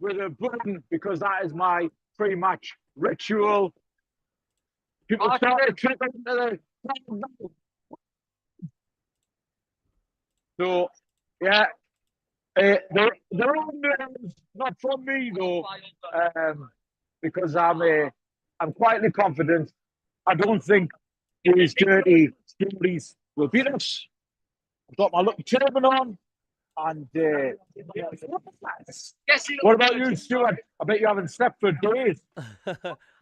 with a button because that is my pre-match ritual. People start to trip into the. So, yeah, they're all nerves, not from me though, because I'm quietly confident. I don't think these dirty stories will beat us. I've got my little turban on, and what about you, Stuart? I bet you haven't slept for days.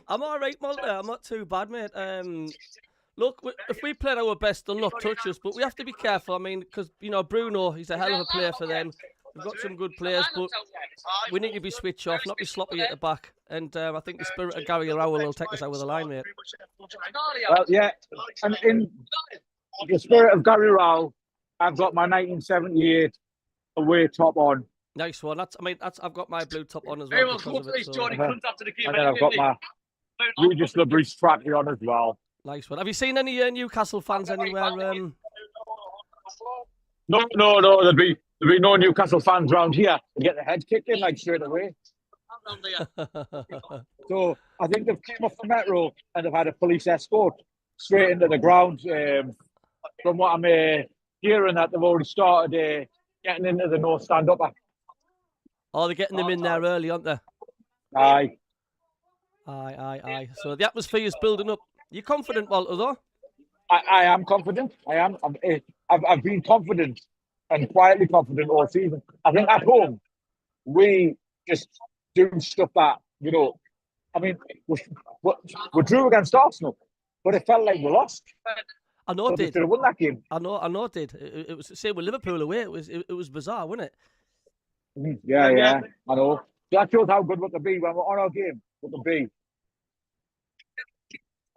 I'm all right, Malta. I'm not too bad, mate. Look, if we played our best, they'll not touch us, but we have to be careful. I mean, because, you know, Bruno, he's a hell of a player for them. We've got some good players, but we need to be switched off, not be sloppy at the back. And I think the spirit of Gary Rowell will take us out of the line, mate. Well, yeah, and in the spirit of Gary Rowell, I've got my 1978 away top on. Nice one. I've got my blue top on as well. Because of it, so. And then I've got my Regis Liberty strappy on as well. Nice one. Have you seen any Newcastle fans anywhere? No. There'd be no Newcastle fans around here. They get their head kicked in like straight away. So I think they've came off the metro and they've had a police escort straight into the ground. From what I'm hearing, that they've already started getting into the no stand upper. Oh, they're getting them in there early, aren't they? Aye. So the atmosphere is building up. You confident, Walter, though? I am confident. I am. I've been confident and quietly confident all season. I think at home, we just do stuff that, you know, I mean, we drew against Arsenal, but it felt like we lost. I know it did. Should have won that game. I know it did. It was the same with Liverpool away. It was bizarre, wasn't it? Yeah. I know. That shows how good we can be when we're on our game. We can be.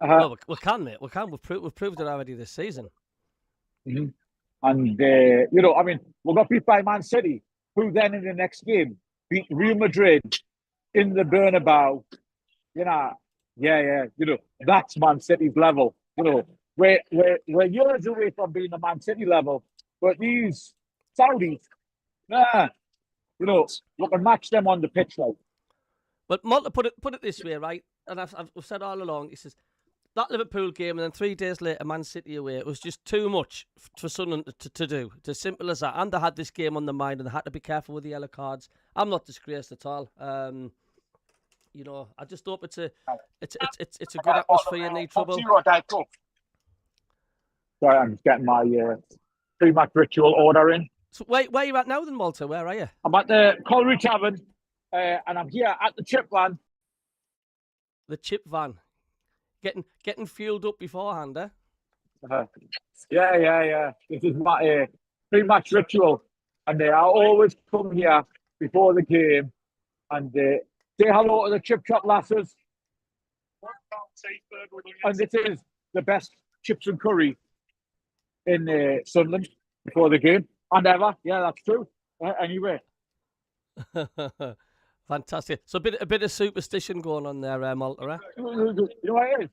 Well, we can, mate. We can. We've proved it already this season. Mm-hmm. And, you know, I mean, we got beat by Man City, who then in the next game beat Real Madrid in the Bernabeu. You know, yeah. You know, that's Man City's level. You know, we're years away from being the Man City level. But these Saudis, you know, we can match them on the pitch, like. But Malta put it this way, right? And I've said all along, he says, that Liverpool game and then 3 days later, Man City away, it was just too much for Sunderland to do. It's as simple as that. And they had this game on their mind and they had to be careful with the yellow cards. I'm not disgraced at all. You know, I just hope it's a good atmosphere and need trouble. Sorry, I'm just getting my pre-match ritual order in. So where are you at now then, Walter? Where are you? I'm at the Colliery Tavern and I'm here at the chip van. The chip van. Getting fueled up beforehand, eh? Yeah. This is my pre-match ritual, and I always come here before the game and say hello to the chip chop lasses. And this is the best chips and curry in Sunderland before the game, and ever. Yeah, that's true. Anyway. Fantastic. So a bit of superstition going on there, Malta, eh? You know what it is?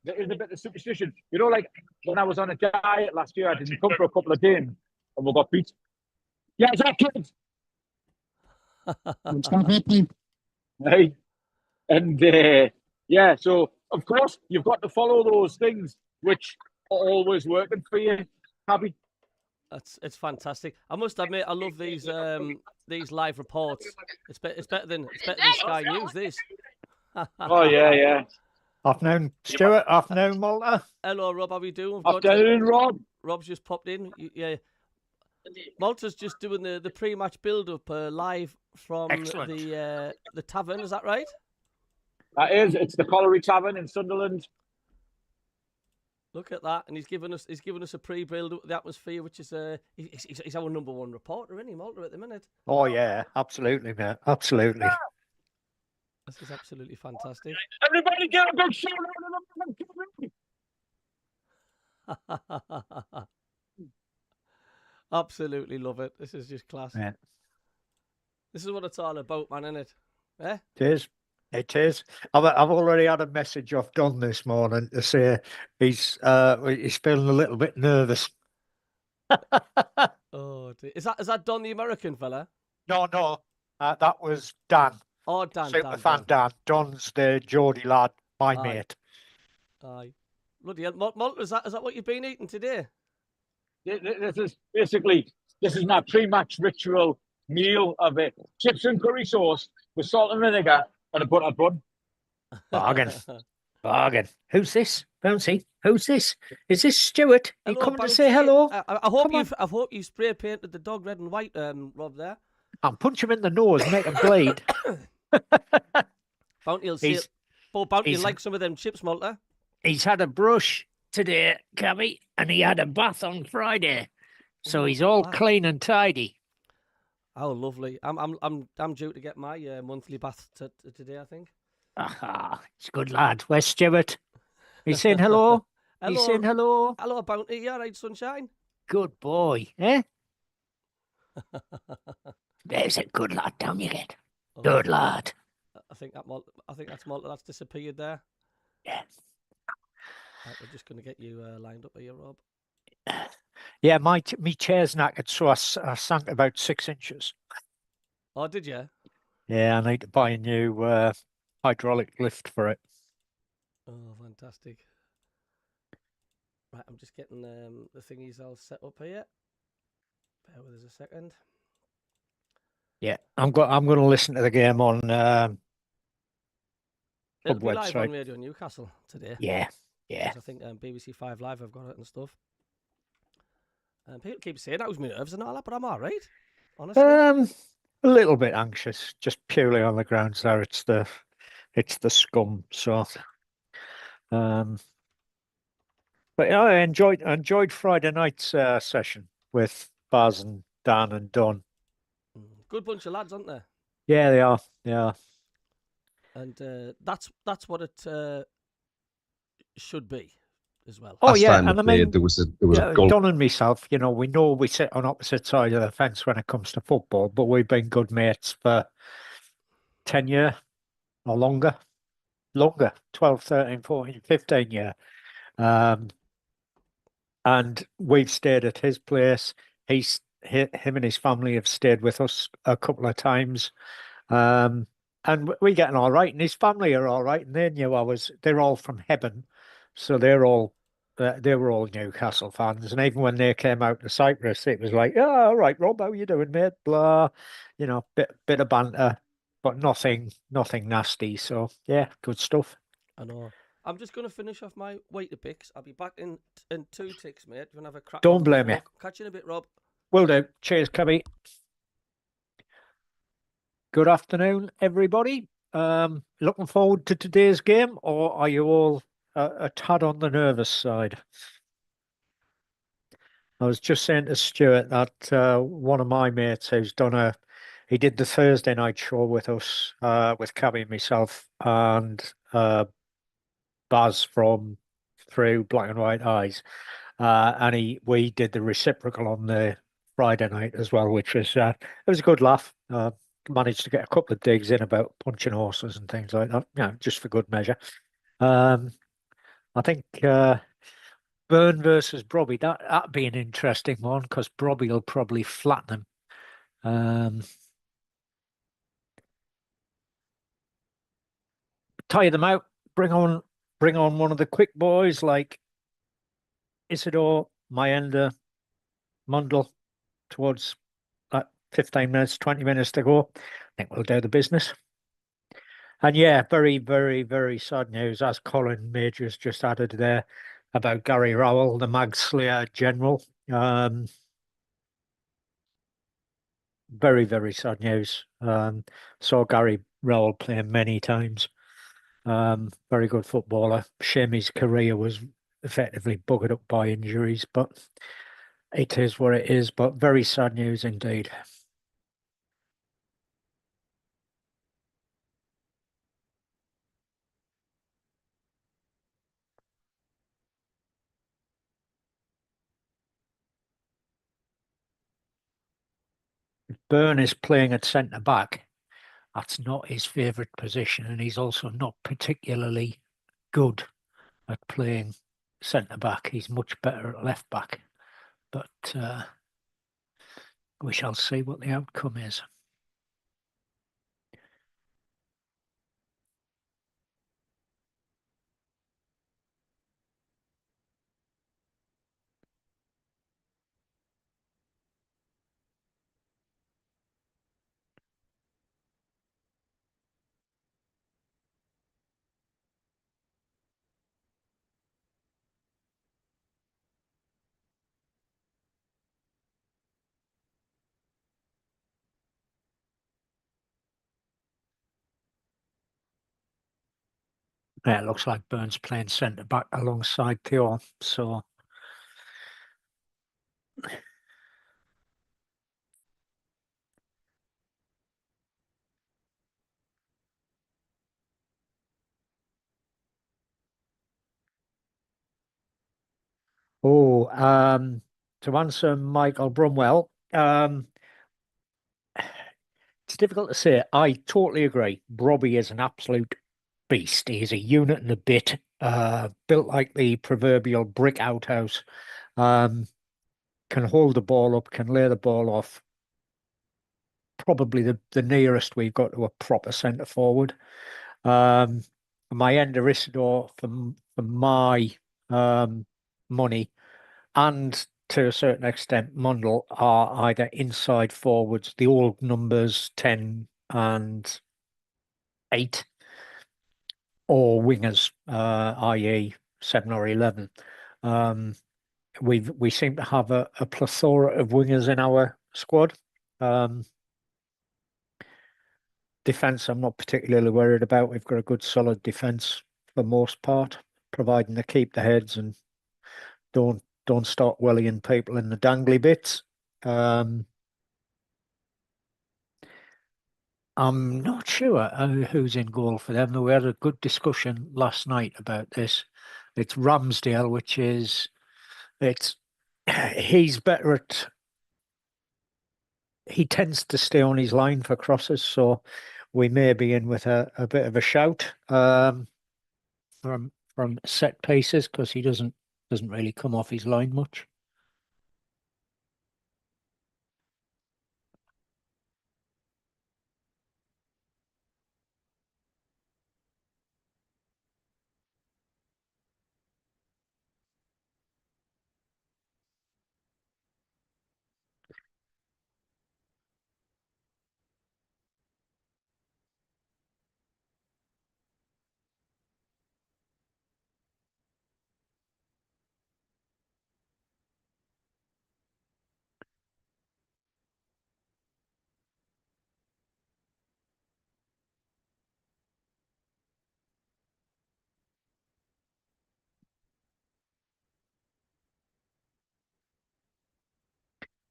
There is a bit of superstition. You know, like when I was on a diet last year, I didn't come for a couple of games and we got beat. Yeah, is that kids? Hey. And yeah, so of course you've got to follow those things which are always working for you, Happy. It's fantastic. I must admit, I love these live reports. It's better than Sky News. This. Oh yeah. Afternoon, Stuart. Afternoon, Malta. Hello, Rob. How are you doing? Afternoon, Rob. Rob's just popped in. Yeah. Malta's just doing the pre-match build-up live from the tavern. Is that right? That is. It's the Colliery Tavern in Sunderland. Look at that, and he's given us a pre-build up the atmosphere, which is he's our number one reporter, isn't he, Malta, at the minute? Oh yeah, absolutely, mate, absolutely. This is absolutely fantastic. Everybody get a big shout out! Absolutely love it. This is just class. Yeah. This is what it's all about, man, isn't it? Eh? It is. It is. I've already had a message off Don this morning to say he's feeling a little bit nervous. Oh, dear. Is that Don the American fella? No. That was Dan. Oh, Dan. Superfan Dan. Don's the Geordie lad, my Aye. mate. Aye. Bloody hell. Malta, is that what you've been eating today? This is my pre-match ritual meal of it: chips and curry sauce with salt and vinegar and a butter bun. Bargain. Bargain. Who's this? Bouncy. Who's this? Is this Stuart? You Hello, coming to Bouncy. say hello? I hope you spray painted the dog red and white, Rob. There. I'll punch him in the nose, make him bleed. Bounty will see it. Poor Bounty will like some of them chips, Malta. He's had a brush today, Cabby, and he had a bath on Friday, so he's all clean and tidy. Oh, lovely! I'm due to get my monthly bath today, I think. Aha, he's a good lad. Where's Stuart? He's saying hello. Hello. He's saying hello. Hello, Bounty. You all right, sunshine? Good boy, eh? There's a good lad down you get. Good lad. I think that's Malta. That's disappeared there. Yeah. Right, we're just going to get you lined up here, Rob. Yeah, my chair's knackered, so I sank about 6 inches. Oh, did you? Yeah, I need to buy a new hydraulic lift for it. Oh, fantastic. Right, I'm just getting the thingies all set up here. Bear with us a second. Yeah, I'm going to listen to the game on It'll be website. live on Radio Newcastle today. Yeah. I think BBC 5 Live have got it and stuff. People keep saying that was my nerves and all that, but I'm all right. Honestly, A little bit anxious, just purely on the grounds there. It's the scum. So, but yeah, I enjoyed Friday night's session with Baz and Dan and Don. Good bunch of lads, aren't they? Yeah, they are. Yeah. And that's what it should be as well. Oh yeah, and I mean, there was a goal. Don and myself, we know we sit on opposite sides of the fence when it comes to football, but we've been good mates for 10 years or longer, 12, 13, 14, 15 years. And we've stayed at his place. Him and his family have stayed with us a couple of times. And we're getting all right, and his family are all right, and they knew they're all from Hebburn, so they were all Newcastle fans, and even when they came out to Cyprus, it was like, oh, all right, Rob, how you doing, mate? Blah, bit of banter, but nothing nasty. So yeah, good stuff. I know. I'm just going to finish off my waiter picks. I'll be back in 2 ticks, mate. You want to have a crack? Don't blame me. Catch you in a bit, Rob. Will do. Cheers, Cubby. Good afternoon, everybody. Looking forward to today's game, or are you all a tad on the nervous side? I was just saying to Stuart that one of my mates who's he did the Thursday night show with us, with Cabby and myself, and Baz from Through Black and White Eyes, and we did the reciprocal on the Friday night as well, which was it was a good laugh. Managed to get a couple of digs in about punching horses and things like that, just for good measure. I think Burn versus Brobby, that'd be an interesting one, because Brobby will probably flatten him. Tire them out, bring on one of the quick boys like Isidore, Mayenda, Mundle towards 15 minutes, 20 minutes to go. I think we'll do the business. And yeah, very, very, very sad news, as Colin Majors just added there, about Gary Rowell, the Mag Slayer General. Very, very sad news. Saw Gary Rowell playing many times. Very good footballer. Shame his career was effectively buggered up by injuries, but it is what it is. But very sad news indeed. Byrne is playing at centre back. That's not his favourite position, and he's also not particularly good at playing centre back. He's much better at left back, but we shall see what the outcome is. Yeah, it looks like Burns playing centre back alongside Theo. So, oh, to answer Michael Brumwell, it's difficult to say. I totally agree. Robbie is an absolute beast. He's a unit and a bit, built like the proverbial brick outhouse. Um, can hold the ball up, can lay the ball off. Probably the nearest we've got to a proper centre forward. Um, my Enderisador for my money, and to a certain extent Mundell, are either inside forwards, the old numbers 10 and 8, or wingers, i.e. 7 or 11. Um, we seem to have a plethora of wingers in our squad. Um, Defense, I'm not particularly worried about. We've got a good solid defense for most part, providing they keep the heads and don't start wellying people in the dangly bits. I'm not sure who's in goal for them. We had a good discussion last night about this. It's Ramsdale, which is it's he's better at he tends to stay on his line for crosses, so we may be in with a bit of a shout from set pieces because he doesn't really come off his line much.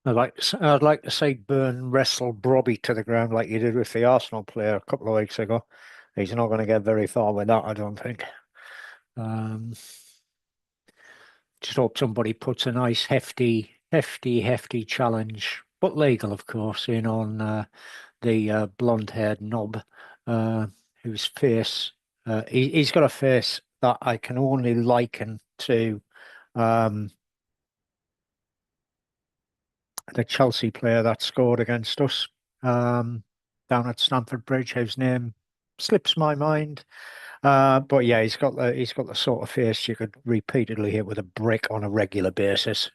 I'd like to see Byrne wrestle Brobby to the ground like you did with the Arsenal player a couple of weeks ago. He's not going to get very far with that, I don't think. Um, just hope somebody puts a nice hefty challenge, but legal, of course, in on the blonde-haired knob, uh, whose face he's got a face that I can only liken to um, the Chelsea player that scored against us down at Stamford Bridge, whose name slips my mind. But yeah, he's got the sort of face you could repeatedly hit with a brick on a regular basis.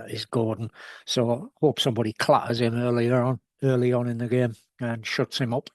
Is Gordon. So I hope somebody clatters him early on in the game and shuts him up.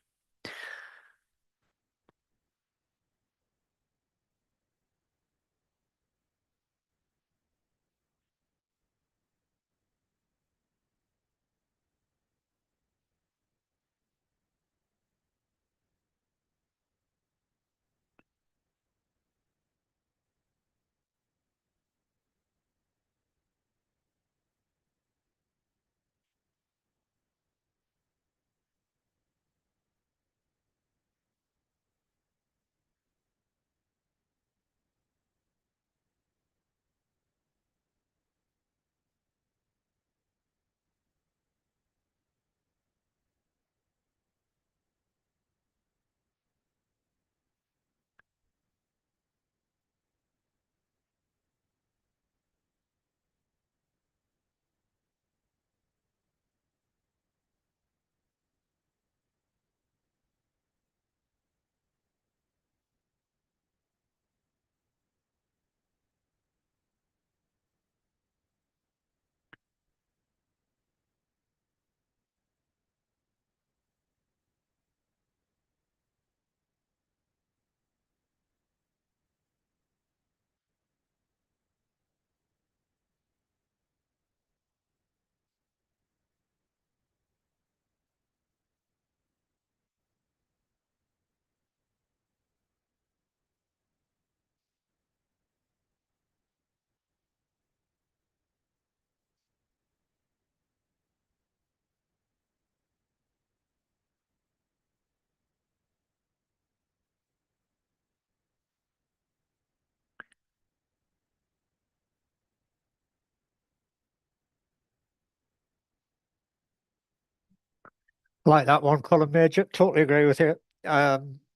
Like that one, Colin Major. Totally agree with you.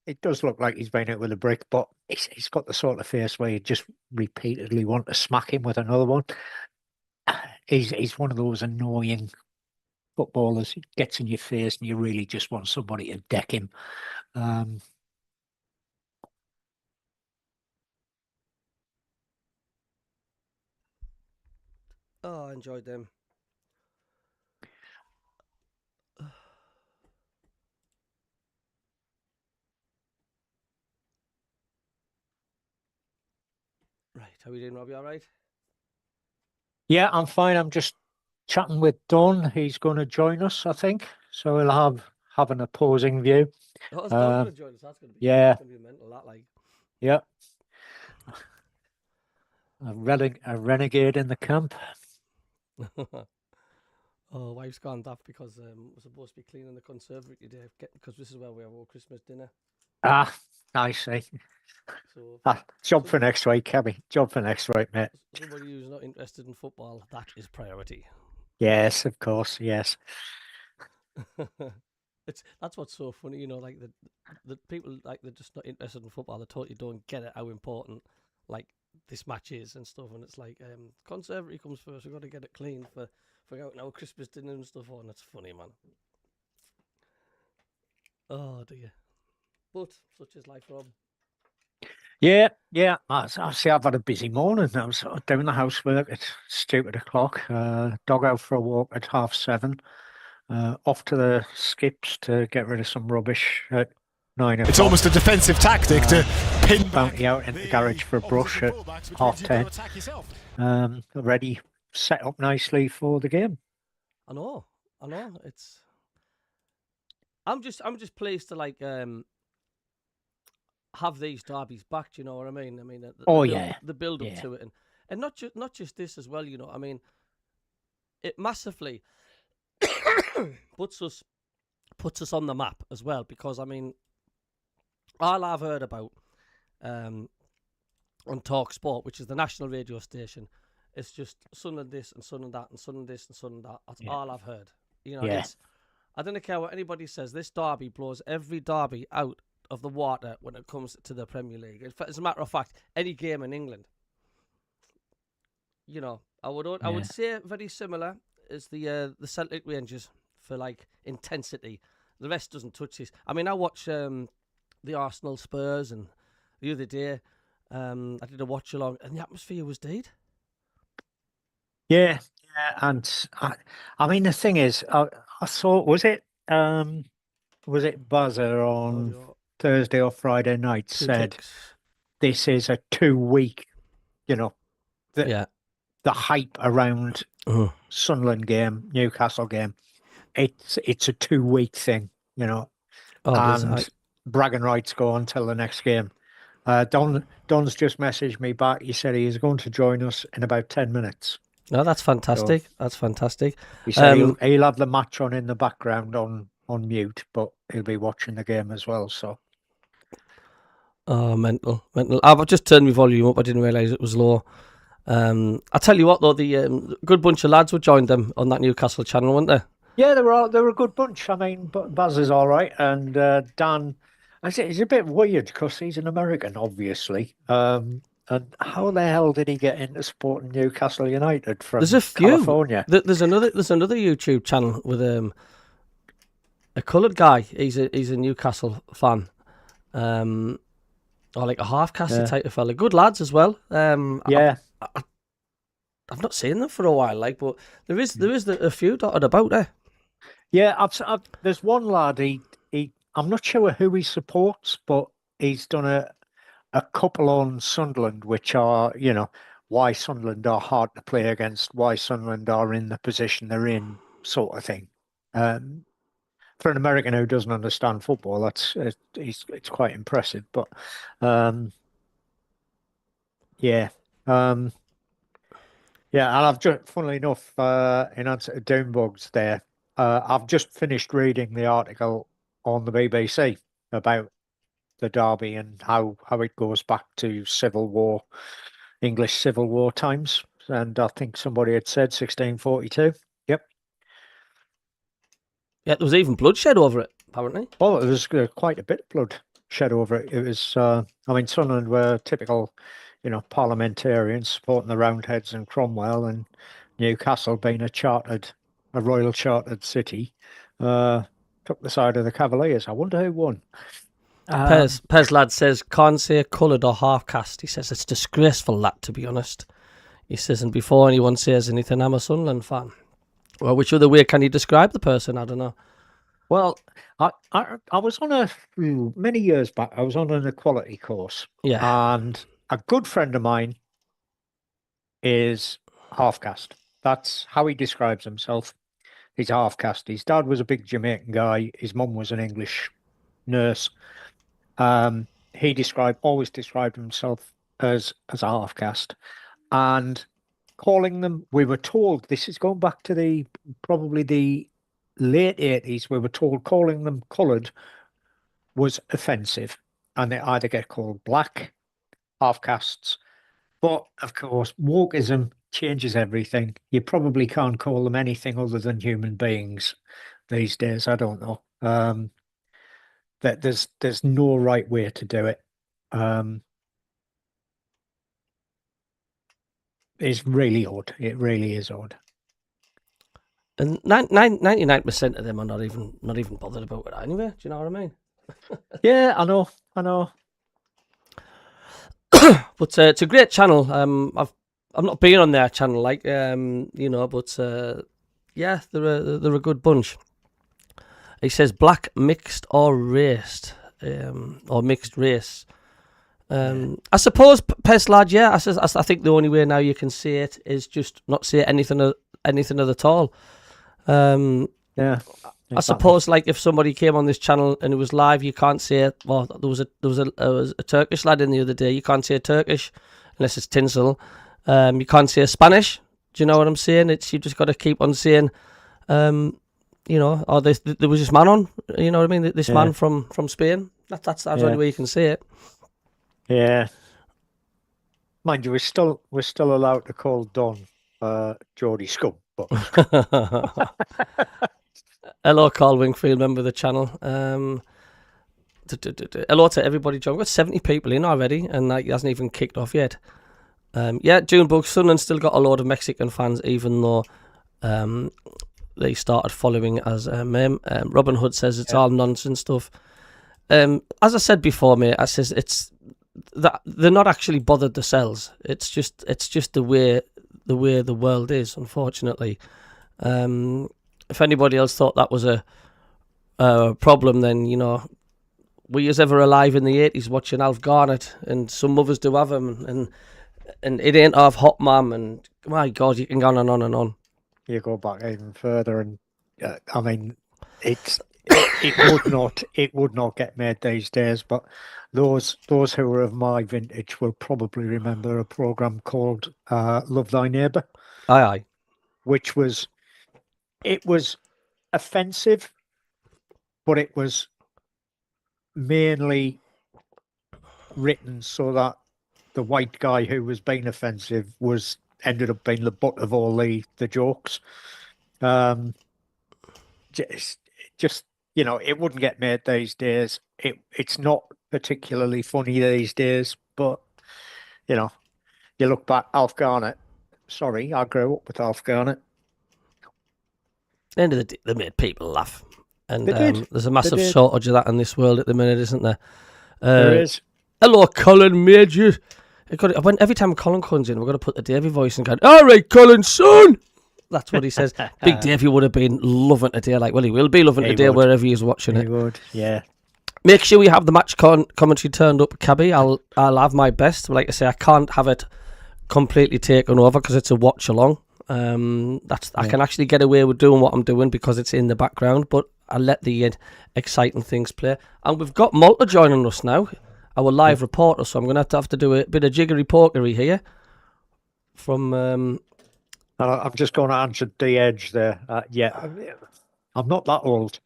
It does look like he's been hit with a brick, but he's got the sort of face where you just repeatedly want to smack him with another one. He's one of those annoying footballers. He gets in your face and you really just want somebody to deck him. Oh, I enjoyed them. Right, how are we doing, Robbie? All right? Yeah, I'm fine. I'm just chatting with Don. He's going to join us, I think. So we'll have an opposing view. Oh, is Don going to join us? That's going to be yeah. That's going to be mental. That like. Yeah. A renegade in the camp. Oh, wife's gone daft because we're supposed to be cleaning the conservatory today, because this is where we have our Christmas dinner. Ah, I see. So, job for next week, Cabby. Job for next week, mate. Somebody who's not interested in football, that is priority. Yes, of course, yes. That's what's so funny, you know, like the people, like, they're just not interested in football. They totally don't get it how important like this match is and stuff. And it's like conservatory comes first. We've got to get it clean for out our Christmas dinner and stuff on. It's funny, man. Oh dear. But such is life, Rob. Yeah. I see. I've had a busy morning. I was doing the housework at stupid o'clock. Dog out for a walk at 7:30. Off to the skips to get rid of some rubbish at 9:00. It's almost a defensive tactic to pin Bounty out in the garage for a brush at 10:30. Already set up nicely for the game. I know. It's. I'm just pleased to like have these derbies back. Do you know what I mean? I mean, the build up to it, and not just this as well. You know, I mean, it massively puts us on the map as well, because I mean, all I've heard about on Talk Sport, which is the national radio station, it's just Sunderland this and Sunderland that and Sunderland this and Sunderland that. That's all I've heard. You know, I don't care what anybody says. This derby blows every derby out of the water when it comes to the Premier League. As a matter of fact, any game in England, you know, I would say very similar as the Celtic Rangers for like intensity. The rest doesn't touch this. I mean, I watch the Arsenal Spurs, and the other day I did a watch along, and the atmosphere was dead. Yeah, and I mean the thing is, I thought was it Buzzer on Thursday or Friday night said this is a 2-week, you know, the hype around Sunderland game, Newcastle game. It's a 2-week thing, you know, and bragging rights go until the next game. Don's just messaged me back. He said he is going to join us in about 10 minutes. No, that's fantastic. That's fantastic. He said he'll have the match on in the background on mute, but he'll be watching the game as well. So, mental. I've just turned my volume up. I didn't realise it was low. I tell you what, though, the good bunch of lads would join them on that Newcastle channel, weren't they? Yeah, they were a good bunch. I mean, Baz is all right, and Dan, he's a bit weird because he's an American, obviously. And how the hell did he get into supporting Newcastle United from California? There's another YouTube channel with a coloured guy. He's a Newcastle fan, or like a half-caster type of fella. Good lads as well. I've not seen them for a while, like, but there is a few dotted about there. Yeah, there's one lad. I'm not sure who he supports, but he's done a couple on Sunderland, which are, you know, why Sunderland are hard to play against, why Sunderland are in the position they're in, sort of thing. For an American who doesn't understand football, it's quite impressive. But and I've just, funnily enough, in answer to Doombugs there, I've just finished reading the article on the BBC about the derby and how it goes back to Civil War, English Civil War times. And I think somebody had said 1642. Yep. Yeah, there was even bloodshed over it, apparently. Well, there was quite a bit of blood shed over it. It was, I mean, Sunderland were typical, parliamentarians supporting the Roundheads and Cromwell, and Newcastle being a royal chartered city, took the side of the Cavaliers. I wonder who won. Pez lad says, can't say coloured or half caste. He says it's disgraceful, that, to be honest. He says, and before anyone says anything, I'm a Sunderland fan. Well, which other way can you describe the person? I don't know. Well, I was on many years back, I was on an equality course. Yeah. And a good friend of mine is half caste. That's how he describes himself. He's half caste. His dad was a big Jamaican guy. His mum was an English nurse. He always described himself as a half caste, and calling them, we were told, this is going back to probably the late 80s, we were told calling them coloured was offensive, and they either get called black, half castes. But of course, wokeism changes everything. You probably can't call them anything other than human beings these days. I don't know. That there's no right way to do it. It's really odd. It really is odd. And 99% of them are not even bothered about it anyway. Do you know what I mean? Yeah, I know. But it's a great channel. I've not been on their channel, but yeah, they're a good bunch. He says black, mixed, or raced, or mixed race. I suppose, Pest lad, yeah. I think the only way now you can see it is just not say anything at all. Yeah. I suppose, like, if somebody came on this channel and it was live, you can't say it. Well, there was a Turkish lad in the other day. You can't say Turkish unless it's tinsel. You can't say Spanish. Do you know what I'm saying? You just got to keep on saying, there was this man on. You know what I mean? This man from Spain. That's the only way you can say it. Yeah. Mind you, we're still allowed to call Don Geordie Scum. But hello, Carl Wingfield, member of the channel. Hello to everybody, John. We've got 70 people in already, and it hasn't even kicked off yet. Junebug, Sunderland still got a load of Mexican fans, even though they started following as a meme. Robin Hood says it's all nonsense stuff. As I said before, mate, I says it's that they're not actually bothered themselves. It's just the way the world is, unfortunately. If anybody else thought that was a problem, then, were you ever alive in the 80s watching Alf Garnett? And some mothers do have him, and it ain't half hot, mum, and my God, you can go on and on and on. You go back even further, and I mean, it would not get made these days. But those who are of my vintage will probably remember a program called Love Thy Neighbour. Aye. Which was offensive, but it was mainly written so that the white guy who was being offensive ended up being the butt of all the jokes. Just it wouldn't get made these days. It's not particularly funny these days, but you look back, Alf Garnett. Sorry, I grew up with Alf Garnett. At the end of the day, they made people laugh, and there's a massive did. shortage of that in this world at the minute, isn't there? There is. Hello, Colin Major. Every time Colin comes in, we're going to put the Davey voice and go, all right, Colin, son. That's what he says. Big Davey would have been loving today. He will be loving today wherever he's watching it. He would, yeah. Make sure we have the match commentary turned up, Cabby. I'll have my best. Like I say, I can't have it completely taken over because it's a watch along. I can actually get away with doing what I'm doing because it's in the background, but I let the exciting things play. And we've got Malta joining us now, our live reporter, so I'm going to have to do a bit of jiggery pokery here. From I'm just going to answer the edge there. I'm not that old.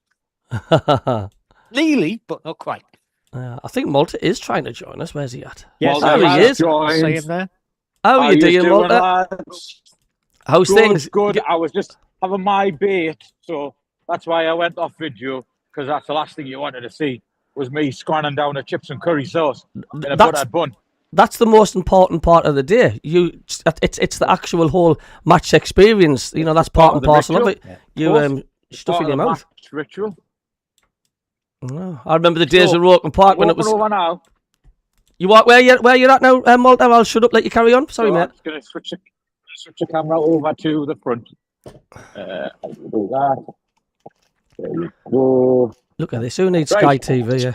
Nearly, but not quite. I think Malta is trying to join us. Where's he at? Yes, he is. I see him there. How are you doing, Malta? Lads? How's things? Good. I was just having my bait, so That's why I went off video, because that's the last thing you wanted to see was me scanning down a chips and curry sauce in a buttered bun. That's the most important part of the day. It's the actual whole match experience. You know, that's part and parcel of it. You stuffing your mouth. Ritual. Oh, I remember the days of Roken Park when it was. Over now. You walk where you're at now, Malta. I'll shut up. Let you carry on. Sorry, mate. I'm just going to switch the camera over to the front. I'll do that. There you go. Look at this. Who needs Sky TV? Yeah.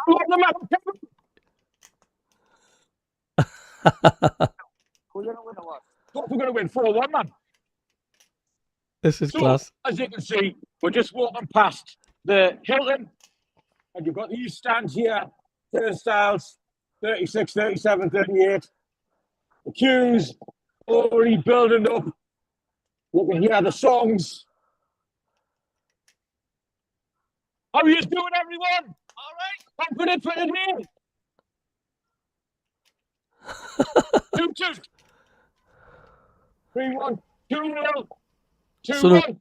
We're going to win 4-1, man. This is class. As you can see, we're just walking past the Hilton, and you've got these stands here, turnstiles, 36, 37, 38. The queues already building up. You can hear the songs. How are you doing, everyone? All right. Confident for the day. 2-2. 3-1. 2-0. 2-1.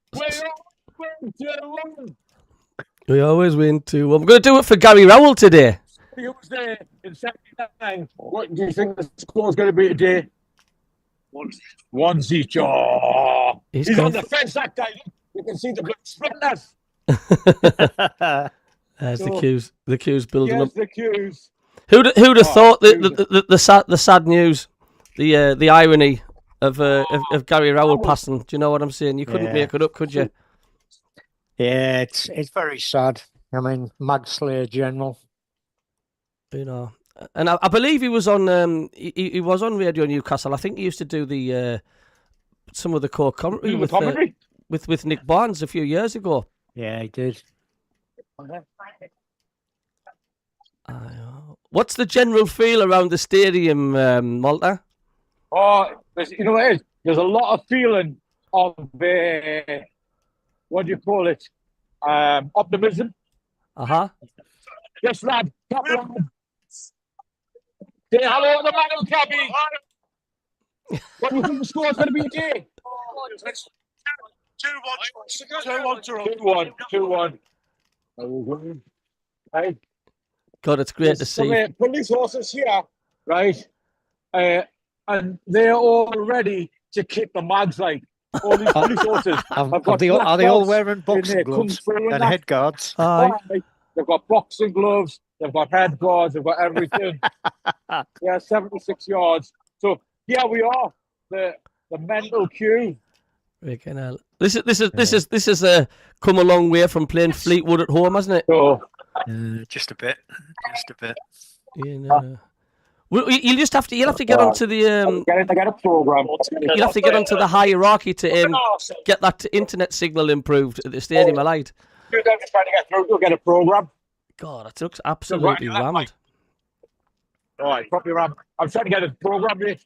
We always win 2-1. I'm going to do it for Gary Rowell today. He was there in 79. What do you think the score's going to be today? 1 each. Oh, he's on the fence, that guy. You can see the blood splinters. There's the queues. The queues building up. The queues. Who'd have thought the sad news, the irony of Gary Rowell passing? Do you know what I'm saying? You couldn't make it up, could you? Yeah, it's very sad. I mean, Mag Slayer General. You know, and I believe he was on he was on Radio Newcastle. I think he used to do the some of the core commentary with Nick Barnes a few years ago. Yeah, he did. What's the general feel around the stadium, Malta? Oh, you know what it is? There's a lot of feeling of what do you call it? Optimism. Yes, lad. Say hello to the man who cabby. What do you think the score's going to be today? 2-1. Hey. God, it's great to see. Police horses here, right? And they're all ready to kick the mags like. All these police horses. Are they all wearing boxing gloves and head guards? They've got boxing gloves, they've got head guards, they've got everything. 76 yards. So here we are, the mental queue. This is come a long way from playing Fleetwood at home, hasn't it? So, just a bit. You'll have to get onto the get a program. You'll have to get onto the hierarchy to get that internet signal improved at the Stadium of Light. You're just trying to get through to get a program. God, it looks absolutely rammed. All right, probably rammed. I'm trying to get a program, mate.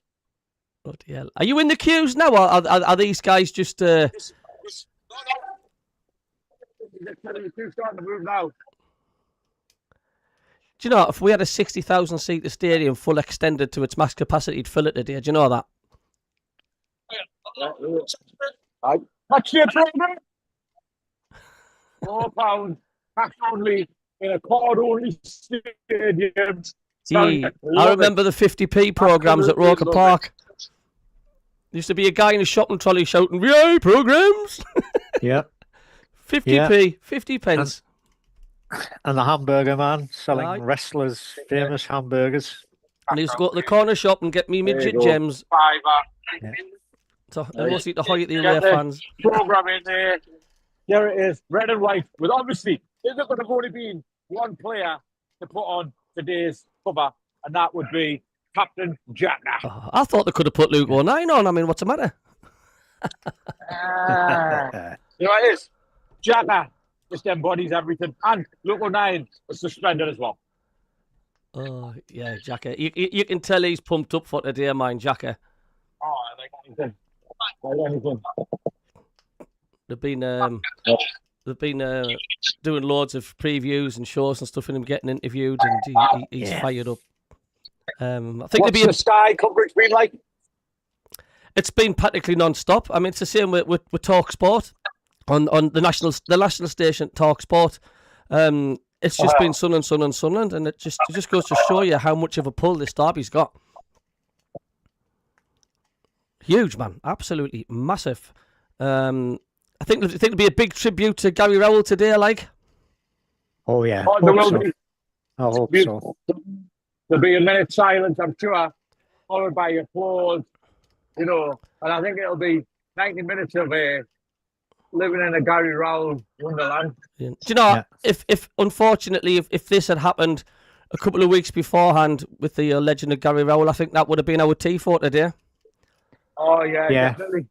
Bloody hell. Are you in the queues now, or are these guys just? They're starting to move now. Do you know, if we had a 60,000 seat stadium full extended to its max capacity, it'd fill it today. Do you know that? Match day program. £4 cash only in a card only stadium. I remember the 50p programs at Roker Park. There used to be a guy in a shopping trolley shouting, "VA programs." Yeah. 50p, 50 pence. And the hamburger man selling wrestlers' famous hamburgers. And he used to go to the corner shop and get me midget gems. £5. So, mostly to height the away fans. Program in there. There it is, red and white. With obviously, there could have only been one player to put on today's cover, and that would be Captain Jacker. Oh, I thought they could have put Luke 09 on. I mean, what's the matter? You know what it is? Jacker just embodies everything. And Luke 09 was suspended as well. Oh, yeah, Jacker. You can tell he's pumped up for today, mine, Jacker. Oh, I like anything. They've been doing loads of previews and shows and stuff, and him getting interviewed, and he's fired up. I think What's the Sky coverage been like? it's been practically non-stop. I mean, it's the same with Talk Sport on the national station Talk Sport. It's just been Sunderland, and it just goes to show you how much of a pull this derby's got. Huge, man, absolutely massive. I think it'll be a big tribute to Gary Rowell today. Oh yeah. I hope so. There'll be a minute silence, I'm sure, followed by applause. And I think it'll be 90 minutes of living in a Gary Rowell wonderland. Do you know, if unfortunately, if this had happened a couple of weeks beforehand with the legend of Gary Rowell, I think that would have been our T4 today. Oh, yeah. Definitely.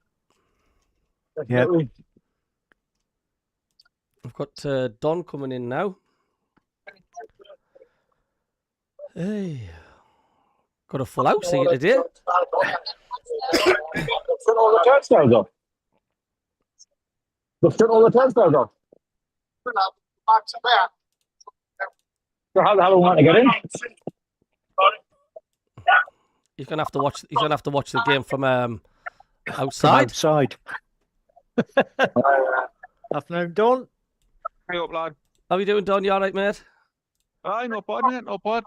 Yeah. I've got Don coming in now. Hey. Got a full house here today. Put all the turnstiles up. Put all the turnstiles up. So how the hell do we want to get in? He's gonna have to watch. He's gonna have to watch the game from outside. Afternoon, Don. Hey up, lad. How you doing, Don? You all right, mate? Aye, not bad, mate. Not bad.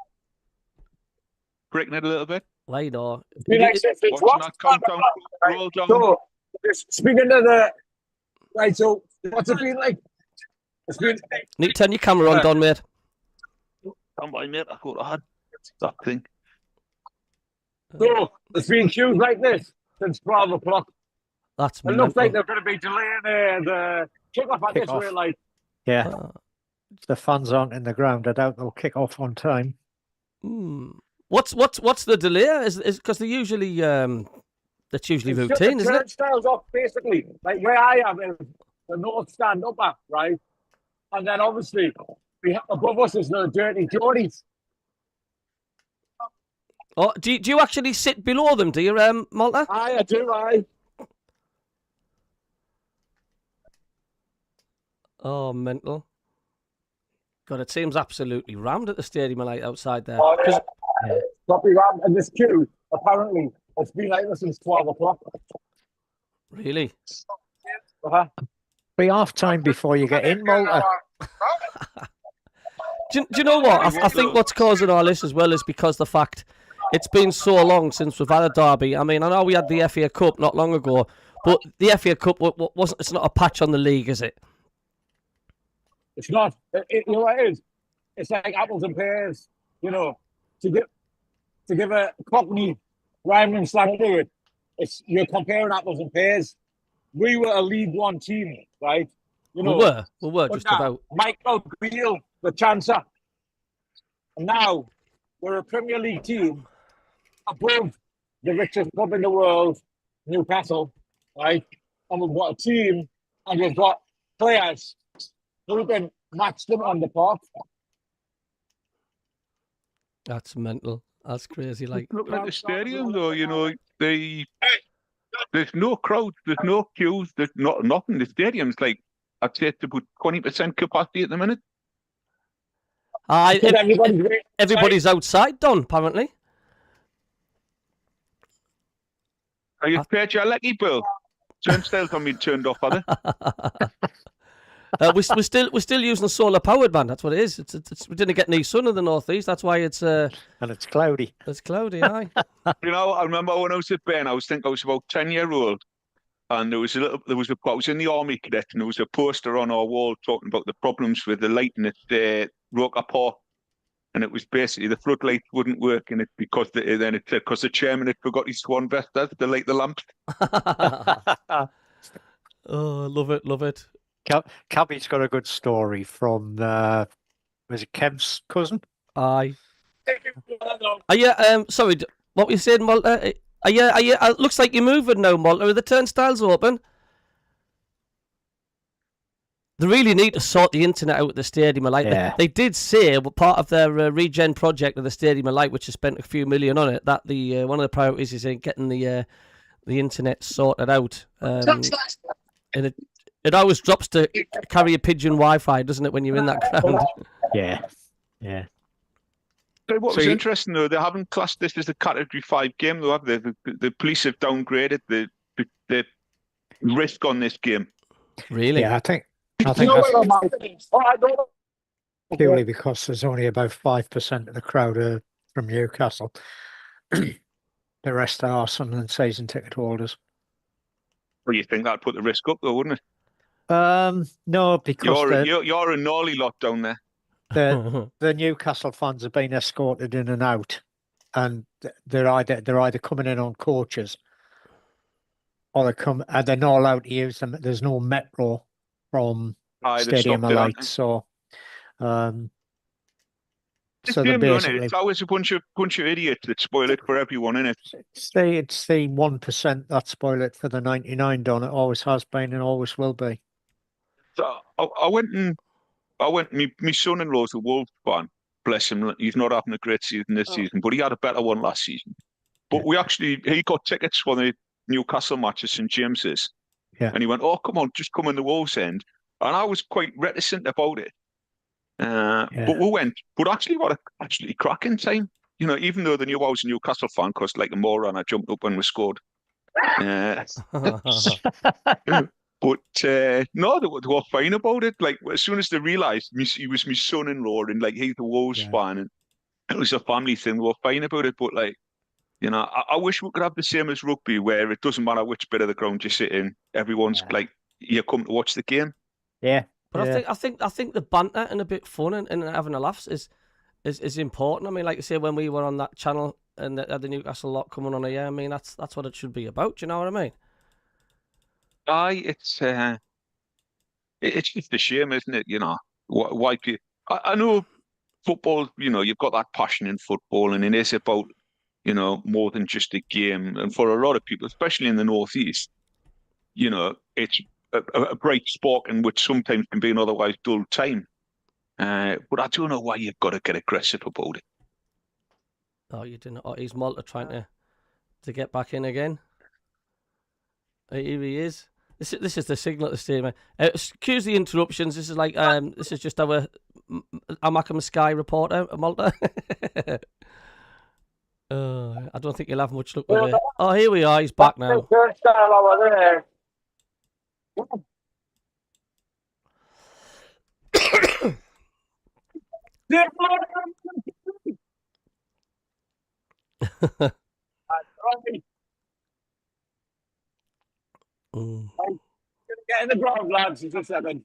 Breaking it a little bit. Well, you know. Watching that countdown roll down. So, speaking to the... Right, so what's it been like? It's been... Need to turn your camera on, Don, mate. Come by, mate. I thought I had that thing. So, there's been queues like this since 12 o'clock. That's It looks like they're going to be delaying the kick-off at this way, like... Yeah. The fans aren't in the ground. I doubt they'll kick off on time. What's the delay? Is because they usually that's usually routine, isn't it? Turnstiles off, basically. Like where I am is the north stand upper, right? And then obviously above us is the Dirty Geordies. Oh, do you actually sit below them? Do you, Malta? I do. Oh, mental. God, it seems absolutely rammed at the stadium like outside there. Copy rammed, and this queue, apparently, it's been like this since 12 o'clock. Really? Be half time before you get in, Malta. Do you know what? I think what's causing all this as well is because the fact it's been so long since we've had a derby. I mean, I know we had the FA Cup not long ago, but the FA Cup wasn't. It's not a patch on the league, is it? It's not. You know what it is? It's like apples and pears. To give a Cockney rhyming slang to it, you're comparing apples and pears. We were a League One team, right? We were just about. Michael Beale, the chancer. And now we're a Premier League team above the richest club in the world, Newcastle, right? And we've got a team and we've got players who can match them on the park. That's mental. That's crazy. Like looking at the stadium, though, there's no crowd, there's no queues, there's nothing. The stadium's like, I'd say it's about 20% capacity at the minute. Everybody's outside, Don, apparently. Are you prepared your lucky bill? Turnstiles haven't been turned off, are they? We're still using solar powered, man. That's what it is. We didn't get any sun in the northeast. That's why it's and it's cloudy. It's cloudy, aye. I remember when I was at Ben, I think I was about 10-year-old, and I was in the army cadet, and there was a poster on our wall talking about the problems with the lighting at Roker Park, and it was basically the floodlights wouldn't work, and it's because the chairman had forgot his swan vest to light the lamps. Oh, love it. Cabby's got a good story from was it Kev's cousin? Aye. Sorry, what were you saying, Malta? It looks like you're moving now, Malta. Are the turnstiles open? They really need to sort the internet out at the Stadium of Light. They did say, part of their regen project of the Stadium of Light, which has spent a few million on it, that the one of the priorities is in getting the internet sorted out. And it always drops to carry a pigeon Wi-Fi, doesn't it, when you're in that ground? Yeah. But what So was you- interesting though, they haven't classed this as a Category 5 game though, have they? The police have downgraded the risk on this game. Really? Yeah, I think You that's know what I'm saying? Oh, I don't know. purely because there's only about 5% of the crowd are from Newcastle. The rest are Sunderland season ticket holders. Well, you think that'd put the risk up though, wouldn't it? No, because You're a gnarly lot down there. the Newcastle fans have been escorted in and out, and they're either coming in on coaches, or they're not allowed to use them. There's no metro from Aye, they've Stadium stopped of it, Light, haven't so It's so a they're shame, though, isn't it? basically It's always a bunch of idiots that spoil it for everyone, innit? it's the 1% that spoil it for the 99. Don, it always has been and always will be. So I went. My son-in-law's a Wolves fan. Bless him. He's not having a great season this season, but he had a better one last season. But he got tickets for the Newcastle match at St James's. Yeah. And he went, "Oh, come on, just come in the Wolves end." And I was quite reticent about it. But we went. But actually, what a absolutely cracking time. You know, even though they knew I was a Newcastle fan, because like a moron, I jumped up when we scored. But no, they were fine about it. Like as soon as they realised he was my son-in-law and like he's a Wolves fan, and it was a family thing, they were fine about it. But like, you know, I wish we could have the same as rugby, where it doesn't matter which bit of the ground you sit in, everyone's like, you come to watch the game. Yeah. But I think the banter and a bit fun and having a laugh is important. I mean, like you say, when we were on that channel and the Newcastle lot coming on here, I mean that's what it should be about. Do you know what I mean? Aye, it's just a shame, isn't it? You know, why people. I know football. You know, you've got that passion in football, and it is about, you know, more than just a game. And for a lot of people, especially in the Northeast, you know, it's a bright sport in which sometimes can be an otherwise dull time. But I don't know why you've got to get aggressive about it. Oh, you didn't. Oh, he's Malta trying to get back in again. Here he is. This is the signal at the stadium. Excuse the interruptions. This is like this is just our Macam Sky reporter, Malta. I don't think you'll have much luck with it. Oh, here we are. He's back now. Get in the ground, lads. It's a 7.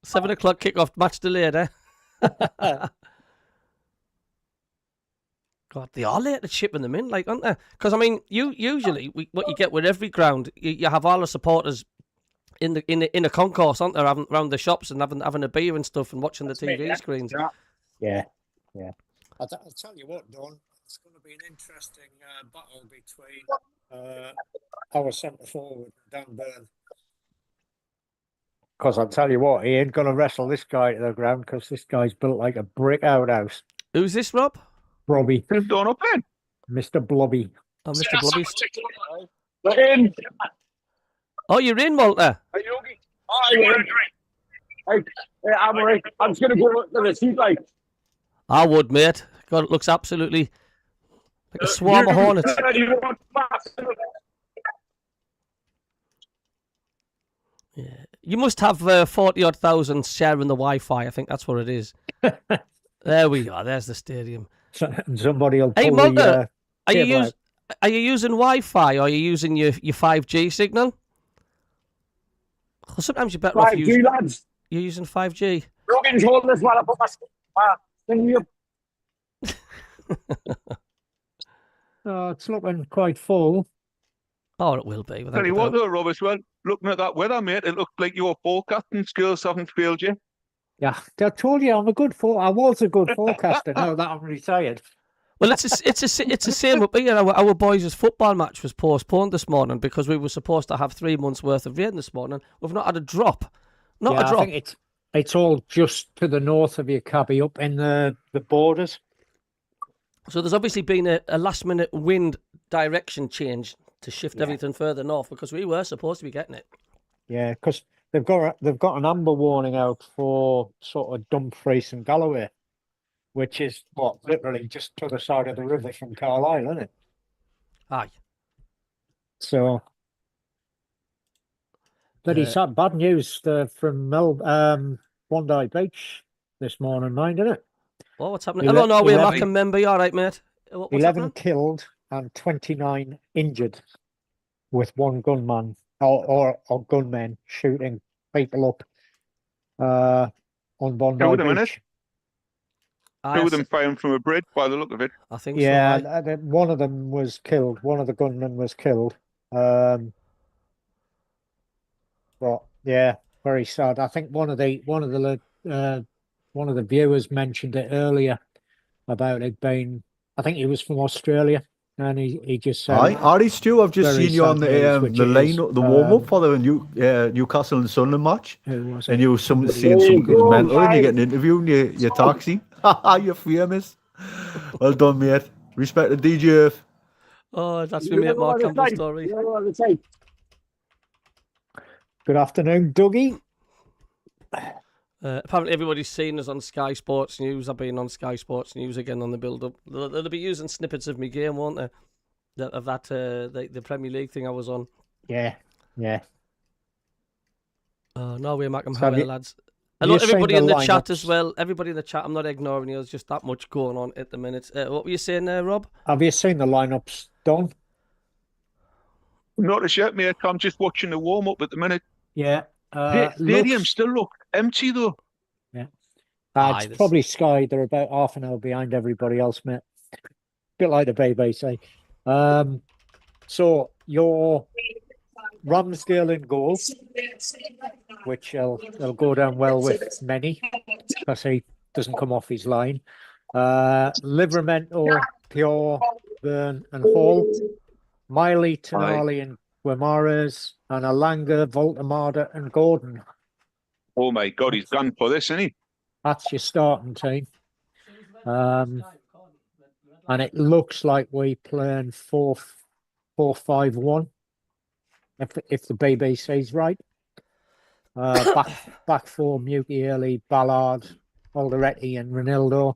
7 o'clock kickoff. Match delayed, eh? God, they are late at chipping them in, like, aren't they? Because I mean, usually what you get with every ground, you have all the supporters in a concourse, aren't they, around the shops and having a beer and stuff and watching the TV screens. Yeah. I'll tell you what, Don, it's going to be an interesting battle between our centre forward, Dan Burn. Because I'll tell you what, he ain't going to wrestle this guy to the ground because this guy's built like a brick outhouse. Who's this, Rob? Blobby. Who's done up in? Mr. Blobby. Oh, Mr. Blobby. We're in. Oh, you're in, Malta? Are you okay? I'm all right. I'm just going to go to the seat, like. I would, mate. God, it looks absolutely like a swarm of hornets. Yeah, you must have 40-odd thousand sharing the Wi-Fi. I think that's what it is. There we are. There's the stadium. Somebody will pull Hey, Malta, are cable you using Wi-Fi or are you using your 5G signal? Well, sometimes you're better off 5G, lads. You're using 5G. Rogan's holding this while I put my thing here. It's looking quite full. Oh, it will be. Tell you what, though, Rob, as well, looking at that weather, mate, it looked like your forecasting skills haven't failed you. Yeah, I told you I was a good forecaster. Now that I'm retired. Well, it's the same up here. Our boys' football match was postponed this morning because we were supposed to have 3 months' worth of rain this morning. We've not had a drop. Not a drop. I think it's all just to the north of your cabby, up in the borders. So there's obviously been a last-minute wind direction change to shift everything further north because we were supposed to be getting it. Yeah, because they've got an amber warning out for sort of Dumfries and Galloway, which is what, literally just to the side of the river from Carlisle, isn't it? Aye. So, very sad, bad news from Bondi Beach this morning, mind, isn't it? Oh, what's happening? Hello, Norway, Mackham member. You all right, mate? What's 11 happening? killed and 29 injured, with one gunman or gunmen shooting people up on Bondi Two of them, innit? Beach. Two of them firing from a bridge by the look of it. I think Yeah, so. Aye. one of them was killed. One of the gunmen was killed. But yeah, very sad. I think one of the viewers mentioned it earlier about it being. I think he was from Australia, and he just said, Hi, Ari Stu. I've just very seen you on sad news, which the it line, is. the warm up for the Newcastle and Sunderland match, Who was and it? you were saying There you something's go, mental, and you mate. get an interview in your taxi. You're famous. Well done, mate. Respect to DJ. Oh, that's You me, mate. know Mark what it's Campbell's like. story. You know what it's like. Good afternoon, Dougie. Apparently, everybody's seen us on Sky Sports News. I've been on Sky Sports News again on the build-up. They'll be using snippets of my game, won't they? Of that the Premier League thing I was on. Yeah. Norway, Mackham, So how have are you- lads? have Hello, you seen everybody the in the chat lineups? as well. Everybody in the chat. I'm not ignoring you. There's just that much going on at the minute. What were you saying there, Rob? Have you seen the lineups, Don? Not as yet, mate. I'm just watching the warm up at the minute. Yeah. Stadium still look empty though. It's probably Sky. They're about half an hour behind everybody else, mate. Bit like the BBC. So your Ramsdale in goal, which will go down well with many because he doesn't come off his line. Livramento, Pure, Byrne, and Hall. Miley, Tonali, and Guimaraes, and Alanga, Voltamada, and Gordon. Oh my God, he's gone for this, isn't he? That's your starting team. And it looks like we playing 4-5-1. If the BBC's right. Back four, Mukiele, Ballard, Alderete, and Ronaldo.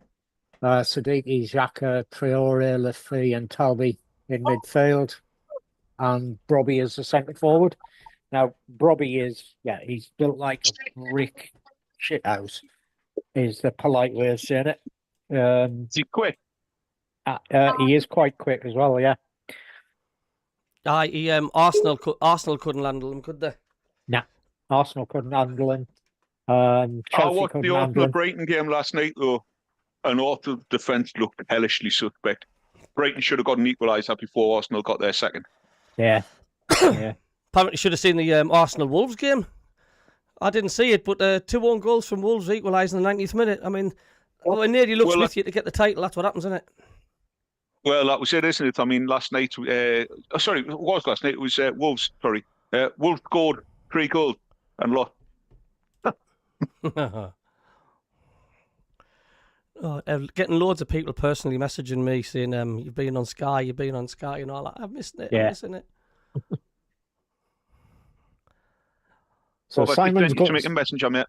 Siddiqui, Xhaka, Traore, Lafay, and Talby in midfield. And Brobby is the centre forward. Now, Brobby he's built like a brick shithouse, is the polite way of saying it. Is he quick? He is quite quick as well, yeah. Arsenal couldn't handle him, could they? Nah, Arsenal couldn't handle him. I Chelsea watched couldn't the handle Arsenal him. Brighton game last night though, and Arsenal's defence looked hellishly suspect. Brighton should have got an equaliser before Arsenal got their second. Yeah. Apparently, should have seen the Arsenal Wolves game. I didn't see it, but 2-1 goals from Wolves equalising in the 90th minute. I mean, when nearly looks with you to get the title, that's what happens, isn't it? Well, that was it, isn't it? I mean, last night, it was last night. It was Wolves, sorry. Wolves scored 3 goals and lost. Getting loads of people personally messaging me saying, you've been on Sky, and all that. I'm missing it. So Simon's to make a messenger, mate.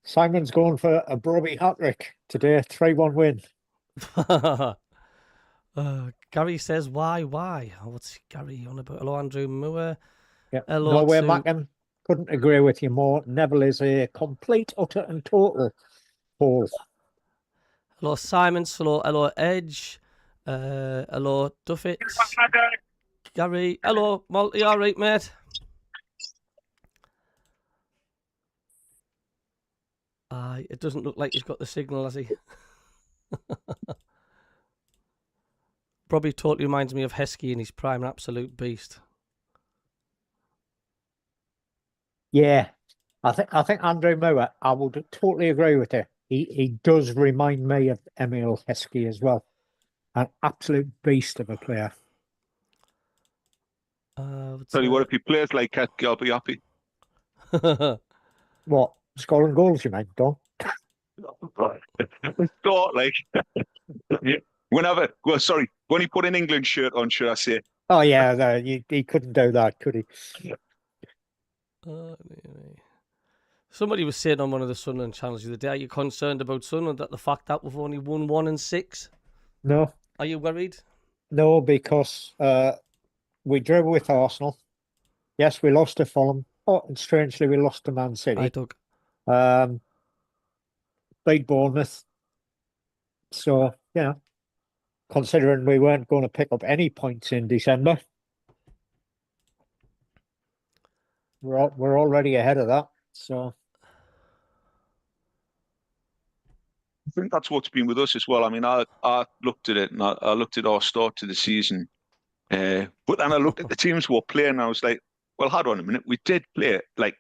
Simon's going for a Brobby hat-trick today, 3-1 win. Gary says, why? What's Gary on about? Hello, Andrew Moore. Yeah. Hello, Norway Mackham. Couldn't agree with you more. Neville is a complete, utter and total fool. Hello, Simons. Hello, Edge. Hello, Duffett. Gary. Hello, Malty. All right, mate? It doesn't look like he's got the signal, has he? Probably totally reminds me of Heskey in his prime, an absolute beast. Yeah, I think Andrew Moore, I would totally agree with you. He does remind me of Emil Heskey as well. An absolute beast of a player. Tell you what, if he plays like Heskey, I'll be happy. What? Scoring goals, you mean, Don? Thought like when he put an England shirt on, should I say? Oh yeah, no, he couldn't do that, could he? Somebody was saying on one of the Sunderland channels the other day, are you concerned about Sunderland, that the fact that we've only won 1 and 6? No, Are you worried? no, because we drew with Arsenal. Yes, we lost to Fulham. Oh, and strangely, we lost to Man I City. Doug. Beat Bournemouth. So, considering we weren't going to pick up any points in December, we're already ahead of that. So, I think that's what's been with us as well. I mean, I looked at it and I looked at our start to the season, but then I looked at the teams who were playing and I was like, well, hold on a minute. We did play like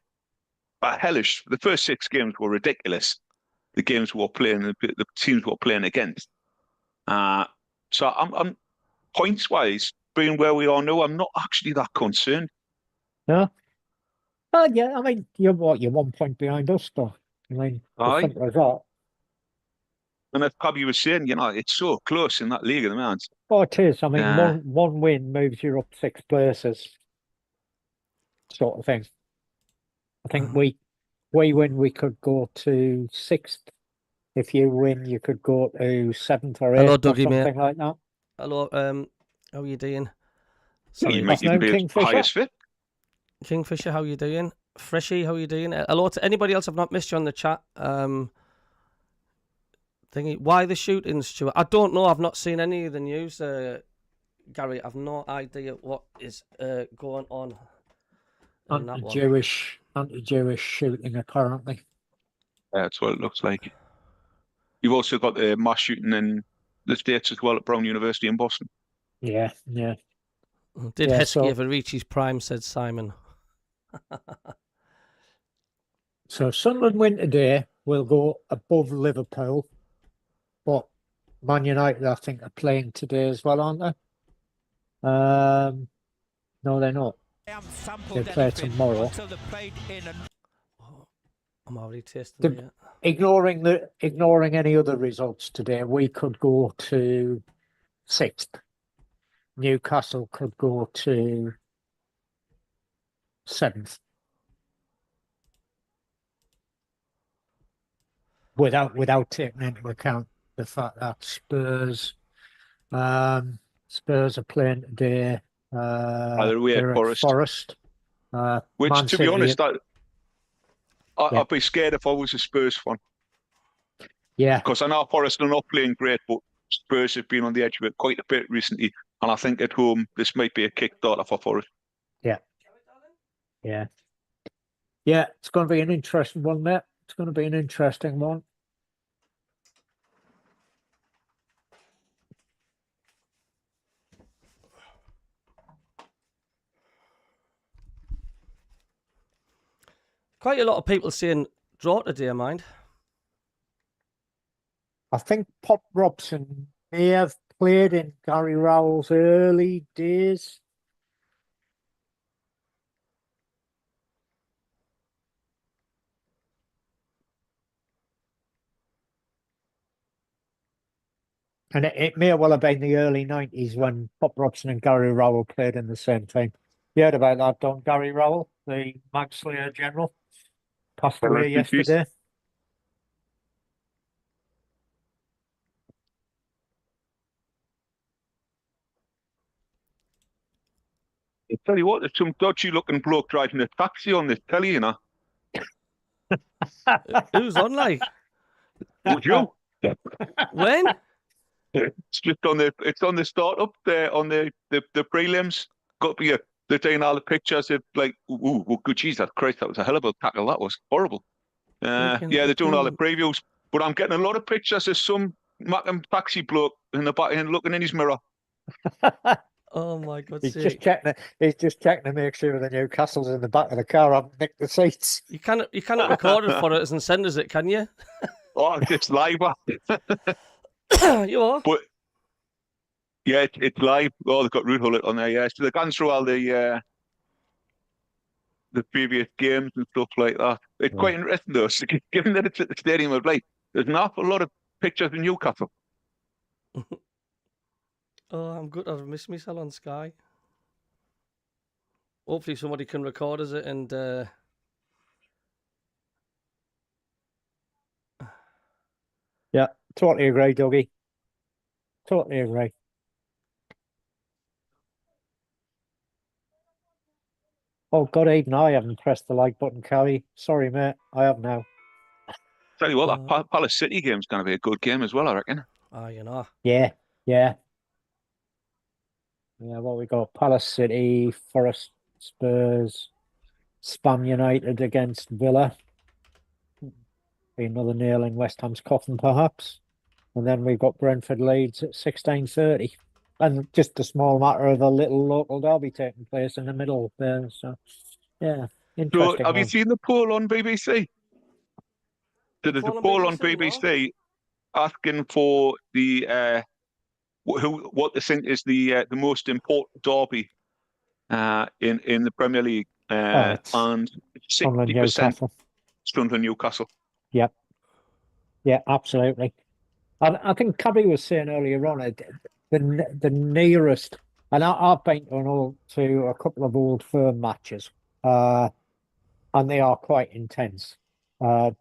a hellish. The first 6 games were ridiculous. The games we were playing, the teams we were playing against. So I'm points wise, being where we are now, I'm not actually that concerned. yeah. Yeah, I mean, you're 1 point behind us, though. I mean, as Aye. simple as that. And as Cabby was saying, it's so close in that league at the moment. Oh, it is. I mean, Yeah. one win moves you up 6 places, sort of thing. I think we win, we could go to 6th. If you win, you could go to 7th or 8th. Hello, or Dougie, something mate. like that. Hello, how are you doing? You Sorry, might even Afternoon, be Kingfisher. highest fit. Kingfisher, how you doing? Freshy, how you doing? Hello to anybody else I've not missed you on the chat. Thingy, why the shooting, Stuart? I don't know. I've not seen any of the news, Gary. I've no idea what is going on in that one. Anti-Jewish shooting, apparently. That's what it looks like. You've also got the mass shooting in the States as well at Brown University in Boston. Yeah. Did Yeah, Heskey so- ever reach his prime, said Simon. So Sunderland win today, will go above Liverpool, but Man United, I think, are playing today as well, aren't they? No, they're not. They play tomorrow. I'm already tasting it. Ignoring any other results today, we could go to 6th. Newcastle could go to 7th. Without taking into account the fact that Spurs are playing today. They're away at They're at Forest. Which, Man to be City honest, Yeah. I'd be scared if I was a Spurs fan. Yeah, Because I know Forest are not playing great, but Spurs have been on the edge of it quite a bit recently. And I think at home, this might be a kickstarter for Forest. yeah. It's going to be an interesting one, mate. It's going to be an interesting one. Quite a lot of people saying draw today, mind. I think Pop Robson may have played in Gary Rowell's early days. And it may well have been the early 90s when Pop Robson and Gary Rowell played in the same team. You heard about that, don't Gary Rowell, the Manslayer general? Passed away yesterday. I tell you what, there's some dodgy looking bloke driving a taxi on this telly, you know. Who's on, like? Would you? When? It's just on the startup there on the prelims. Got to be they're taking all the pictures of like, good Jesus Christ, that was a hell of a tackle. That was horrible. Yeah, they're doing all the previews. But I'm getting a lot of pictures of some Mackham taxi bloke in the back end looking in his mirror. Oh my God! He's just checking to make sure the Newcastle's in the back of the car haven't nicked the seats. You cannot record it for us and send us it, can you? Oh, it's live. You are. But yeah, it's live. Oh, they've got Root Hullet on there. Yeah, so they've gone through all the previous games and stuff like that. It's quite interesting though. So given that it's at the Stadium of Light, there's an awful lot of pictures in Newcastle. Oh, I'm good. I've missed myself on Sky. Hopefully somebody can record us it and Totally agree, Dougie. Totally agree. Oh God, even I haven't pressed the like button, Callie. Sorry, mate. I have now. Tell you what, that Palace City game's going to be a good game as well, I reckon. You know. Yeah, yeah. Yeah, what we got? Palace City, Forest, Spurs, Spam United against Villa. Be another nail in West Ham's coffin, perhaps. And then we've got Brentford Leeds at 16:30. And just a small matter of a little local derby taking place in the middle there. So, yeah, So, interesting have you one. seen the poll on BBC? So there's a Poll on poll on BBC, BBC asking for the what they think is the most important derby in the Premier League, It's and Sunderland 60% Newcastle. Sunderland Newcastle. Yep. Yeah, absolutely. I think Cabby was saying earlier on the nearest, and I've been to a couple of Old Firm matches, and they are quite intense. I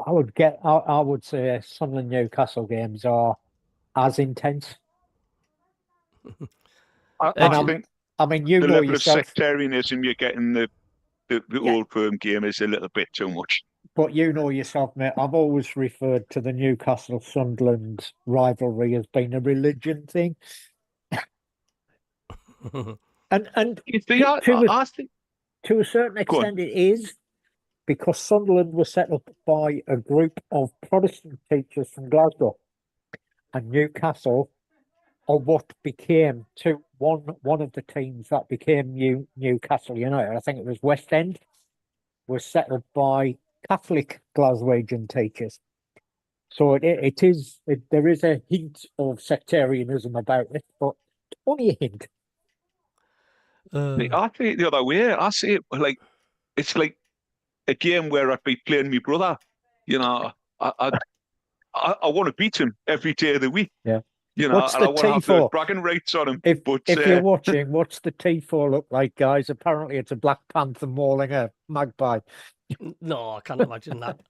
would say Sunderland Newcastle games are as intense. I think I mean, you the know level of yourself, sectarianism you're getting the Yeah. Old Firm game is a little bit too much. but you know yourself, mate. I've always referred to the Newcastle Sunderland rivalry as being a religion thing, and You see, I think to a certain Go on. extent, it is because Sunderland was set up by a group of Protestant teachers from Glasgow, and Newcastle are what became one of the teams that became Newcastle United. I think it was West End, was set up by Catholic Glaswegian teachers. So there is a hint of sectarianism about it, but only a hint. I see it the other way. I see it like it's like a game where I'd be playing my brother. You know, I want to beat him every day of the week. Yeah. You know, What's and the I want to have the T4? bragging rights on him. If But you're watching, what's the T4 look like, guys? Apparently, it's a Black Panther mauling a magpie. No, I can't imagine that.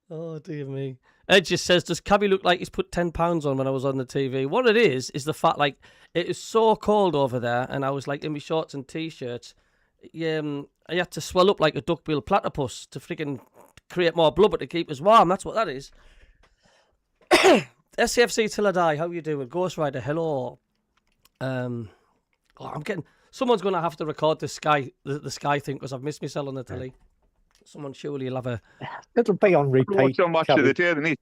Oh, dear me. Ed just says, does Cabby look like he's put £10 on when I was on the TV? What it is the fact, like, it is so cold over there, and I was, like, in my shorts and T-shirts. I had to swell up like a duck-billed platypus to freaking create more blubber to keep us warm. That's what that is. SCFC till I die. How you doing? Ghost Rider, hello. I'm getting... Someone's going to have to record the Sky thing because I've missed myself on the telly. Someone surely will have a... It'll be on repeat. watch so much of the day, didn't he?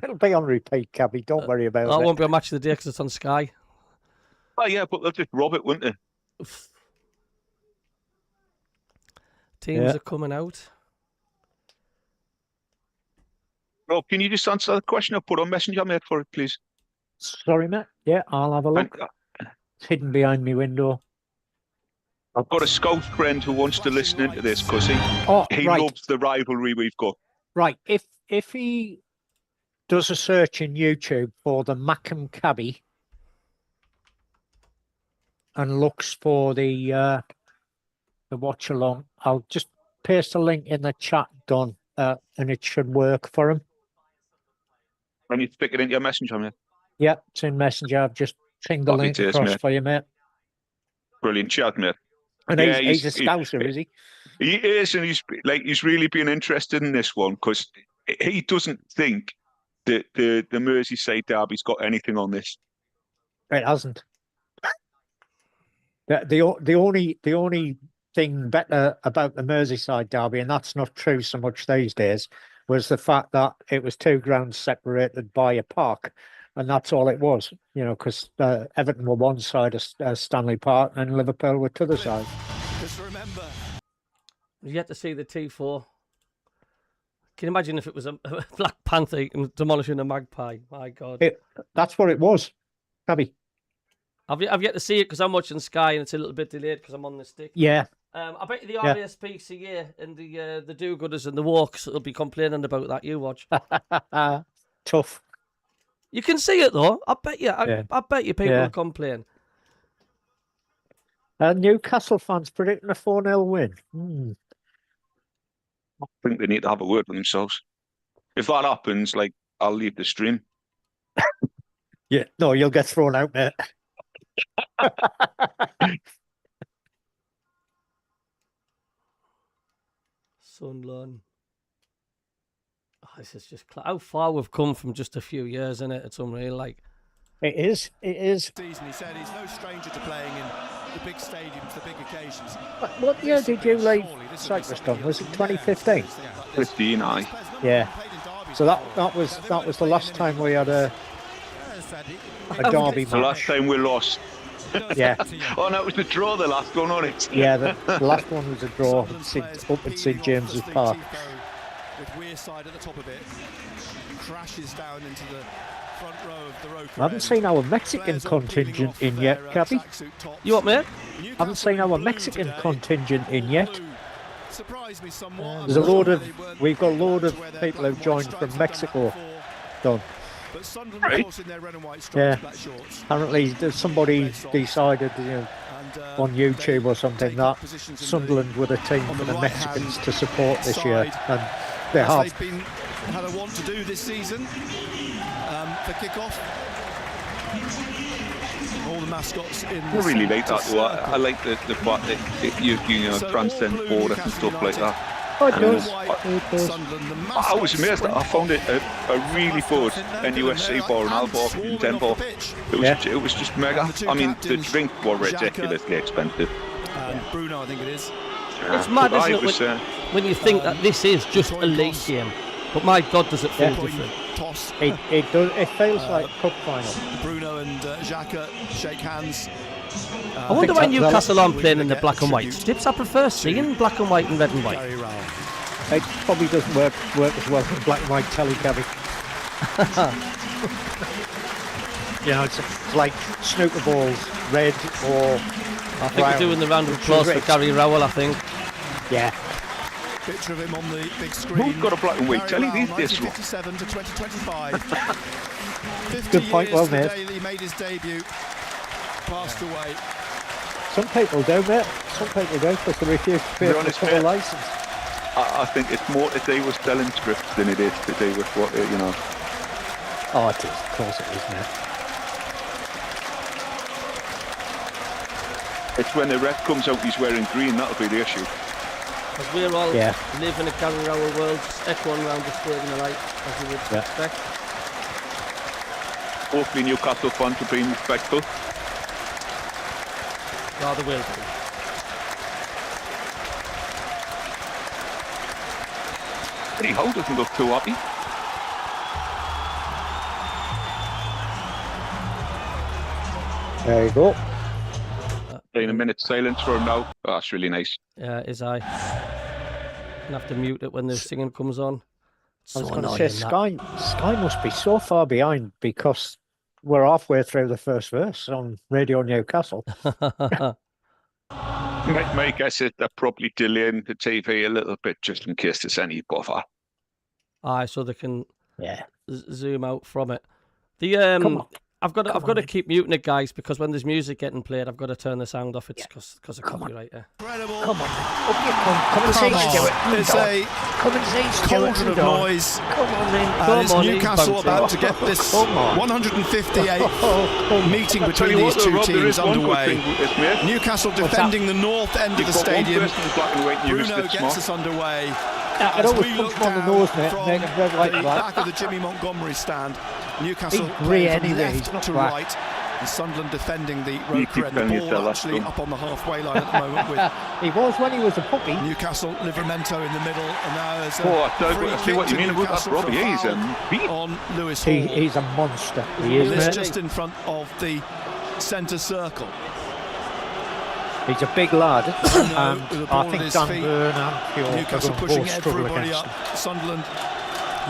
It'll be on repeat, Cabby. Don't worry about it. That won't be a match of the day because it's on Sky. Oh yeah, but they'll just rob it, won't they? Teams are coming out. Rob, can you just answer the question I put on Messenger, mate, for it, please? Sorry, mate. Yeah, I'll have a look. It's hidden behind me window. I've got a scout friend who wants to listen into this because he right. loves the rivalry we've got. Right. If he does a search in YouTube for the Mackham Cabby and looks for the watch-along, I'll just paste a link in the chat, Don, and it should work for him. And you stick it into your Messenger, mate. Yeah, it's in Messenger. I've just pinged the link across mate. for you, mate. Brilliant chat, mate. And he's a scouser, is he? He is, and he's really been interested in this one because he doesn't think that the Merseyside derby's got anything on this. It hasn't. The only thing better about the Merseyside derby, and that's not true so much these days, was the fact that it was two grounds separated by a park, and that's all it was. You know, because Everton were one side of Stanley Park and Liverpool were to the side. Just remember. You had to see the T4. Can you imagine if it was a Black Panther demolishing a magpie? My God. That's what it was, Cabby. I've yet to see it because I'm watching Sky and it's a little bit delayed because I'm on the stick. Yeah. I bet the RSPCA and the do-gooders and the walks will be complaining about that. You watch. Tough. You can see it though. I bet you. I bet you people will complain. Newcastle fans predicting a 4-0 win. I think they need to have a word with themselves. If that happens, like, I'll leave the stream. Yeah, no, you'll get thrown out, mate. Sunderland. Oh, this is just how far we've come from just a few years, isn't it? It's unreal. Like, It is. Season, he said he's no stranger to playing in the big stadiums, the big occasions. What year did you leave Cyprus done? Was it 2015? 15, aye. Yeah. So that was the last time we had a derby The last match. time we lost. Yeah. Oh, no, it was the draw, the last one on it. Yeah, the last one was a draw up at St James's Park. With Wearside at the top of it, crashes down into the front row of the road. I haven't seen our Mexican contingent in yet, Cabby. you what, mate? Haven't seen our Mexican contingent in yet. Surprised me somewhat. We've got a load of people who've joined from Mexico done. But Sunderland, of course, in their red and white stripes, Yeah. black shorts. Apparently somebody decided, on YouTube or something, that Sunderland were the team for the Mexicans to support this year, and they As have. they've had a want to do this season for kick-off. All the mascots in I really like that, though. I like the fact that you transcend borders and stuff like that. Oh, it And does. I was amazed that I found it a really good NUSC bar and Albar in Denver. It was just mega. I mean, the drink were ridiculously expensive. Bruno, I think it is. It's mad, But isn't it, when you think that this is just a league game. But my God, does it feel different? Toss. It does. It feels like cup final. Bruno and Xhaka shake hands. I wonder why that- Newcastle aren't playing in the black and white strips. I prefer seeing black and white and red and white. Gary Rowell. It probably doesn't work as well for black and white telly, Cabby. It's like snooker balls, red or I think we're doing the round of applause for Gary Rowell, I think. Yeah. Picture of him on the big screen. Who's got a black and white Gary telly these Rowell, days, Rob? 1957 to 2025. 50 Good point, years well to the made. day that he made his debut. Passed away. Some people do, mate. Some people do because they refuse to pay Be for the honest, colour mate. licence. I think it's more to do with selling scripts than it is to do with what, Oh, it is. Of course it is, mate. It's when the ref comes out, he's wearing green, that'll be the issue. Because we're all Yeah. living a Gary Rowell world, just echoing around the stadium tonight, as you would Yeah. expect. Hopefully Newcastle fans are being respectful. Rather will be. Eddie Howe doesn't look too happy. There you go. In a minute's silence for him now. Oh, that's really nice. Yeah, is I. Gonna have to mute it when the singing comes on. I was So going to annoying, say, that. Sky must be so far behind because we're halfway through the first verse on Radio Newcastle. My guess is they're probably delaying the TV a little bit just in case there's any bother. Aye, so they can Yeah. zoom out from it. The Come on. I've got Come to on. keep muting it, guys, because when there's music getting played, I've got to turn the sound off. It's because of copyright. Yeah. Incredible. Come on. Up you come and see Stuart. It's a Come and see Stuart. cauldron of noise. Come on then. And it's Come on, Newcastle he's about to get this Come on. 158th meeting between these two teams underway. Newcastle defending the north end of the stadium. Bruno gets us underway. It As always we comes look from the down nose, mate. from Make it red like the that. back of the Jimmy Montgomery stand, Newcastle He's grey playing from anyway, he's left not to black. right, and Sunderland defending the You road keep end. telling The yourself ball that's actually dumb. up on the halfway line at the moment with He was when he was a puppy. Newcastle, Livramento in the middle, and now there's a Oh, I free see kick what you to mean about that, Newcastle Robbie. for a He's foul a beat. on Lewis Hall. He's a monster. He is, This mate. just in front of the centre circle. He's a big lad. And with the ball I at think his Dan feet. Burn and Pure Newcastle are pushing both struggle everybody against up. him. Sunderland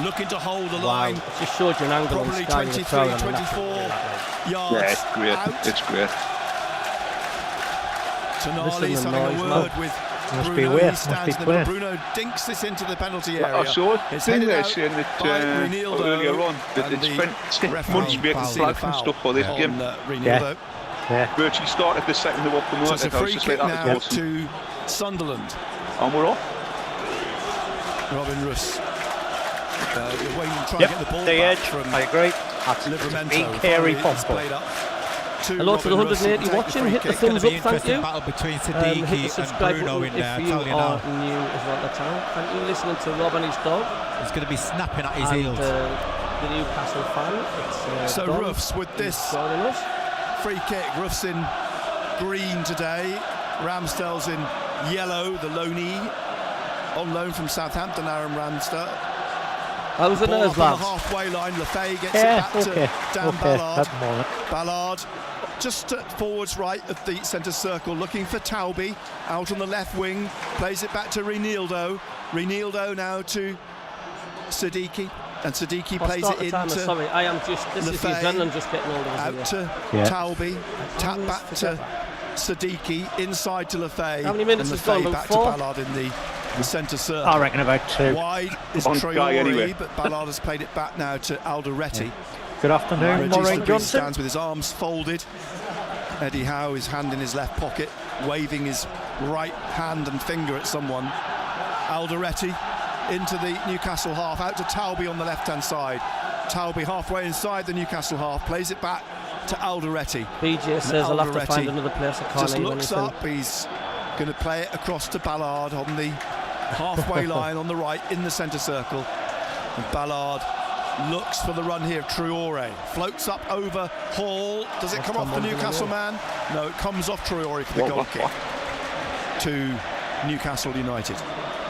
looking to hold the Wow. line. It just showed you an angle on Probably Sky with the crowd on the 23, left. 24 yards Yeah, it's great. out. It's great. Listen Tonali's to the having a noise, word with Must be Bruno. aware, He must stands be in the clear. Bruno dinks this into the penalty area. I saw a It's thing headed there out saying by that Reinildo, earlier on that and it's the spent 6 referee months making fouled flags and foul stuff for this on, game. Reinildo. Yeah. Virtually started the second they were So it's promoted. a I was free just kick like, that now was awesome. to Sunderland. And we're off. Robin Russ. Wayne trying to get the ball the back edge. from I agree. That's Livramento. big, hairy It's bumper. played up to Hello to the Robin Russ, 180 who will take watching. the Hit the free kick. thumbs up, thank Interesting you. battle between Hit the Siddiqui and subscribe Bruno button in if you Tally are now. new as well at the channel. Thank you listening to Rob and his dog. He's going to be snapping at his And heels. the Newcastle fan. It's So Don Ruffs with this joining us. free kick. Ruffs in green today. Ramsdale's in yellow, the loanee. On loan from Southampton, Aaron Ramsdale. I was in Ball those up on the lads. halfway line. Lefay gets Yeah, it back to Dan okay, Ballard. at the moment. Ballard just forwards right of the centre circle, looking for Talby. Out on the left wing, plays it back to Reinildo. Reinildo now to Siddiqui. And Siddiqui plays it into Sorry, I am just. This is the Lefay. adrenaline just getting older. out to Yeah. Talby. Tap back to Siddiqui, inside to Lefay. How many minutes and has gone? Lefay About back to 4? Ballard in the centre circle. I reckon about 2. Wide is On guy anyway. Traore, but Ballard has played it back now to Alderete. Good afternoon, Regis Maureen Labrie Johnson. stands with his arms folded. Eddie Howe, his hand in his left pocket, waving his right hand and finger at someone. Alderete into the Newcastle half, out to Talby on the left-hand side. Talby halfway inside the Newcastle half, plays it back to Alderete. BJ says I'll have to Alderete find another place. I can't Just name looks anything. up, he's going to play it across to Ballard on the halfway line on the right in the centre circle. And Ballard looks for the run here of Traore. Floats up over Hall. Does it come off the Newcastle man? No, it comes off Traore for the goal kick to Newcastle United.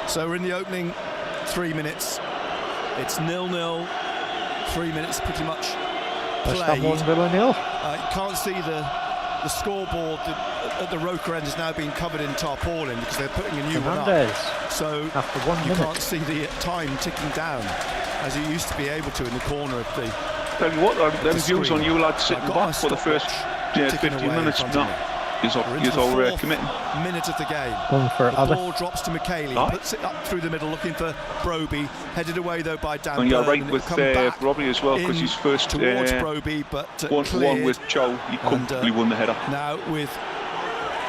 So we're in the opening 3 minutes. It's 0-0. 3 minutes pretty much West Ham played. 1, Villa 0. You can't see the scoreboard at the Roker end has now been covered in tarpaulin because they're putting a new one Fernandez up. So after 1 you minute. can't see the time ticking down as you used to be able to in the corner of the. Tell you what, them views screen. on you lads sitting I've got back for the first ticking 15 away in minutes. front of No, me. he's We're into the all fourth committing. minute of the game. One for The other. ball drops to McKaylee, Aye. puts it up through the middle, looking for Broby. Headed away though by Dan. And you're Burn, right and with it'll come back Robbie as well, because in his first towards Broby, but 1-1 cleared. with Chow, he comfortably won the header. Now with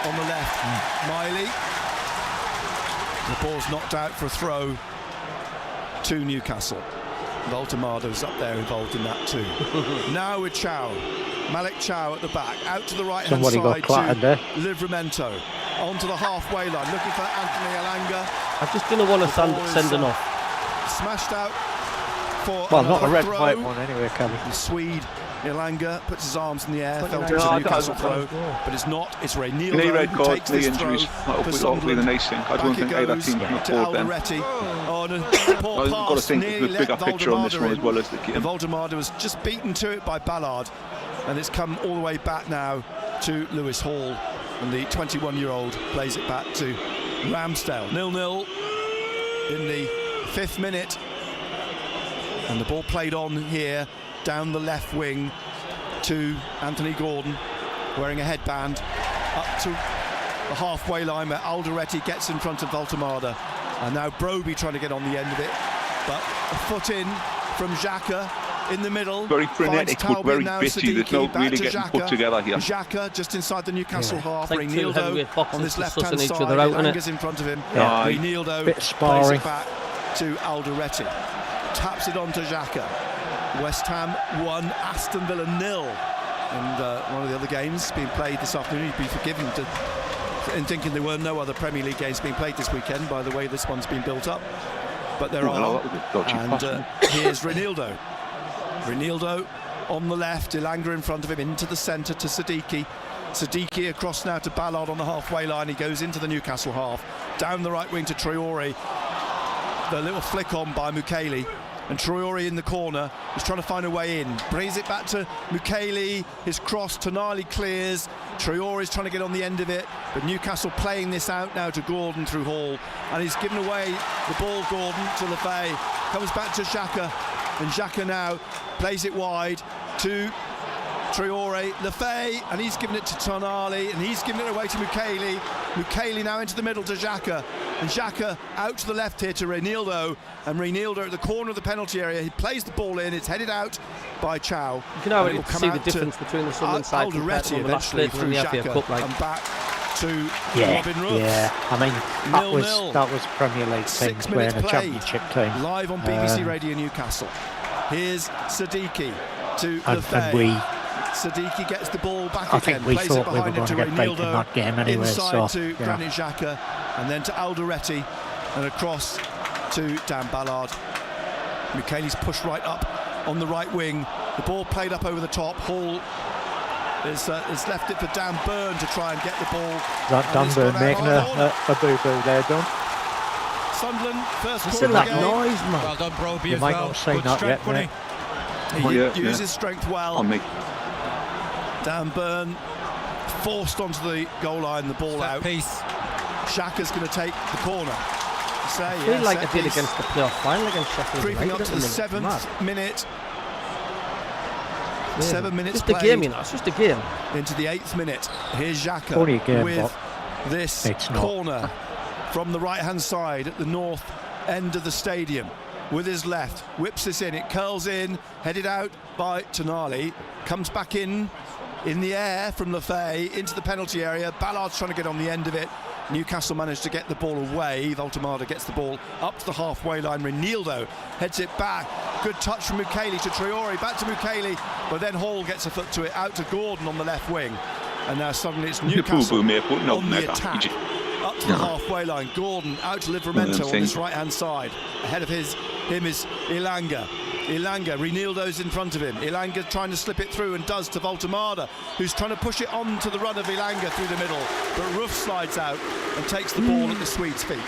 on the left, Miley. The ball's knocked out for a throw to Newcastle. Voltemado's up there involved in that too. Now with Chow. Malik Chow at the back, out to the right-hand Somebody got side clattered to there. Livramento. Onto the halfway line, looking for Anthony Elanga. I just didn't want to The ball is, send enough. Smashed out for Well, not a another red throw. white one anyway, Kevin. The Swede Elanga puts his arms in the air, felt it No, was I a don't- Newcastle throw, but it's not. It's Reinildo Knee red who cards, takes knee this injuries. throw That'll for be Sunderland. the nice thing. I don't Back think it either goes team can to afford them. Alderete on a poor I've pass, got to think nearly of the let bigger picture on this one Valdemar as well as the in. game. And Valdemar was just beaten to it by Ballard, and it's come all the way back now to Lewis Hall, and the 21-year-old plays it back to Ramsdale. 0-0 in the 5th minute, and the ball played on here down the left wing to Anthony Gordon, wearing a headband, up to the halfway line where Alderete gets in front of Voltemada, and now Broby trying to get on the end of it, but a foot in from Xhaka in the middle. Very frenetic, finds but very Talby, now bitty. There's Siddiqui, no back really to getting Xhaka. put together here. Xhaka just inside the Newcastle half. It's like two Reinildo heavyweight boxers on this just left-hand sussing each side. other out, innit? Elanga's in front of him. Yeah. Reinildo Bit of plays sparring. it back to Alderete. Taps it on to Xhaka. West Ham 1, Aston Villa 0. And one of the other games being played this afternoon, you'd be forgiven in thinking there were no other Premier League games being played this weekend by the way this one's been built up. But there Well, are. that was a dodgy And pass. here's Reinildo. Reinildo on the left, Elanga in front of him, into the centre to Siddiqui. Siddiqui across now to Ballard on the halfway line. He goes into the Newcastle half. Down the right wing to Traore. The little flick on by Mukiele. And Traore in the corner is trying to find a way in. Brings it back to Mukiele. His cross, Tonali clears. Traore is trying to get on the end of it. But Newcastle playing this out now to Gordon through Hall. And he's given away the ball, Gordon, to Lefay. Comes back to Xhaka. And Xhaka now plays it wide to Traore, Lefay, and he's given it to Tonali, and he's given it away to Mukiele. Mukiele now into the middle to Xhaka, and Xhaka out to the left here to Reinildo, and Reinildo at the corner of the penalty area. He plays the ball in, it's headed out by Chow. You can already see the difference between the Sunderland side compared to Alderete when we last eventually played in through the FA Xhaka Cup. Like, and back to Robin Rooks. Yeah. I mean, 0-0. that was Premier League 6 team playing minutes a played. Championship team. Live on BBC Radio Newcastle. Here's Siddiqui to And Lefebvre. Siddiqui gets the ball back I again, think we plays thought it we were behind going him to to get beat in Reinildo, that game anyway. inside So, to Granit Xhaka, and then to Alderete, and across to Dan Ballard. Michele's pushed right up on the right wing. The ball played up over the top. Hall has left it for Dan Burn to try and get the ball. That Dan Burn making a boo-boo there, Don. Sunderland first Listen quarter that game. noise, man. Well done, Broby, You as might well. not say Good that strength, yet, wasn't mate. He uses strength well. On me. Dan Burn forced onto the goal line, the ball Set out. piece. Xhaka's going to take the corner. I feel like they did against the playoff final against Sheffield Creeping United up to at the minute. Mad. 7th minute. Yeah. 7 minutes Just a played game, you know. It's just a game. into the 8th minute. Here's Xhaka Only a game, with this it's not. corner from the right-hand side at the north end of the stadium. With his left, whips this in. It curls in, headed out by Tonali. Comes back in the air from Lefebvre into the penalty area. Ballard's trying to get on the end of it. Newcastle managed to get the ball away. Voltemade gets the ball up to the halfway line. Reinildo heads it back. Good touch from Michele to Traore. Back to Michele, but then Hall gets a foot to it. Out to Gordon on the left wing. And now suddenly it's Newcastle on the attack. Up to the halfway line. Gordon out to Livramento on his right-hand side. Ahead of him is Ilanga. Reinildo's in front of him. Ilanga trying to slip it through and does to Voltemade, who's trying to push it on to the run of Ilanga through the middle. But Roof slides out and takes the ball at the Swedes' feet.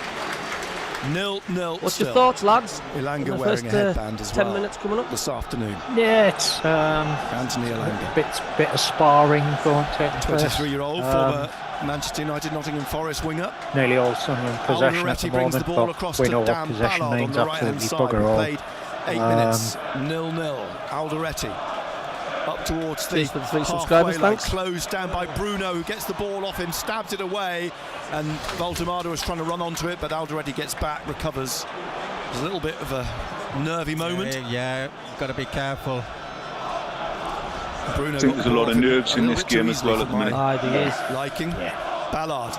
0-0 What's still. your thoughts, lads? Ilanga on the wearing first, a headband as 10 well minutes coming up. this afternoon. Yeah, it's Anthony Ilanga. bit of sparring going taking place. 23-year-old former Manchester United Nottingham Forest winger. Nearly all Sunderland possession at the Alderete brings the moment, ball but across we to know what Dan possession Ballard on means. the right-hand Absolutely side. bugger all. Played 8 minutes. 0-0. Alderete up towards the Cheers for the 3 halfway subscribers, line, thanks. closed down by Bruno, who gets the ball off him, stabs it away, and Voltemade was trying to run onto it, but Alderete gets back, recovers. There's a little bit of a nervy moment. Yeah, got to be careful. Bruno I think there's a lot of nerves in little this bit too game as easily well for at the minute. my There is. liking. Ballard.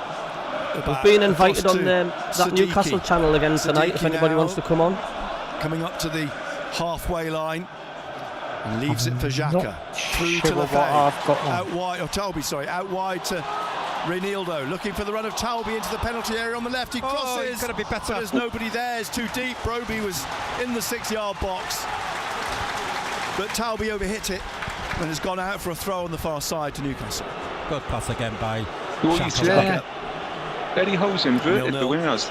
We've been invited Across on to that Siddiqui. Newcastle channel again tonight, if Siddiqui anybody now. wants to come on. Coming up to the halfway line and leaves it for Xhaka. Not Through sure to what Lefebvre. I've got on. Out wide, or Talby, sorry, out wide to Reinildo. Looking for the run of Talby into the penalty area on the left. He crosses. He's got to be better. But there's nobody there. It's too deep. Broby was in the 6-yard box. But Talby overhit it and has gone out for a throw on the far side to Newcastle. Good pass again by Well, you Xhaka. see, Eddie Howe's inverted 0-0. the wingers.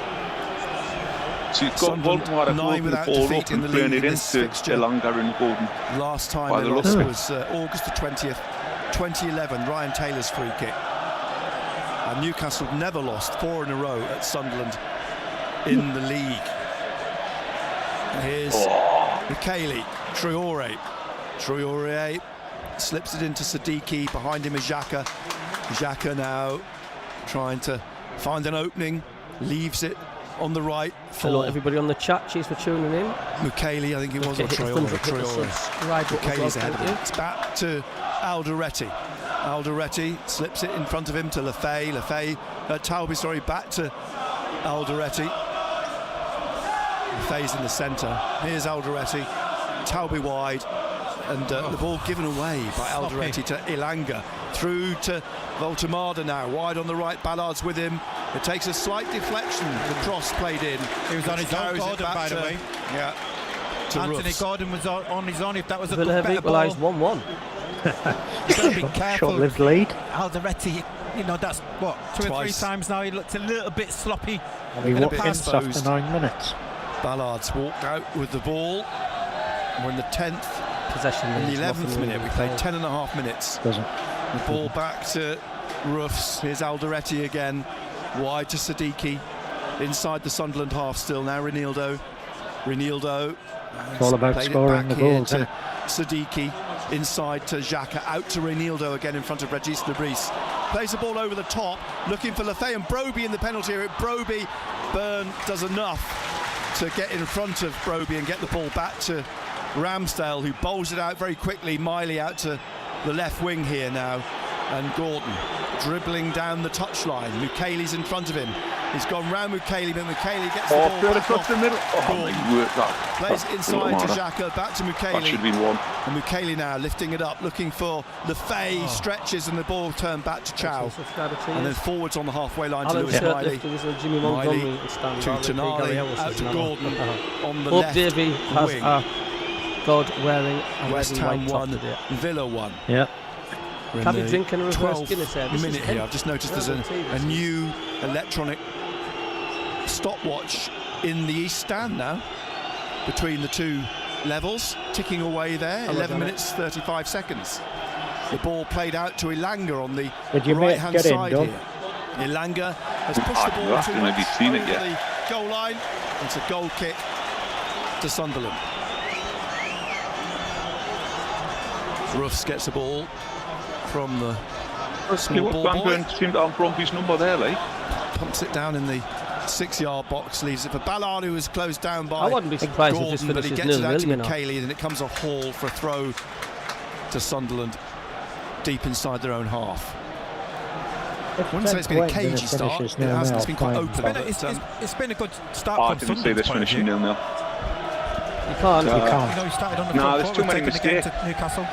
So you've got Sunderland Voltemade 9 holding the without ball defeat up in and the playing league it in this into fixture. Elanga and Gordon. Last time By they the lost looks was August the 20th, 2011, Ryan Taylor's free kick. And Newcastle never lost 4 in a row at Sunderland in the league. Here's Michele, Traore slips it into Siddiqui, behind him is Xhaka. Xhaka now trying to find an opening, leaves it on the right Hello, for everybody on the chat. Cheers for tuning in. Michele, I think it was, or Hit the Traore. thumbs up, hit the subscribe button as well, Michele's ahead of thank him. you. It's back to Alderete. Alderete slips it in front of him to Lefebvre. Talby, sorry, back to Alderete. Lefebvre's in the centre. Here's Alderete. Talby wide. And the ball given away by Alderete to Ilanga. Through to Voltemade now. Wide on the right, Ballard's with him. It takes a slight deflection. The cross played in. He was on his own, Carries it Gordon, back by the to- way. Yeah. To Anthony Roofs. Gordon was on his own. If that was a Villa have better ball, equalised 1-1. you've got to be careful. Short-lived lead. Alderete, you know, that's what, 2 or 3 Twice. times now. He looked a little bit sloppy. And we Bit walked in exposed. after 9 minutes. Ballard's walked out with the ball. We're in the 10th Possession and the minutes, 11th nothing minute. We really. played 10.5 minutes. Doesn't. The ball back to Roofs. Here's Alderete again. Wide to Siddiqui. Inside the Sunderland half still now. Reinildo. It's all about Played it scoring back the here goals, to isn't it? Siddiqui. Inside to Xhaka. Out to Reinildo again in front of Regis Lebris. Plays the ball over the top. Looking for Lefebvre and Broby in the penalty area. Broby. Byrne does enough to get in front of Broby and get the ball back to Ramsdale, who bowls it out very quickly. Miley out to the left wing here now. And Gordon dribbling down the touchline. Mukele's in front of him. He's gone round Mukele, but Mukele gets the ball Further back across off. the middle. Oh, Gordon my word, that plays inside to matter. Xhaka, back to That should Mukele. be one. And Mukele now lifting it up, looking for Lefay, stretches, and the ball turned back to Chow. And then forwards on the halfway line to Alan Lewis Miley. Jimmy Montgomery and Stan To Tonali, out to Gordon on the Hope left Davey has wing. a God wearing a West red Ham and white top 1, today. Villa 1. Yeah. We're in Can we the drink in a reverse 12th Guinness here? This is minute here. I've just noticed there's a new electronic stopwatch in the East Stand now, between the two levels, ticking away there, 11 minutes 35 seconds. The ball played out to Ilanga on the Did your mate right-hand get in, side Doug? here. Ilanga has pushed the I've ball not maybe seen it over yet. the goal line. It's a goal kick to Sunderland. Ruffs gets the ball from the small ball boy. Blackburn seemed to have Bromby's number there, like. Pumps it down in the 6-yard box, leaves it for Ballard, who is closed down by I wouldn't be surprised if this Gordon, but he finishes gets it out to 0-0, you know. Mukele, and it comes off Hall for a throw to Sunderland deep inside their own half. I wouldn't say it's been a cagey start. It hasn't. It's been quite open. It's been a good start I from didn't see Sunderland's this point of finishing view. 0-0. You can't. You You can't. know, he started on the No, front there's foot, too many taking the game mistakes. to Newcastle.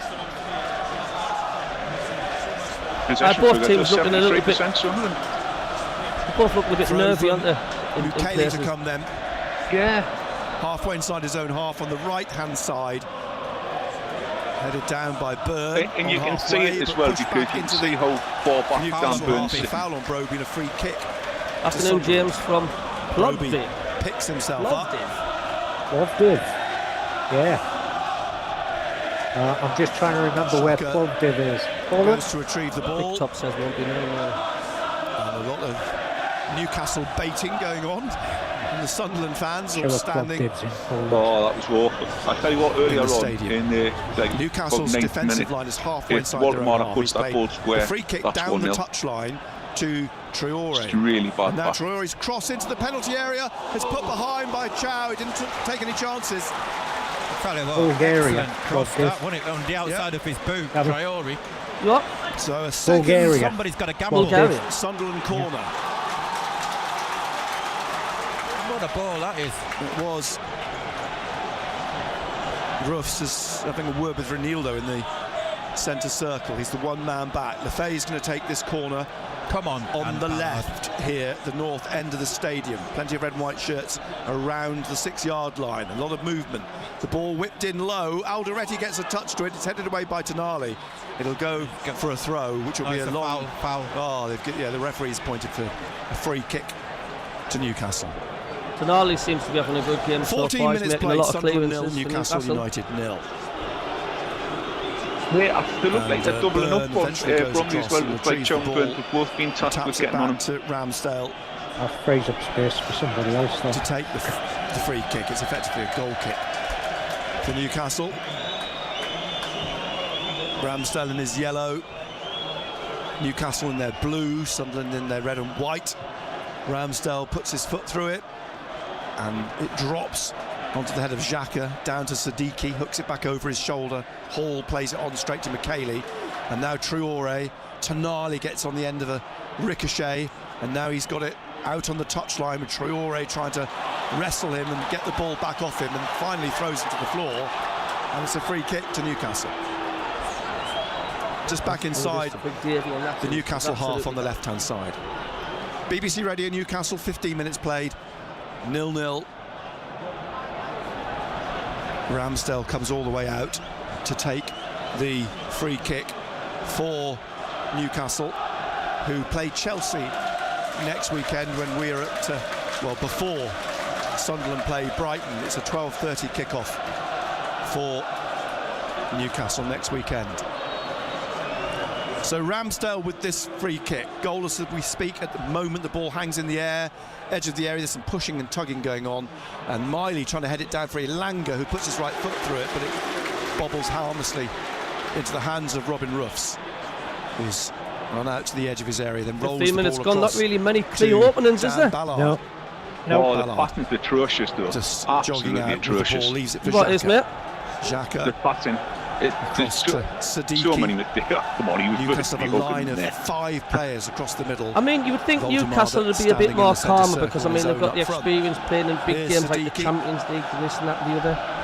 Both teams looking a little bit. 73% Sunderland. They both look a bit Throw nervy, from aren't they? In Mukele places. to come then. Yeah. Halfway inside his own half on the right-hand side. Headed down by Byrne. And you on can see halfway, it as but well pushed because back you can into see the how far back Newcastle Dan Byrne's half. A sitting. foul on Broby and a free kick. Afternoon, James from Broby Plovdiv. picks himself up. Plovdiv. Plovdiv. Yeah. I'm just trying to remember where Xhaka Plovdiv is. Hold on. Goes to retrieve the ball. Big top says won't be no more. And a lot of Newcastle baiting going on. And the Sunderland fans all Sure, standing. Plovdiv's in Poland. Oh, that was awful. I tell you what, earlier In the on, stadium. in the like, Newcastle's about 9th defensive minute, line is halfway if inside their own Waldemar half. puts He's that played ball square, the free kick that's down the 1-0. touchline to Traore. It's really bad And now back. Traore's cross into the penalty area is put behind by Chow. He didn't take any chances. Bulgaria. Excellent cross Plovdiv. that, wasn't it? On the outside of his boot, Yeah, but- Traore. What? So a second Bulgaria. Somebody's got to gamble. Bulgaria. Sunderland corner. What a ball that is. It was. Ruffs is having a word with Renildo in the centre circle. He's the one-man back. Lefay's going to take this corner. Come on. On the Ballard. left here, the north end of the stadium. Plenty of red and white shirts around the 6-yard line. A lot of movement. The ball whipped in low. Alderete gets a touch to it. It's headed away by Tonali. It'll go for a throw, which will No, be it's a a long foul. Oh, the referee's pointed for a free kick to Newcastle. Tonali seems to be having a good game so 14 far. He's minutes making a played. lot of Sunderland clearances 0, for Newcastle United 0. Yeah, I still look like they're And, doubling Byrne up on eventually goes Bromley as across well. and It's like retrieves John the Burns ball. have both been tasked with Taps it getting on him. back to Ramsdale That frees up space for somebody else though. to take the free kick. It's effectively a goal kick for Newcastle. Ramsdale in his yellow, Newcastle in their blue, Sunderland in their red and white. Ramsdale puts his foot through it and it drops onto the head of Xhaka, down to Siddiqui, hooks it back over his shoulder. Hall plays it on straight to Mukele, and now Traore. Tonali gets on the end of a ricochet, and now he's got it out on the touchline with Traore trying to wrestle him and get the ball back off him, and finally throws it to the floor, and it's a free kick to Newcastle. Just back inside the Newcastle half on the left-hand side. BBC Radio Newcastle, 15 minutes played, 0-0. Ramsdale comes all the way out to take the free kick for Newcastle, who play Chelsea next weekend when we're at, before Sunderland play Brighton. It's a 12:30 kickoff for Newcastle next weekend. So Ramsdale with this free kick, goalless as we speak at the moment. The ball hangs in the air, edge of the area. There's some pushing and tugging going on, and Miley trying to head it down for Ilanga, who puts his right foot through it, but it bobbles harmlessly into the hands of Robin Ruffs, who's run out to the edge of his area, then rolls 15 the minutes ball gone, across not really many clear to openings, is Dan there? Ballard. No. Oh, the Ballard passing's atrocious, though. just Absolutely jogging out with the atrocious. ball, leaves it for What is, Xhaka. mate? The Xhaka passing. Across to Siddiqui. So many mistakes. Come on, he was Newcastle have a perfectly line open of there. 5 players across the middle. I mean, you would think Voldemar Newcastle would be a standing bit in more the centre calmer circle because, I in mean, his they've own got the up front. experience playing in big Here's games like the Siddiqui. Champions League, this and that and the other.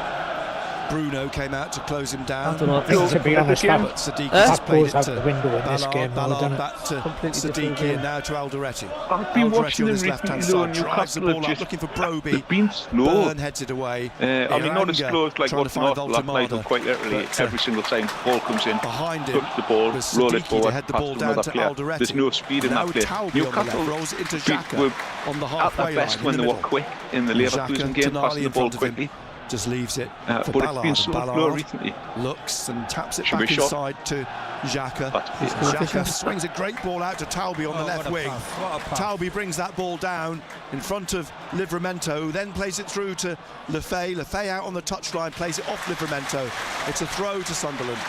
Bruno came out to close him I down. don't know. I think, to be honest, But Siddiqui That has played goes it out to the window in this Ballard, game, though, doesn't it? back to Completely different Siddiqui, game. and now to Alderete. I've been Alderete watching on them his left-hand recently, though, side, and drives the Newcastle ball out, just looking for Broby. they've been slow. Burn heads it away. I mean, not as Elanga slow as like trying to what's find not last night, but Voltemada, quite literally but, every single time the ball comes in, behind him touch the ball, was roll it Siddiqui forward, to head the pass ball to down another to player. Alderete. There's no speed in Now that play. Talbi on the left, Newcastle rolls it into were Xhaka on the at halfway their best line when in they the were middle. quick in the Leverkusen Xhaka, game, Tonali passing the in ball front of him. quickly. Just leaves it for But it's Ballard. been so slow Ballard recently. looks and taps it Should back be shot. inside to Xhaka. That's Xhaka swings a great ball out to Talbi on the Oh, left what a wing. pass, what a pass. Talbi brings that ball down in front of Livramento, then plays it through to Lefay. Lefay out on the touchline, plays it off Livramento. It's a throw to Sunderland.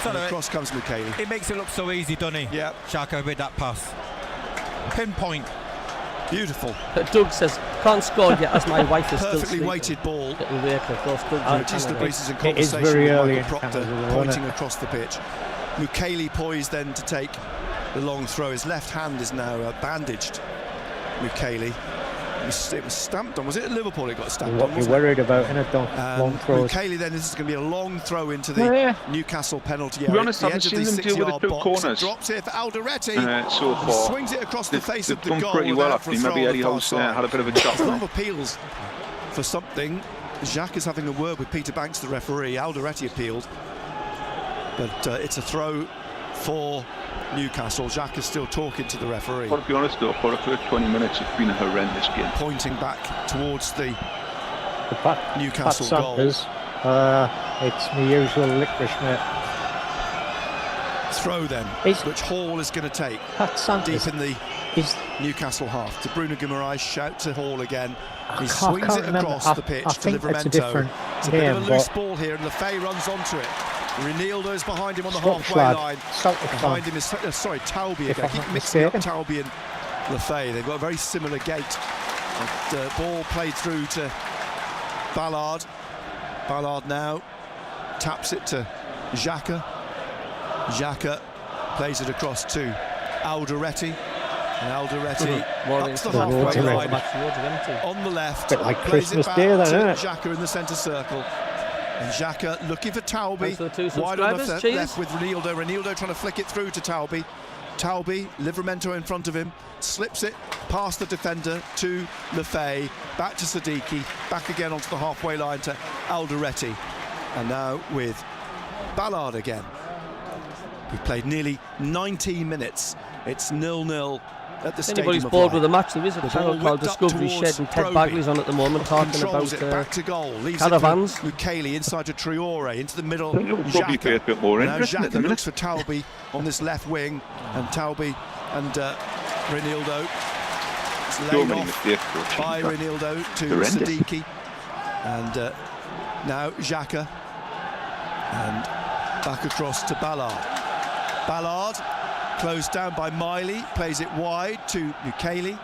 And across comes Michele. It makes it look so easy, doesn't he? Yeah. Xhaka with that pass. Pinpoint. Beautiful. Doug says, can't score yet as my wife is still Perfectly sleeping. weighted ball. Little worker, of course, Doug's Just the anyway. Breeze is in It is conversation very with early Michael in Proctor, Canada, isn't pointing it? across the pitch. Michele poised then to take the long throw. His left hand is now bandaged. Michele. It was stamped on. Was it at Liverpool it got stamped What on? you're wasn't it? worried about, innit, though? Long throws. Michele then, this is going to be a long throw into the Newcastle penalty area. To be honest, The I haven't edge of seen the them deal with the 6-yard two box. corners Drops here for Alderete. so and far. swings it across the face They've of the done goal. pretty well, without for a actually. throw Maybe on Eddie the far House side. had a bit of a There's chat a on lot him. of appeals for something. Jacques is having a word with Peter Banks, the referee. Alderete appealed, but it's a throw for Newcastle. Jacques is still talking to the referee, But to be honest though, for the first 20 minutes it's been a horrendous game. pointing back towards the The Pat Newcastle goal. Sanders, it's my usual licorice, mate. Throw then, Is- which Hall is going to take Pat Sanders deep in the is. Newcastle half. To Bruno Guimaraes, shout to Hall again. He I swings can't it remember. across I- the pitch I to think it's a Livramento. different It's a bit of a game, loose but- ball here, and Lefay runs onto it. Renildo is behind him on the Scottish halfway lad, line. Celtic Behind fan. him is Talbi If again. I I'm keep not mixing up mistaken. Talbi and Lefay. They've got a very similar gait. And, ball played through to Ballard. Ballard now taps it to Xhaka. Xhaka plays it across to Alderete. And Alderete More ups the into road halfway to line Back towards him, isn't he? on the left. Bit like plays Christmas it back Day then, to isn't it? Xhaka in the centre circle. And Xhaka looking for Talbi. Thanks for the 2 Wide on the subscribers, cheers. left with Ronaldo. Ronaldo trying to flick it through to Talbi. Talbi, Livramento in front of him, slips it past the defender to Lefay, back to Siddiqui, back again onto the halfway line to Alderete. And now with Ballard again. We've played nearly 19 minutes. It's 0-0 at the If Stadium anybody's of bored Light. with the match, there is a The channel ball called whipped up Discovery towards Shed, and Ted Broby. Bagley's on at the moment talking Controls about it back to goal. Leaves caravans. it to Michele inside to Traore into the middle. I think it would probably play a bit more Now interesting at the Xhaka minute. looks for Talbi on this left wing, and Talbi and Ronaldo. It's So laid many off mistakes for a by team. Ronaldo to Horrendous. Siddiqui, and now Xhaka, and back across to Ballard. Ballard closed down by Miley, plays it wide to Michele,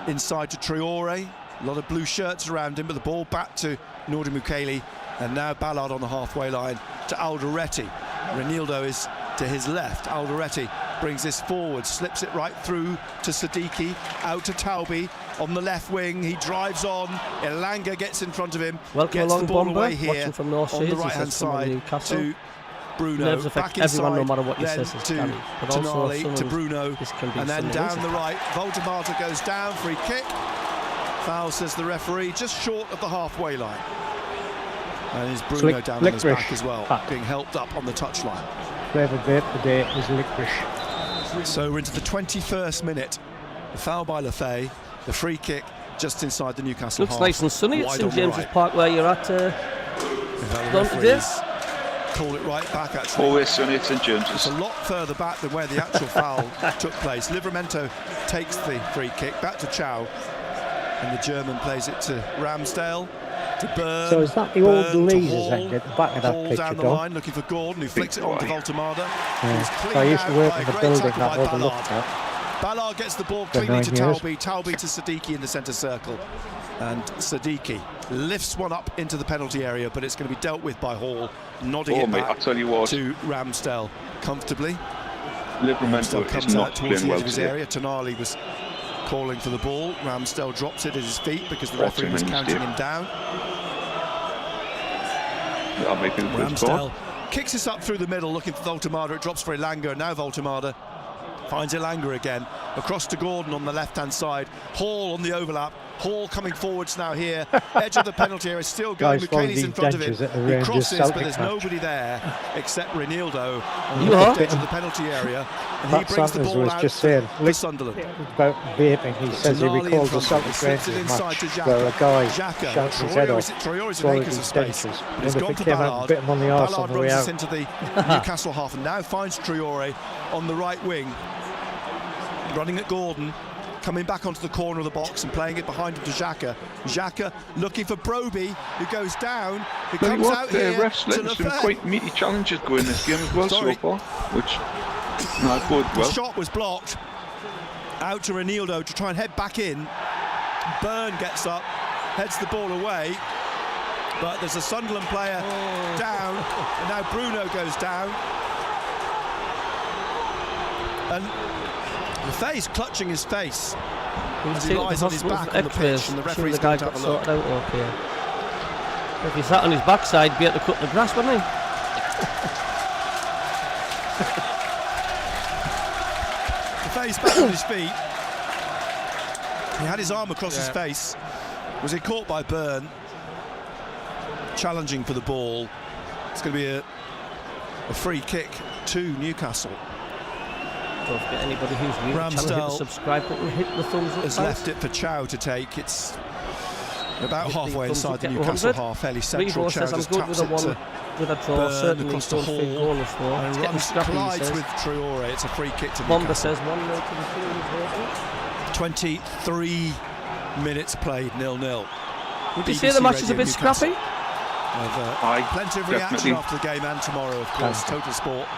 inside to Traore. A lot of blue shirts around him, but the ball back to Nordi Michele, and now Ballard on the halfway line to Alderete. Ronaldo is to his left. Alderete brings this forward, slips it right through to Siddiqui, out to Talbi on the left wing. He drives on. Elanga gets in front of him, Welcome gets along, the ball Bomber. away here Watching from North on the Shades, he right-hand says, "Come on, side Newcastle." to Bruno. Nerves affect Back everyone, no inside, matter what you then say, to Gary. But also Tonali, to Sunderland, Bruno, this can be and then something, down isn't the it? right. Voltemada goes down, free kick. Foul, says the referee, just short of the halfway line. And is Bruno down on his licorice. back as well, being helped up on the touchline. Flavoured vape today is licorice. So we're into the 21st minute. The foul by Lefay, the free kick just inside the Newcastle Looks half. nice and sunny at wide St on the James's right. Park where you're at. In fact, the Don't referees call it right back, actually. Always sunny at St It's James's. a lot further back than where the actual foul took place. Livramento takes the free kick back to Chow, and the German plays it to Ramsdale, to Burn. So is that the old Burn to Leazes Hall. end at the back of that Hall picture, down the Don? line looking for Gordon, who flicks it on to Voltemada. Yeah. He's So I cleaned used to out work by in a the great building tackle that by overlooked Ballard. that. Ballard gets the ball For cleanly 9 to years. Talby. Talby to Siddiqui in the centre circle. And Siddiqui lifts one up into the penalty area, but it's going to be dealt with by Hall, nodding Oh, it mate, I back tell you what, to Ramsdale comfortably. Livermento Ramsdale is comes not out towards playing the edge well of his today. area. Tonali was calling for the ball. Ramsdale drops it at his feet because the What's referee was him in counting his him down. I'm making a good score. Ramsdale kicks this up through the middle, looking for Voltemada. It drops for Elanga. Now Voltemada finds Elanga again. Across to Gordon on the left-hand side. Hall on the overlap. Hall coming forwards now here. Edge of the penalty area, still going. Guys, follow McKennie's in these front of him. dangers at the He Rangers crosses, but Celtic there's match. nobody there except Reinildo on You the are? left edge of the penalty area. And he Pat brings the Sanders ball was out just saying, for look, Sunderland. about vaping, he says he Tonali in recalls the front of him. Celtic Slips it Rangers inside match to Xhaka. where a guy Xhaka. shouts his head off. Traore's in swallowed acres of his space. dentures. But it's Wonder gone if for he came out and Ballard. bit him on the arse on Ballard the way runs out. us into the Newcastle half and now finds Traore on the right wing. Running at Gordon. Coming back onto the corner of the box and playing it behind him to Xhaka. Xhaka looking for Broby, who goes down. Who Tell you comes what, out the here refs to letting some Lefebvre. quite meaty challenges go in this game as well Sorry. so far, which not good The well. shot was blocked. Out to Reinildo to try and head back in. Byrne gets up, heads the ball away. But there's a Sunderland player down, and now Bruno goes down. And Lefebvre's clutching his face as he lies on his back on the pitch, and the referee's going to have a look. Out here. If he sat on his backside, he'd be able to cut the grass, wouldn't he? Lefebvre's back on his feet. He had his arm across his face. Was he caught by Byrne? Challenging for the ball. It's going to be a free kick to Newcastle. Don't forget anybody who's new. Ramsdale Hit the subscribe button, hit the thumbs up. Has guys. left it for Chow to take. It's about Hit the halfway thumbs inside up, the get Newcastle 100. half, fairly central. Rebo Chow says I'm just good taps with a it to one, with a draw. Byrne Certainly across the don't think hall, goalless though. and It's getting runs scrappy, he collides says. with Traore. It's a free kick to Bomber Newcastle. says 1-0 to the field. 23 minutes played, 0-0. Would you say the match is a bit scrappy? Aye, Plenty of definitely. reaction after the game and tomorrow, of course. Total Sport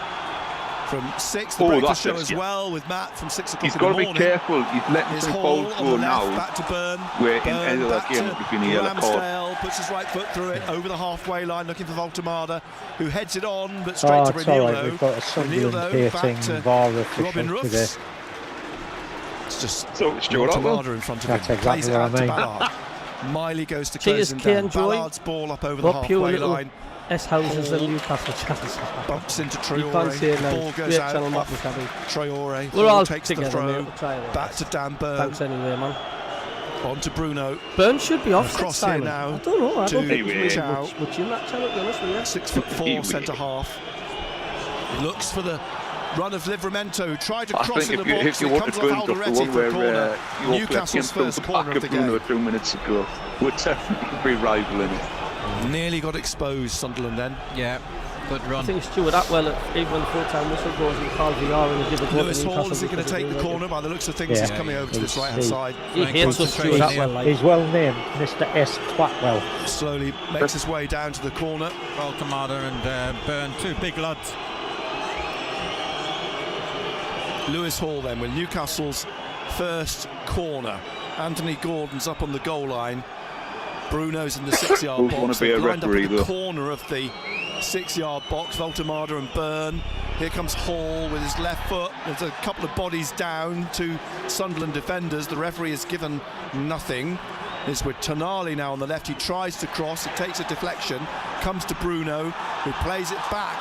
from 6. The Oh, breakfast that's show as it, yeah. well with Matt from 6 o'clock He's in got the to be morning. careful. He's letting His some Hall balls on go the left, now. back to Byrne. Where in Byrne end of that back game to it would be a yellow card. Ramsdale puts his right foot through it over the halfway line, looking for Voltemada, who heads it on, but straight to It's all right. Reinildo. We've got a Sunderland Reinildo back hating to VAR Robin official today. Roofs. It's just So Stuart Otwell. Voltemada in front of That's him. exactly Plays it what I out to mean. Ballard. Miley goes to Cheers, close him Kay down. and Joy. Ballard's ball up over the What pure halfway little line. S-houses and Newcastle channels. Bumps into You can't see it Traore. now. Ball goes Great out channel off Matt McCabe. Traore. We're all Takes the together, throw. mate. We'll try our Back best. to Dan Byrne. Thanks anyway, man. On to Bruno. Burn should be offset, Cross here Simon. now I don't know. I to don't think Anyway. he's Chow. much in that channel, to be honest with you. 6'4" centre half. He looks for the run of Livramento, who tried to I cross think in the if box. you He want to comes go off into the Alderete one for a where corner. you Newcastle's first corner of the Bruno game. 2 minutes ago would definitely be rivaling it. Nearly got exposed, Sunderland then. Yeah, good I run. think Stuart Atwell, even when the full-time whistle goes, and Carl VR and give a go Lewis to Hall, Newcastle is he going to because take of the corner? By the looks of things, Yeah. he's coming over to this He's- right-hand he- side. He hates us, Stuart Concentration. Atwell. Like. He's well named Mr. S. Twatwell. Slowly makes his way down to the corner. Voltemada and Byrne, two big lads. Lewis Hall then with Newcastle's first corner. Anthony Gordon's up on the goal line. Bruno's in the 6-yard Who'd wanna box. be a They've lined up referee, at the though? corner of the 6-yard box. Voltemada and Byrne. Here comes Hall with his left foot. There's a couple of bodies down to Sunderland defenders. The referee has given nothing. It's with Tonali now on the left. He tries to cross. It takes a deflection. Comes to Bruno, who plays it back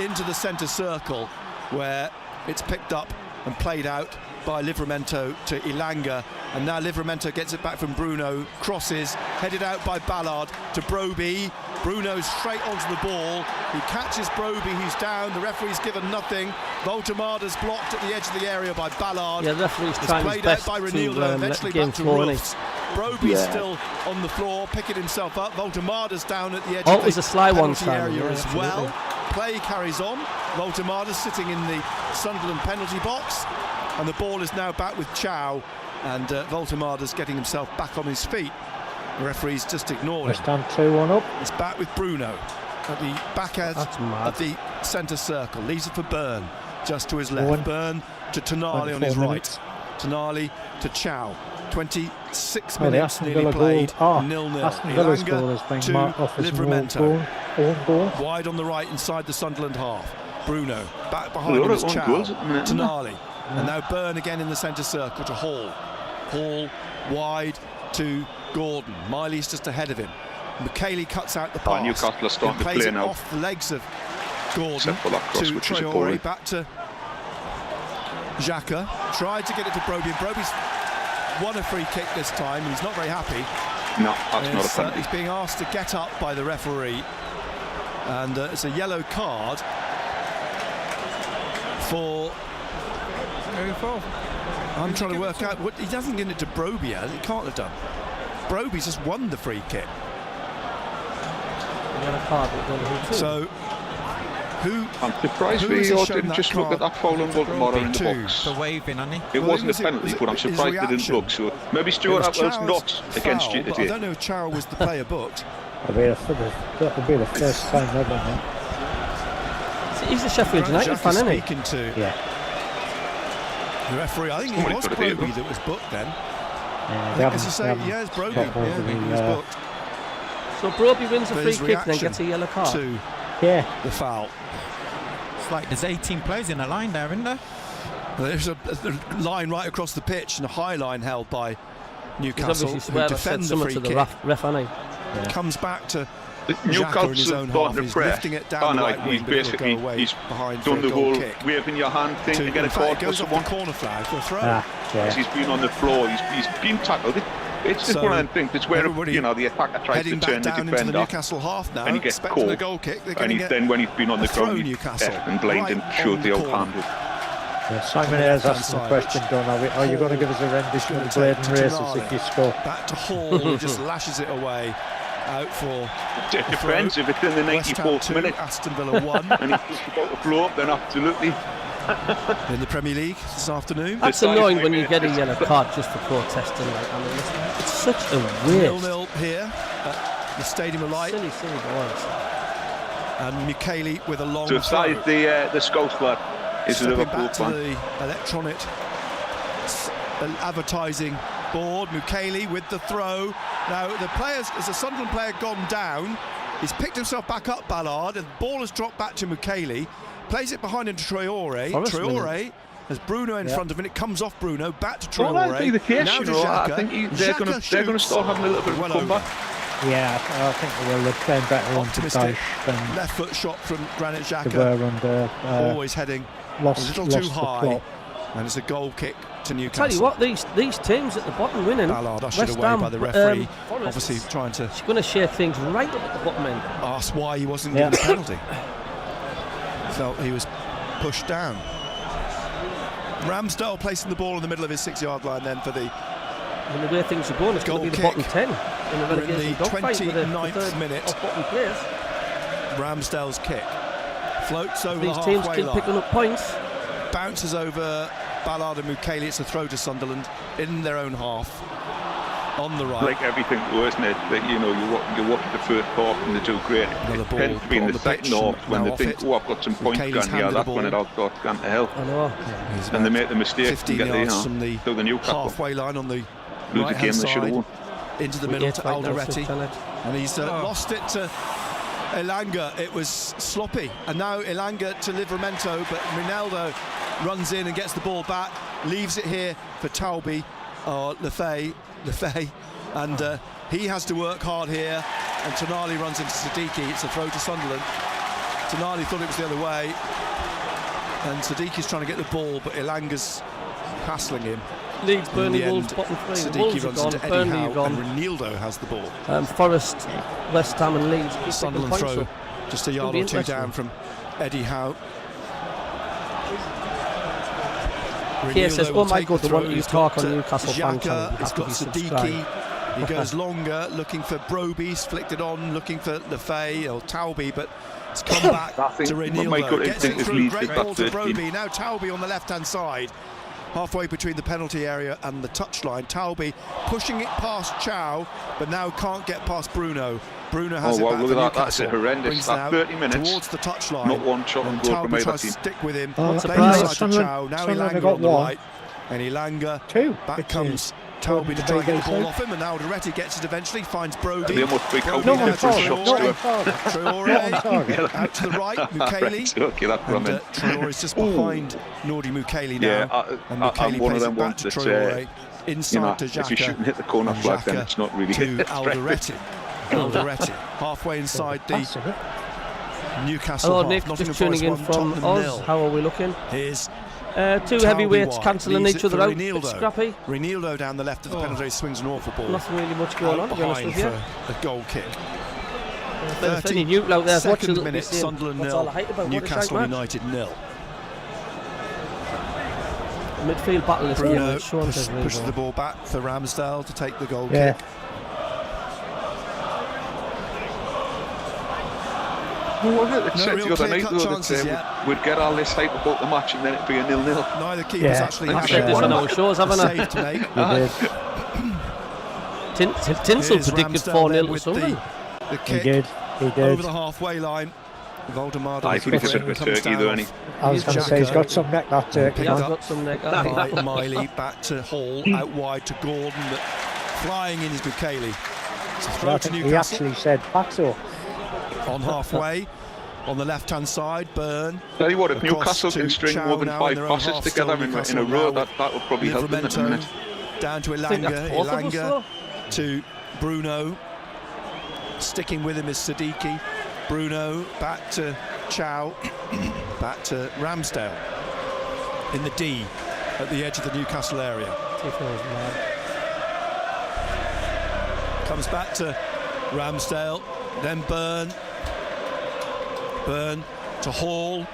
into the centre circle, where it's picked up and played out by Livramento to Elanga, and now Livramento gets it back from Bruno, crosses, headed out by Ballard to Broby. Bruno straight onto the ball. He catches Broby, who's down. The referee's given nothing. Voltemada's blocked at the edge of the area by Ballard. Yeah, the referee's It's trying his played best out by to Reinildo, let the eventually game back to flow, Roofs. Broby's Yeah. still on the floor, picking himself up. Voltemada's down at the edge Oh, of it was the a sly one, penalty Simon, area yeah, as absolutely. well. Play carries on. Voltemada's sitting in the Sunderland penalty box, and the ball is now back with Chow, and Voltemada's getting himself back on his feet. The referee's just ignored West it. Ham 2-1 up. It's back with Bruno at the back edge That's mad. of the centre circle. Leaves it for Byrne, just to his left. One. Byrne to Tonali on 24 his minutes. right. Tonali to Chow. 26 The minutes Aston nearly Villa played. goal. 0-0. Aston Villa's goal Elanga has been to marked off as an Livramento. own goal. Wide on the right inside the Sunderland half. Bruno back behind Well, him is own Chow. goals at the minute, isn't Tonali. And now Byrne again in the centre circle to Hall. Hall wide to Gordon. Miley's just ahead of him. McKaylee cuts out the pass. Newcastle are starting to plays play it now. off the legs of Gordon Except for that cross, to which is appalling. Traore. Back to Xhaka. Tried to get it to Broby. Broby's won a free kick this time and he's not very happy. No, that's not a penalty. He's being asked to get up by the referee, and it's a yellow card for. I'm trying to work out what he doesn't get it to Broby yet. He can't have done. Broby's just won the free kick. So who? I'm surprised who has we all shown didn't that just look at card? that foul on Baltimore in the Broby box. For waving, hasn't he? It Well, wasn't a penalty, but I'm his surprised they didn't reaction. look. So maybe It Stuart was Atwell's Chow's not against foul, you but I today. don't know if Chow was the player booked. That'll be the first time ever, man. He's a Sheffield United Jack fan, is isn't he? speaking to Yeah. the referee. I think Somebody it was could have Broby hit him. that was booked then. They As you say, haven't yeah, it's Broby. got over Yeah, the, he was booked. So Broby wins a But free his kick and then reaction gets a yellow card. to Yeah. the foul. It's like there's 18 players in a line there, isn't there? There's a line right across the pitch and a high line held by He's Newcastle, obviously who swear said defends the something free to the kick. ref, hasn't he? Comes back to Xhaka in his Newcastle own half. starting to He's press. lifting it down the right He's wing, but it'll basically go away he's behind for done a the goal whole kick. waving your hand thing to get a In fact, card it for goes off someone. the corner flag for a throw. Yeah. He's been on the floor. He's been tackled. It's just So, one of them things. It's where everybody the attacker tries to Heading turn back the down into the defender, Newcastle half now, and he gets expecting caught. a goal kick. They're and going to get then when he's been on the a throw, ground, he's Newcastle, and blind and right showed on the the outhanded. Yeah, Simon Ayres asked the side, question, Don, are you going to give us a rendition of the Bladen Races if you score? back to Hall, who just lashes it away. Out for It depends if it's in the West Ham 94th 2, minute Aston Villa 1 and he's about to blow up, then absolutely. in the Premier League this afternoon. That's annoying when you get a yellow card just for protesting. Like, I mean, it's such a waste. 0-0 here at the Stadium of Light. Silly goals. And Michele with a long So aside throw. the Scouse lad is a Stepping Liverpool back to fan. the electronic advertising board. Michele with the throw. Now the players, as a Sunderland player gone down, he's picked himself back up, Ballard, and the ball has dropped back to Michele. Plays it behind him to Traore. Traore has Bruno in front of him. It comes off Bruno, back to Traore. Well, that'd be the case, now you to know. Xhaka. I think they're going to start having a little bit of a comeback. Yeah, I think they will. They're playing better on the Optimistic Dyche than left foot shot from Granit they Xhaka. were under. Always heading Lost, a little lost too the high. plot. And it's a goal kick to Newcastle. Tell you what, these teams at the bottom winning. Ballard ushered West away Ham, by the referee, Forest, obviously trying to She's going to shake things right up at the bottom end. ask why he wasn't given a penalty. Felt he was pushed down. Ramsdale placing the ball in the middle of his 6-yard line then for the And the way things are going, it's going to be the Goal bottom kick. 10 in the We're in relegation the dogfight with the 29th third minute. of bottom players. Ramsdale's kick. Floats over These the teams halfway keep line. picking up points. Bounces over Ballard and Michele. It's a throw to Sunderland in their own half. On the right. Like everything, though, isn't it? That you watch the first half and they do great. Another It ball tends to be in put the on the second pitch half and when now they off think, it. oh, I've got some points Michele's gone here. handed the That's when it ball. all starts going to hell. I know. He's And they about make the mistake 15 and get yards from the to the Newcastle. halfway line on the Lose the right-hand game they should have side. won. Into the We middle get to right now, Alderete. Janet. And he's lost it to Elanga. It was sloppy. And now Elanga to Livramento, but Ronaldo runs in and gets the ball back, leaves it here for Taubi, or Lefay, and he has to work hard here. And Tonali runs into Siddiqui. It's a throw to Sunderland. Tonali thought it was the other way, and Siddiqui's trying to get the ball, but Elanga's hassling him. Leeds, In Burnley, the Wolves, end, bottom three. Siddiqui Wolves are runs gone, into Eddie Burnley are Howe, and gone. Ronaldo has the ball. Forest, West Ham and Leeds keep picking Sunderland points throw up. just a yard be or two interesting. down from Eddie Howe. Kia says, Ronaldo oh will my take God, the the one throw. you He's talk got, on Newcastle fan channel. Xhaka, he's got Siddiqui. He goes longer, looking for Broby, flicked it on, looking for Lefay or Taubi, but it's come back I think to my Ronaldo. gut Gets instinct it is through, Leeds great is ball to that 13. Broby. Now Taubi on the left-hand side, halfway between the penalty area and the touchline. Taubi pushing it past Chow, but now can't get past Bruno. Bruno has it back look for at that. That's Newcastle. horrendous. Brings That now 30 minutes. towards the touchline. Not one shot on And goal from Taubi either tries to team. stick with him. Oh, Plays surprise. inside to Chow. Now Sunderland Elanga got on the one. right. and Ilanga. Two. Back It comes is. Toby to try and get the ball Two. off him, and now Alderete gets it eventually, finds Brody. They almost break out Brody Not on into now two to target. shots Not to on him. target. Traore Not on target. out to the right, Mukeli. Okay, that's what I And meant. Traore is just behind Nordi Mukeli now. Yeah, and I'm Mukeli one of plays them it back ones to that, Traore. Inside to if you Xhaka. shoot and hit the corner And flag, then Xhaka it's not really to expected. Alderete. Alderete, halfway inside the That's it. Newcastle Hello, half. Nick. Nottingham Just tuning in Forest 1, from Tottenham Oz. 0. How are we looking? Here's Two heavyweights cancelling each other out. Bit scrappy. Renildo down the left of the penalty swings an awful ball. Nothing really much going on, to be honest with you. For a goal kick. There's any Newt out there watching. Second minute, Sunderland That's all 0, I hate about what a Newcastle shite match. United 0. Midfield battle is Bruno Sean says really pushes well. the ball back for Ramsdale to take the goal Yeah. kick. Who was it that No said real the other night clear-cut though chances that yet. we'd get all this hype about the match and then it'd be a 0-0? Neither keepers Yeah. actually I've have said this a on our shows, haven't I? save to make. He did. Tinsel Here's predicted Ramsdale 4-0 then to with Sunderland. the He kick did. He over did. the halfway line. Voldemar I think it's a bit of a turkey though, any. I was going to say he's got some neck, that turkey. He has man. got some neck. By Miley, back to Hall, out wide to Gordon, but flying in is Mukeli. To throw I to think he Newcastle actually said back up. on halfway. On the left-hand side, Burn. Tell you what, if Across Newcastle to can string Chow more than now in 5 their own passes half together still, in a Newcastle row, now that would probably help them in a Livramento minute. down to I think that's Ilanga. both of us, Ilanga though. to Bruno. Sticking with him is Siddiqui. Bruno back to Chow. Back to Ramsdale. In the D at the edge of the Newcastle area. Comes back to Ramsdale. Then Burn. Burn to Hall.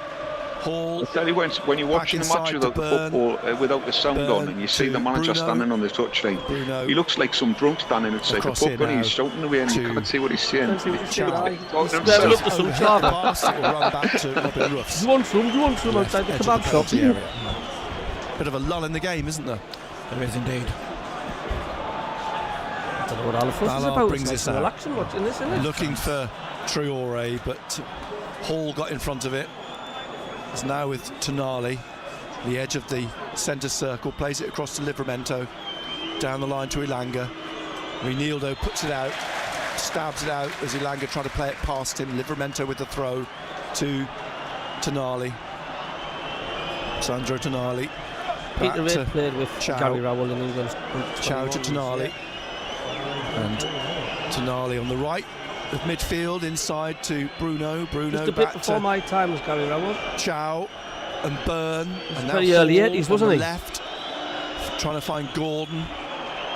Hall. I tell you when you're watching the match inside without to the Burn. football, without the sound Burn on, and you see to the manager Bruno. standing on the touchline, Bruno. he looks like some drunk standing outside the Across pub here and now he's shouting away and you to- can't see what he's saying. Can't see what he's saying, aye. Talking to He's grabbing himself. up to some Overhead chava. pass, it will run back to Robin Ruffs. Do you want some? Do you want some outside the Edge of kebab shop? penalty area. Bit of a lull in the game, isn't there? There is indeed. I don't know what all the fuss is Ballard about. brings It's this nice out. relaxing watching this, isn't it? Looking for Traore, but Hall got in front of it. It's now with Tonali, the edge of the centre circle, plays it across to Livramento, down the line to Ilanga. Renildo puts it out, stabs it out as Ilanga tried to play it past him. Livramento with the throw to Tonali. Sandro Tonali. Peter Back to Reid played with Chow. Gary Rowell in England. Chow to Tonali. And Tonali on the right of midfield, inside to Bruno. Bruno Just a bit back before to my time was Gary Rowell. Chow and Burn. And now very early Hall 80s, on wasn't the he? left, trying to find Gordon.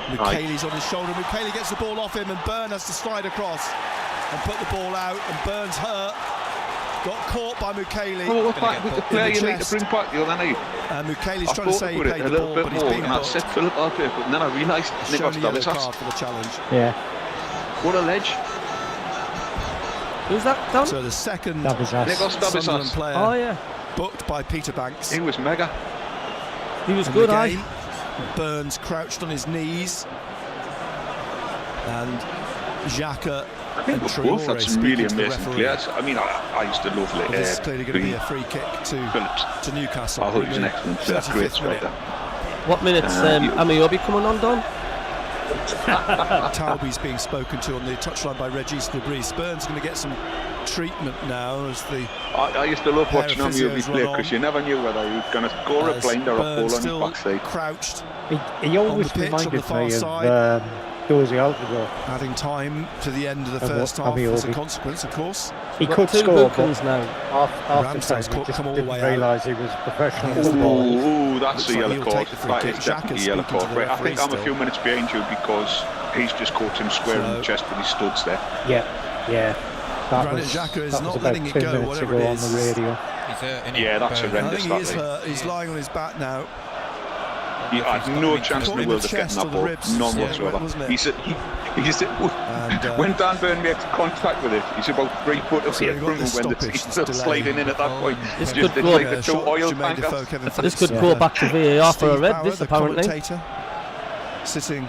Mukeli's on his shoulder. Mukeli gets the ball off him, and Burn has to slide across and put the ball out. And Burn's hurt. Got caught by Mukeli. Oh, what's that with the player you need to bring back the other night? Mukeli's I trying to thought say he about it played a the little ball, bit but he's more, being and I booked. said Philip Albert, but then I realised Shown Nikos a yellow Davisas. card for the challenge. Yeah. What a ledge. Who's that, Don? So the second That was us. Nikos Sunderland Davisas. player Oh, yeah. booked by Peter Banks. He was mega. He was in good, the aye. game. Burns crouched on his knees, and Xhaka I think and we've both Traore had some really speaking to the amazing referee. players. I mean, I used to love Well, this is clearly going to be a free kick to Phillips. Newcastle. I thought he was an In the excellent player, 35th great minute. striker. What minutes Amiobi coming on, Don? Talby's being spoken to on the touchline by Regis Debris. Burns going to get some treatment now as the I used to love pair watching of him physios play run because on. you never knew whether he was going to score a as blind or a Burns ball on his still backside. crouched, He always pitch, on the reminded far me side. of Dozy Altigo. adding time to the end of the And first what half as a Amiobi. consequence, of course. He Got could two score, bookings but now. after Ramsdale's time, he caught just come all the didn't way out. realise he was a professional Here's the footballer. Ooh, that's Looks a like yellow he'll card. take the free That kick. is Xhaka's definitely a yellow speaking to card. the Right, I think referee I'm a still. few minutes behind you because he's just caught him square in the So- chest with his studs there. Yeah. That Granit was, Xhaka is that not was letting about it 2 go, minutes whatever ago it on is. the radio. Yeah, that's I horrendous. think he is That, hurt. He's lying on his back now. he had no chance in Caught the in world the of getting chest that or the ball. ribs, None yeah, whatsoever. wasn't it? He said, And, when Dan Burn makes contact with it, he's about 3 foot So away we've got from him this when stoppage, it's this still delay. sliding in at that point. This Just, could it's go- like the two oil Jermaine Defoe, tankers. Kevin This Phillips. could Yeah. go back to VAR for a Steve red, Bauer, this the apparently. commentator, sitting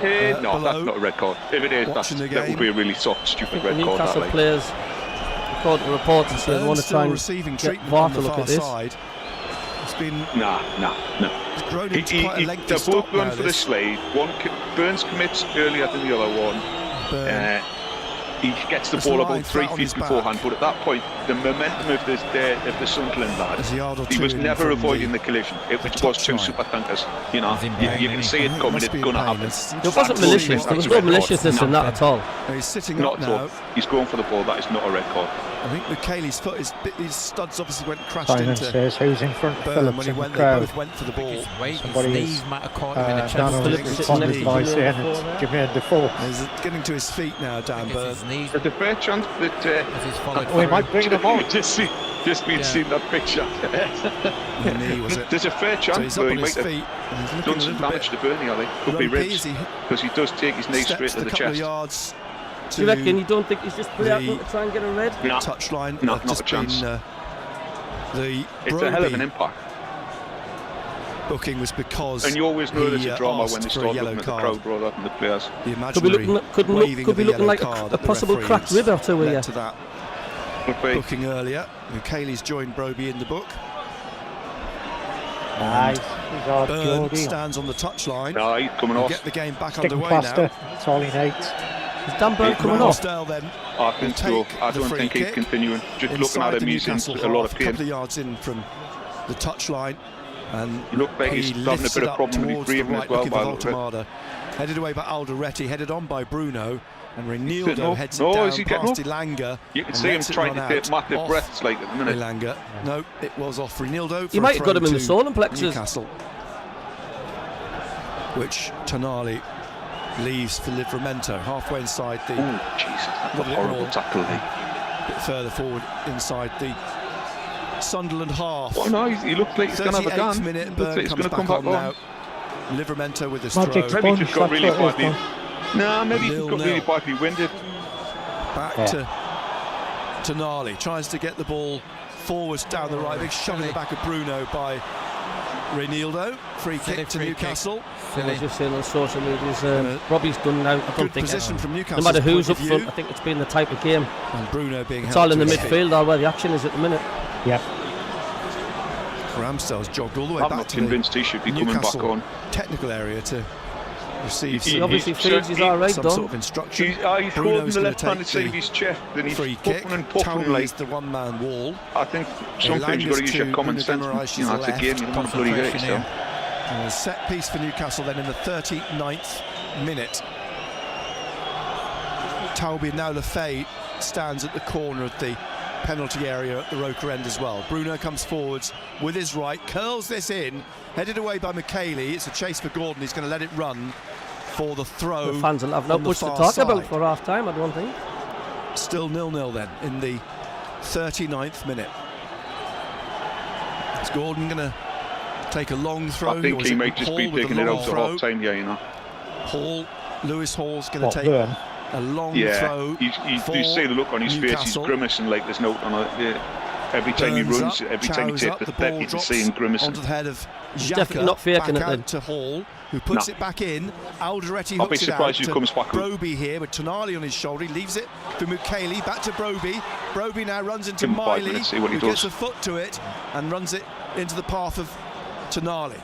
No, below, that's not a red card. If it is, that watching the would game. be a really soft, stupid red card. Newcastle That, like. players, according to reports, and say they want to still try and receiving get treatment VAR on to the look far at this. side. It's been Nah. grown into quite a lengthy They're stop both going now, for the this. slide. Burns commits earlier than the other one. Burn. He gets the It's ball lying about 3 flat on feet his back. beforehand, but at that point, the momentum of the Sunderland lad, There's a yard or he two was in never from avoiding the collision. It the was two touchline. super tankers. You know, He's in you pain, can isn't see he? it coming. Must It's be in going to pain. happen. It's It wasn't That's malicious. There was no red card. maliciousness in that at all. He's sitting Not up at now. all. He's going for the ball. That is not a red card. I think Michaeli's foot, his studs obviously crashed Simon into says who's in front of Burn Phillips when he in the went. They crowd. both went for the ball. His weight, his Somebody knees is, might have caught him in the chest. Dan Phillips was sitting responded next by to saying Jermaine it's Defoe Jermaine Defoe. He's getting to his feet now, Dan It's Burn. his knees There's a fair chance that as he's followed We through. might bring them on. just been seeing that picture. The knee, was it? There's a fair So chance he's up though on he his might have feet. And he's done looking a some little damage bit to Bernie, I think. Could be grumpy ribs as he because he does take his knee straight steps to a the couple of chest. yards Do you reckon to you don't think he's just put it out the- to try and get a red? No, touchline. No, They've not just a chance. been, the it's a hell of an Broby impact. booking was because And you always know there's he, a drama when asked they for a start yellow looking at the card. crowd rather than the players. The Could be imaginary looking, waving of a looking yellow like card a at the possible referees cracked rib or two led here. to that Could be. booking earlier. Michaeli's joined Broby in the book. Nice. He's our Burn Geordie. stands on the touchline. No, he's coming We'll off. get the game back Sticking underway plaster. now. That's all he needs. Is Dan Burn coming off? Ramsdale then I think so. will I take the don't free think he's kick continuing. Just looking inside at him, the he's in Newcastle a lot half, of a couple pain. of yards in from the touchline, and He looked like he's he having a lifts bit it of up problem with his towards the breathing as right, well looking by for the look of it. Voltemada. Headed away by Alderetti, headed on by Bruno, and Getting Reinildo up. heads No, it down is he getting past up? Elanga. You can and see him lets it trying to run take out massive off breaths like at the minute. Elanga. No, it was off Reinildo. He might have got him in the solar plexus. Newcastle, which Tonali leaves for Livramento, halfway inside the Oh, Jesus, that's a Got a bit horrible more. tackle. bit further forward inside the Sunderland half. Oh no, he looks like he's going to have a 38th gun. minute, Looks Burn like he's comes going to come back back on on. now. Livramento with the Magic stroke. Maybe he just got Sponge, really that's what it badly. is, No, maybe he just got 0-0. really badly winded. Back to Tonali, tries to get the ball forwards down the right, big shove in the back of Bruno by Reinildo. Free Silly kick to free kick. Newcastle. I was just saying on social media, Uh, Robbie's done now. I don't Good think position from Newcastle. no matter who's up front, I think it's been the type of game. And Bruno being It's held all in the to his feet. midfield, where the action is at the minute. Yep. Ramsdale's jogged all the way I'm back not to the convinced he should be coming back Newcastle on. technical area to receive He some, obviously he's feels he's certainly all right, some Don. sort of instruction. He's Bruno's holding the gonna left hand take side of the his chest and he's free kick. puffing and puffing Towie like. is the one-man wall. I think sometimes you've got to use your common sense. You know, it's a game, you don't want to bloody hurt Concentration yourself. And a set piece for Newcastle then in the 39th minute. Towie now Lafay stands at the corner of the penalty area at the Roker end as well. Bruno comes forwards with his right, curls this in, headed away by Michaeli. It's a chase for Gordon. He's going to let it run for the throw. The fans will have not on the much to far talk side. about for half time, I don't think. Still 0-0 then in the 39th minute. Is Gordon going to take a long throw? I think or is he it might just be Hall with a taking it long out to throw? half time, yeah, you know. Hall, Lewis Hall's going What, to take Burn? a long Yeah, throw. you for see the look on his face, he's Newcastle. grimacing like there's no on it. Yeah. Every time he Burns runs, up, every time he chows takes up, the the step, ball you can drops see him grimacing. onto the head of He's Xhaka, definitely not faking back it then. out to Hall, who puts No. it back in. Alderetti I'll be hooks it out surprised if to he comes back. Broby here with Tonali on his shoulder. He leaves it for Michaeli, back to Broby. Broby now runs into Give him 5 Miley, minutes, see what he who gets does. a foot to it and runs it into the path of Tonali.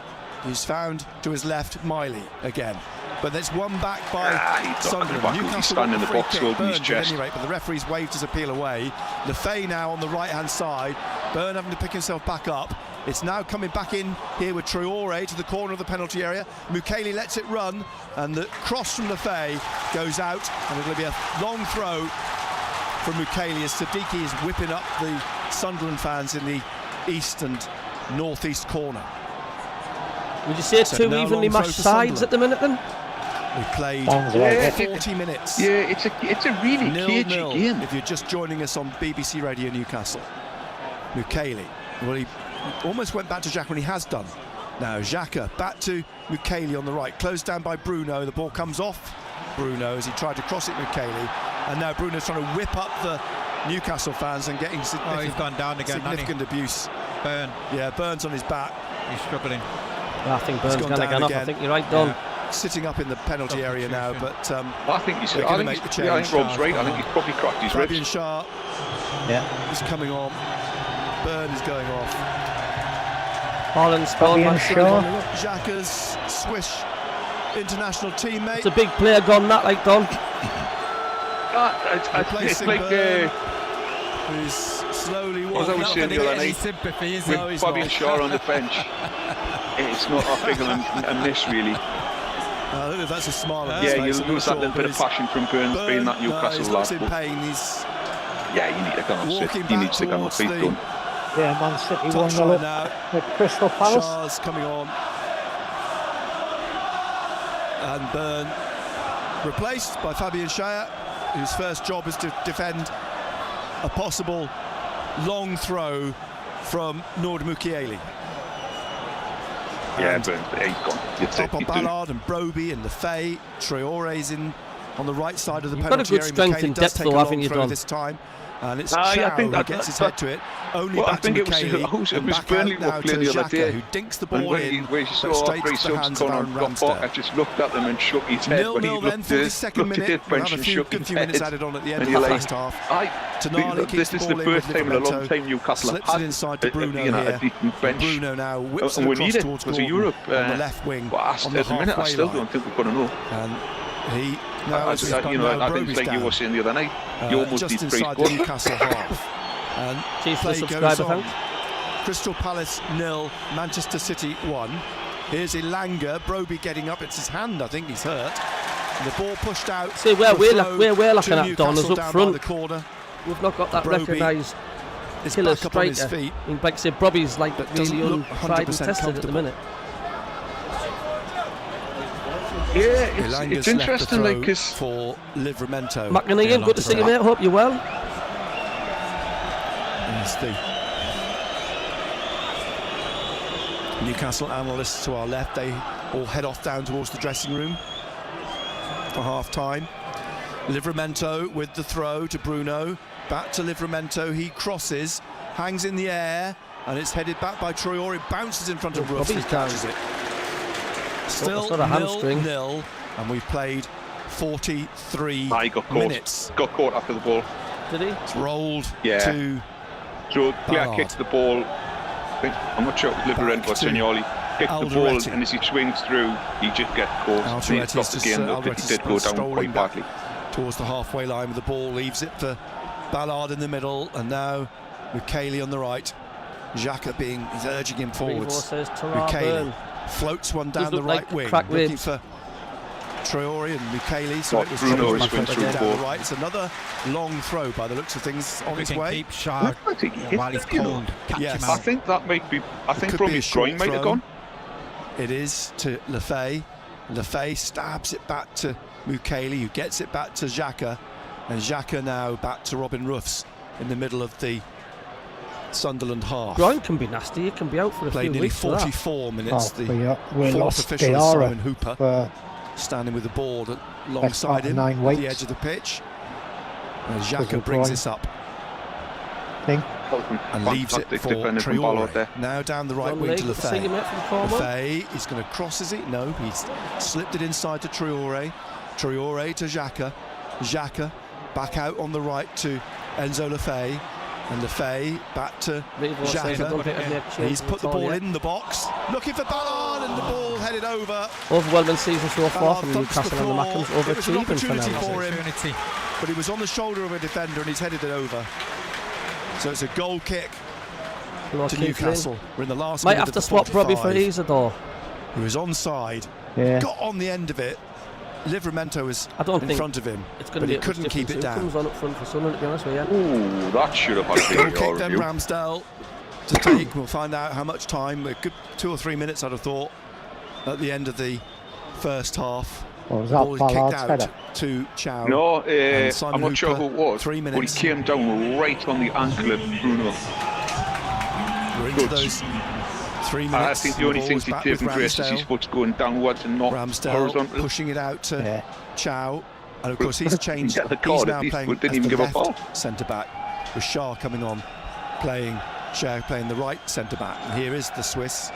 He's found to his left Miley again. But there's one back by He's not Sunderland. coming back. He's Newcastle standing in want the free box kick. holding his Burn did chest. at any rate, but the referee's waved his appeal away. Lafay now on the right-hand side. Burn having to pick himself back up. It's now coming back in here with Traore to the corner of the penalty area. Michaeli lets it run, and the cross from Lafay goes out, and it'll be a long throw from Michaeli as Siddiqui is whipping up the Sunderland fans in the east and northeast corner. Would you say it's So two now evenly long throw matched for sides Sunderland. at the minute then? We played Sounds like it. 40 minutes. Yeah, it's a really cagey 0-0 game. if you're just joining us on BBC Radio Newcastle. Michaeli, well, he almost went back to Xhaka, and he has done. Now Xhaka back to Michaeli on the right, closed down by Bruno. The ball comes off Bruno as he tried to cross it Michaeli, and now Bruno's trying to whip up the Newcastle fans and getting Oh, he's significant, gone down again, hasn't he? significant abuse. Burn. Yeah, Burns on his back, He's struggling. I think Burns gone going to down get off. I again. think you're right, Don. sitting up in the penalty area now, but I think he's. They're I gonna think, make the he's yeah, I think change. Rob's right. I think he's probably cracked his Fabian ribs. Schär Yeah. is coming on. Burn is going off. Haaland scored. Man City Shaw. 1-0. Xhaka's Swiss international teammate. It's a big player gone, that, like, Don. It's Replacing like Burn, who's slowly as I walking was up saying the the other Any night, sympathy, is with it? he's Bobby not. Shaw on the bench. It's not that big of a miss, really. I don't know if that's a smile on his Yeah, face, you I'm not lose that sure, little bit but of passion from Burns being that he Newcastle looks lad. in pain. He's Yeah, you need to go and walking sit. He needs to go and towards feet the done. Yeah, Man City touchline 1-0 now. up with Crystal Palace. Shah's coming on. And Burn replaced by Fabian Schär, whose first job is to defend a possible long throw from Nord Mukiele. Yeah, And Burns, he's gone. It's up on he's doing- Ballard and Broby and Lefay. Traore's in on the right side of the You've got a penalty good area. strength Michele and does depth take though, a long haven't you, throw Don? this time. And it's Yeah, I Chow think who that- gets his that- head to it. Only Well, I back to think it was Michele it was and back Burnley out were now to playing the other Xhaka, day. who dinks the And ball when in, he but saw straight three to the subs hands of gone Aaron on, got back, I Ramsdale. just looked at them and shook his head when he 0-0 then, looked 42nd at minute. his We'll bench have a and few shook good his few minutes head. added on at the end And of you're the like, first half. I Tonali think keeps this is the the ball in first with time in a long Livramento. time Newcastle have Slips it had inside to Bruno a here. decent bench. Bruno now whips And it we across need it towards because Gordon of Europe. on the left wing But on the at the minute, I halfway still line. don't think we're going to know. And he now, as we've gone You know, now, I think it's Broby's like you down, were saying the other night. You almost just need three inside the scores. Newcastle half. And Cheers for the play subscriber, goes on. thanks. Crystal Palace 0, Manchester City 1. Here's Elanga, Broby getting up. It's his hand, I think he's hurt. And the ball pushed out. See, where The we're throw looking to at, Don, is Newcastle up down by front. the corner. We've not got that Broby recognised is killer back up on his striker. feet. I mean, like I said, Broby's like But doesn't really look untried and 100% tested at the comfortable. minute. Yeah, Elanga's it's interesting, left like, the because throw for Livramento. McNeil, good to see you, mate. Hope you're well. There's the Newcastle analysts to our left. They all head off down towards the dressing room for half-time. Livramento with the throw to Bruno. Back to Livramento. He crosses, hangs in the air, and it's headed back by Traore. Bounces in front of Ruffs. He Robbie's down. catches it. Still Sort of hamstring. 0-0, and we've played 43 I got caught. minutes. Got caught after the ball. Did he? It's rolled Yeah. to So player Ballard. kicks the ball. I'm not sure it was Liverent Back or to Signoli. Kicks the ball, Alderete. and as he swings through, he just gets caught. And he's Alderete's lost the just, game. Though, he Alderete's did go down strolling quite back badly. towards the halfway line with the ball, leaves it for Ballard in the middle, and now Michele on the right. Xhaka he's urging him Revo forwards. says Tara Michele Burn. floats one down Does the look right like wing, cracked looking ribs. for Traore and Michele. So Well, it was Bruno Bruno is going through down the the ball. right. It's another long throw by the looks of things on We its can way. keep sharp I think he hit while he's that, you know. cold. Catch Yes. him I out. think that might be. I think could from be a his short groin might have throw. gone. It is to Lefay. Lefay stabs it back to Michele, who gets it back to Xhaka, and Xhaka now back to Robin Ruffs in the middle of the Sunderland half. Groin can be nasty. It can be out for a Played few nearly weeks for that. 44 minutes. Oh, The we fourth lost official is Simon Diarra Hooper, for standing with the ball alongside part of him 9 at the weeks. edge of the pitch. And Because Xhaka of brings groin. this up thing. and leaves it Fantastic for defending from Ballard Traore. there. Now down the right Don wing Lee, to good to see you, Lefay. mate, from Cornwall. Lefay is going to cross, is it? No, he's slipped it inside to Traore. Traore to Xhaka. Xhaka back out on the right to Enzo Lefay. And Lefay back to Revo says I don't think I'd make Xhaka. changes He's put the at all ball yet. in the box, looking for Ballard, and the ball headed over. Overwhelming season so far Ballard from thumps the Newcastle and the floor. Mackems. It was an Overachieving for opportunity now. for him. Opportunity. But he was on the shoulder of a defender and he's headed it over. So it's a goal kick Lord to Keith Newcastle. Lynn. We're in the last Might minute have of to the swap Robbie for 45. Isidore. He was onside, Yeah. got on the end of it. Livramento was I don't in think front of him, It's going but to be he a much couldn't keep it difference. Who down. comes on up front for Sunderland, to be honest with you. Ooh, that should have had a Goal video kick then review. Ramsdale to take. We'll find out how much time. A good 2 or 3 minutes, I'd have thought, at the end of the first half. Or was Ball that is kicked Ballard's out header? to Chow. No, And Simon I'm not sure Hooper, who it was, 3 but minutes. he came down right on the ankle of Bruno. We're into Good. those 3 minutes. I think the only ball thing is he's back with saving grace is his Ramsdale. foot's going downwards and not Ramsdale horizontal. pushing it out to Yeah. Chow, and of course he's changed. Yeah, the He's card, now at least, playing but didn't as even the give a left foul. centre back, with Shah coming on, playing the right centre back. And here is the Swiss.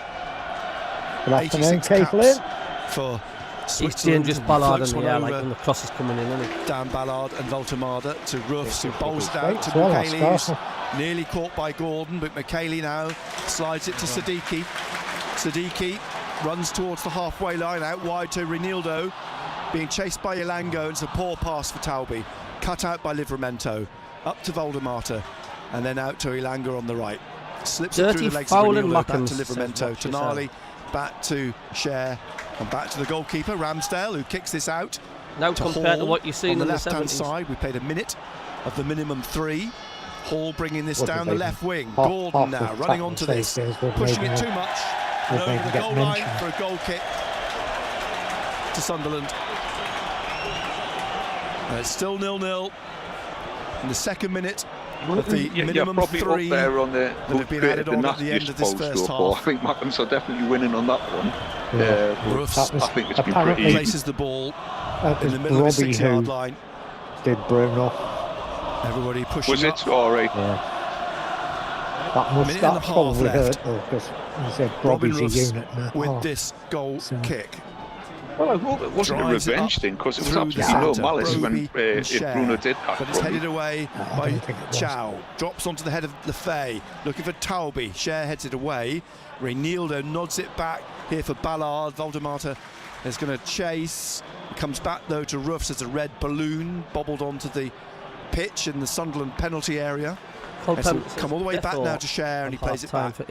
Good afternoon, 86 Keith caps Lynn. for He's Switzerland. dangerous Ballard Floats in one the air, like over when the cross is coming in, isn't he? down Ballard and Voltemada to Ruffs, who bowls it Great out to as well, that's Michele, who's Arsenal. nearly caught by Gordon, but Michele now slides it to Siddiqui. Siddiqui runs towards the halfway line, out wide to Reinildo, being chased by Ilango, and it's a poor pass for Talby. Cut out by Livramento, up to Voldemata, and then out to Ilango on the right. Slips it through the legs of Reinildo, back to Livramento, Tonali, back to Cher, and back to the goalkeeper, Ramsdale, who kicks this out. Now compared to what you've seen on the in the left-hand 70s. side, we played a minute of the minimum 3. Hall bringing this down the left wing. Gordon now running onto this, pushing it too much, and over the goal line for a goal kick to Sunderland. And it's still 0-0 in the second minute of the minimum probably 3 up there on the that have been added on at the end of this first half. I think Macklins are definitely winning on that one. Roofs, I think it's been pretty even. places the ball in the middle of the 6-yard line. Did Bruno. Everybody pushing Was up. it? All right. Yeah. That must Minute and a half probably left. hurt though, because he said Robin Robbie's a Roofs unit now. with this goal So- kick. Well, I hope it wasn't a Drives it revenge up thing, because it was through absolutely the no centre. malice when Broby and Cher, Bruno did that. but it's headed away I by don't think it was. Chow. Drops onto the head of Lefay, looking for Talby. Cher heads it away. Reinildo nods it back here for Ballard. Voldemata is going to chase. It comes back though to Roofs as a red balloon bobbled onto the pitch in the Sunderland penalty area. It's come all the way back now to Cher, and he plays it back to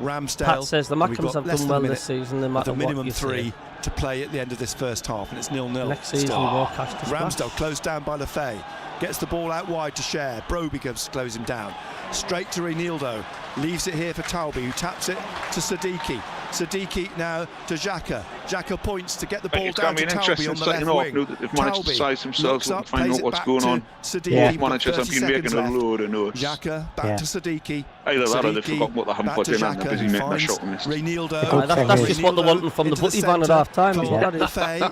Ramsdale. Pat says the And we've Macklins got have less done than a well minute this season, no of matter the what minimum you 3 say. to play at the end of this first half, and it's 0-0. Next season, more cash to splash. Ramsdale closed down by Lefay, gets the ball out wide to Cher. Broby goes close him down, straight to Reinildo, leaves it here for Talby, who taps it to Siddiqui. Siddiqui now to Xhaka. Xhaka points to get the ball It's down going to to be an Talby interesting on the second left half wing. now that they've managed to size themselves up and find out what's going on. Both managers have been making a load of notes. Xhaka back to Siddiqui. Either that or they've Siddiqui forgotten what they haven't back put to in and they're Xhaka, busy who making a finds shot and missed. Reinildo. That's just what they wanted from the Into butty van at centre. half time.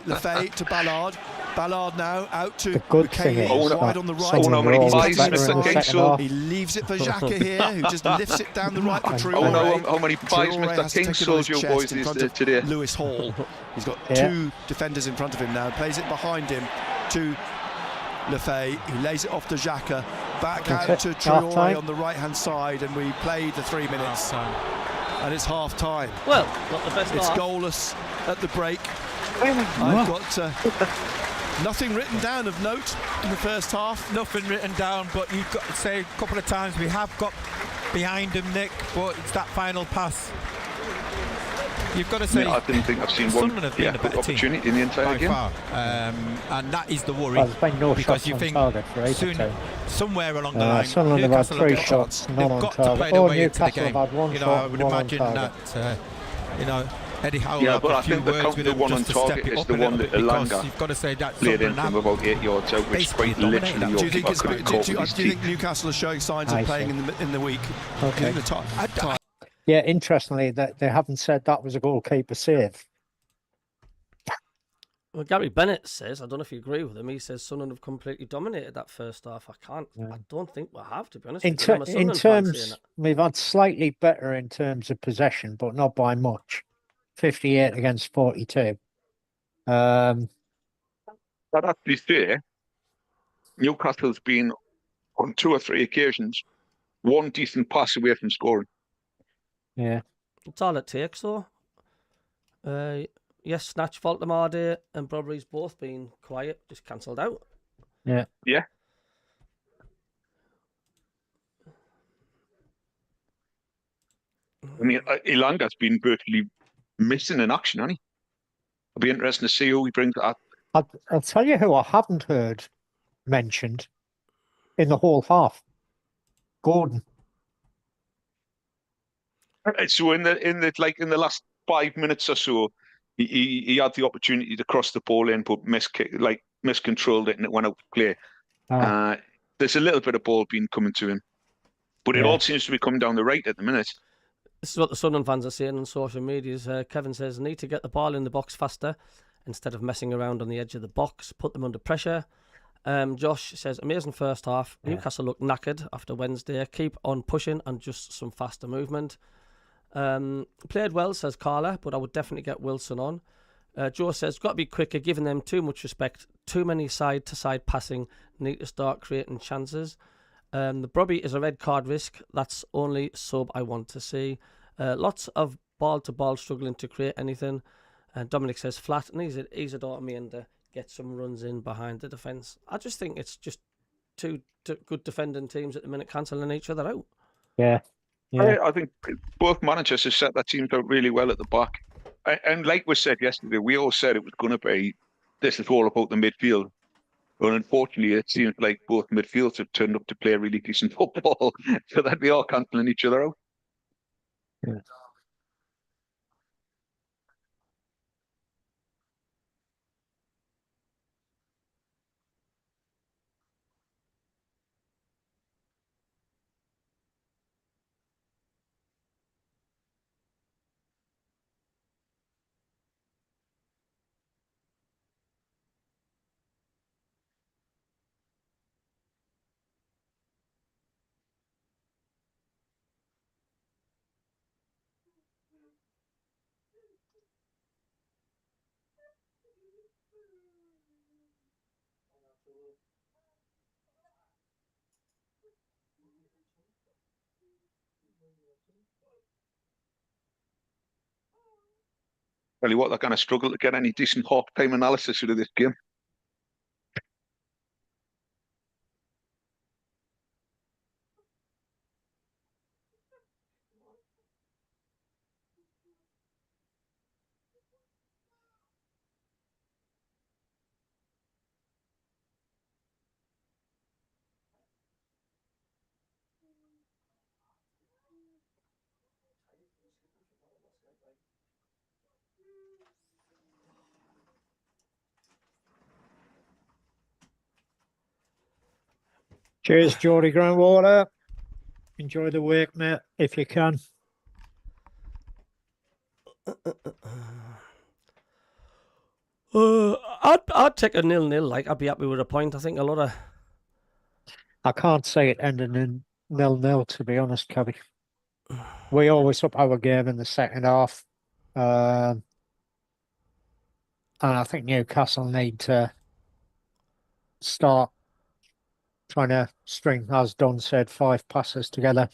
Lefay to Ballard. Ballard now out to The good thing Bukele, is wide that on the right. some how many roles buys better Mr. in the second Kingsall. half. He leaves it for Xhaka here, who just lifts it down the right for I Oh Traore. no, how many buys Traore Mr. has to King take it on his sold you chest boys in front is of today? Lewis Hall. He's got Yeah. 2 defenders in front of him now. Plays it behind him to Lefay, who lays it off to Xhaka. Back out That's to it. Half Traore time. on the right-hand side, and we played the 3 minutes. And it's half time. Well, not the best It's half. goalless at the break. I've got nothing written down of note in the first half. Nothing written down, but you've got to say a couple of times we have got behind him, Nick, but it's that final pass. You've got to say I didn't think I've seen one Sunderland have been a better team opportunity in the entire by game. far, and that is the worry. Well, there's been no because shots you on think target for ages. soon, somewhere along the line, Sunderland have had Newcastle have 3 got- shots, they've none on got to target. play their Oh, way into the Newcastle game. have had 1 You know, shot, I would 1 on imagine target. that Eddie Howe Yeah, will but have I a few think the words with him one on just to step target it is up the a little one bit, that because Elanga you've got to say that played in Sunderland from about 8 yards out, which basically quite literally dominated. your Do you think keeper could have caught with his do you teeth. think Newcastle are showing signs I of playing see. in the week? Okay. In the top? Yeah, interestingly, that they haven't said that was a goalkeeper save. Well, Gary Bennett says, I don't know if you agree with him, he says Sunderland have completely dominated that first half. I don't think we have, to be honest. In, with you. I'm a in Sunderland fan saying terms, it. we've had slightly better in terms of possession, but not by much. 58 against 42. But actually say, Newcastle's been on 2 or 3 occasions 1 decent pass away from scoring. Yeah. It's all it takes, though. Yes, Snatch, Voldemade and Brodbury's both been quiet, just cancelled out. Yeah. Yeah. I mean, Ilanga's been virtually missing in action, hasn't he? It'll be interesting to see who he brings out. I'll tell you who I haven't heard mentioned in the whole half. Gordon. So in the last 5 minutes or so, he had the opportunity to cross the ball in, but miscontrolled it and it went out to play. There's a little bit of ball being coming to him, but it all seems to be coming down the right at the minute. This is what the Sunderland fans are saying on social media. Kevin says, need to get the ball in the box faster instead of messing around on the edge of the box, put them under pressure. Josh says, amazing first half. Yeah. Newcastle look knackered after Wednesday. Keep on pushing and just some faster movement. Played well, says Carla, but I would definitely get Wilson on. Joe says, got to be quicker, giving them too much respect. Too many side-to-side passing. Need to start creating chances. The Brobby is a red card risk. That's only sub I want to see. Lots of ball to ball, struggling to create anything. And Dominic says flat, and he's a daughter me and get some runs in behind the defence. I just think it's just two good defending teams at the minute cancelling each other out. Yeah. Yeah. I think both managers have set their teams out really well at the back. And like we said yesterday, we all said it was going to be, this is all about the midfield. But unfortunately, it seems like both midfields have turned up to play really decent football, so that we are cancelling each other out. Yeah. Tell you what, they're going to struggle to get any decent half-time analysis out of this game. Cheers, Geordie Groundwater. Enjoy the work, mate, if you can. I'd take a 0-0. Like, I'd be happy with a point. I think a lot of. I can't say it ending in 0-0, to be honest, Cabby. We always up our game in the second half. And I think Newcastle need to start trying to string, as Don said, 5 passes together.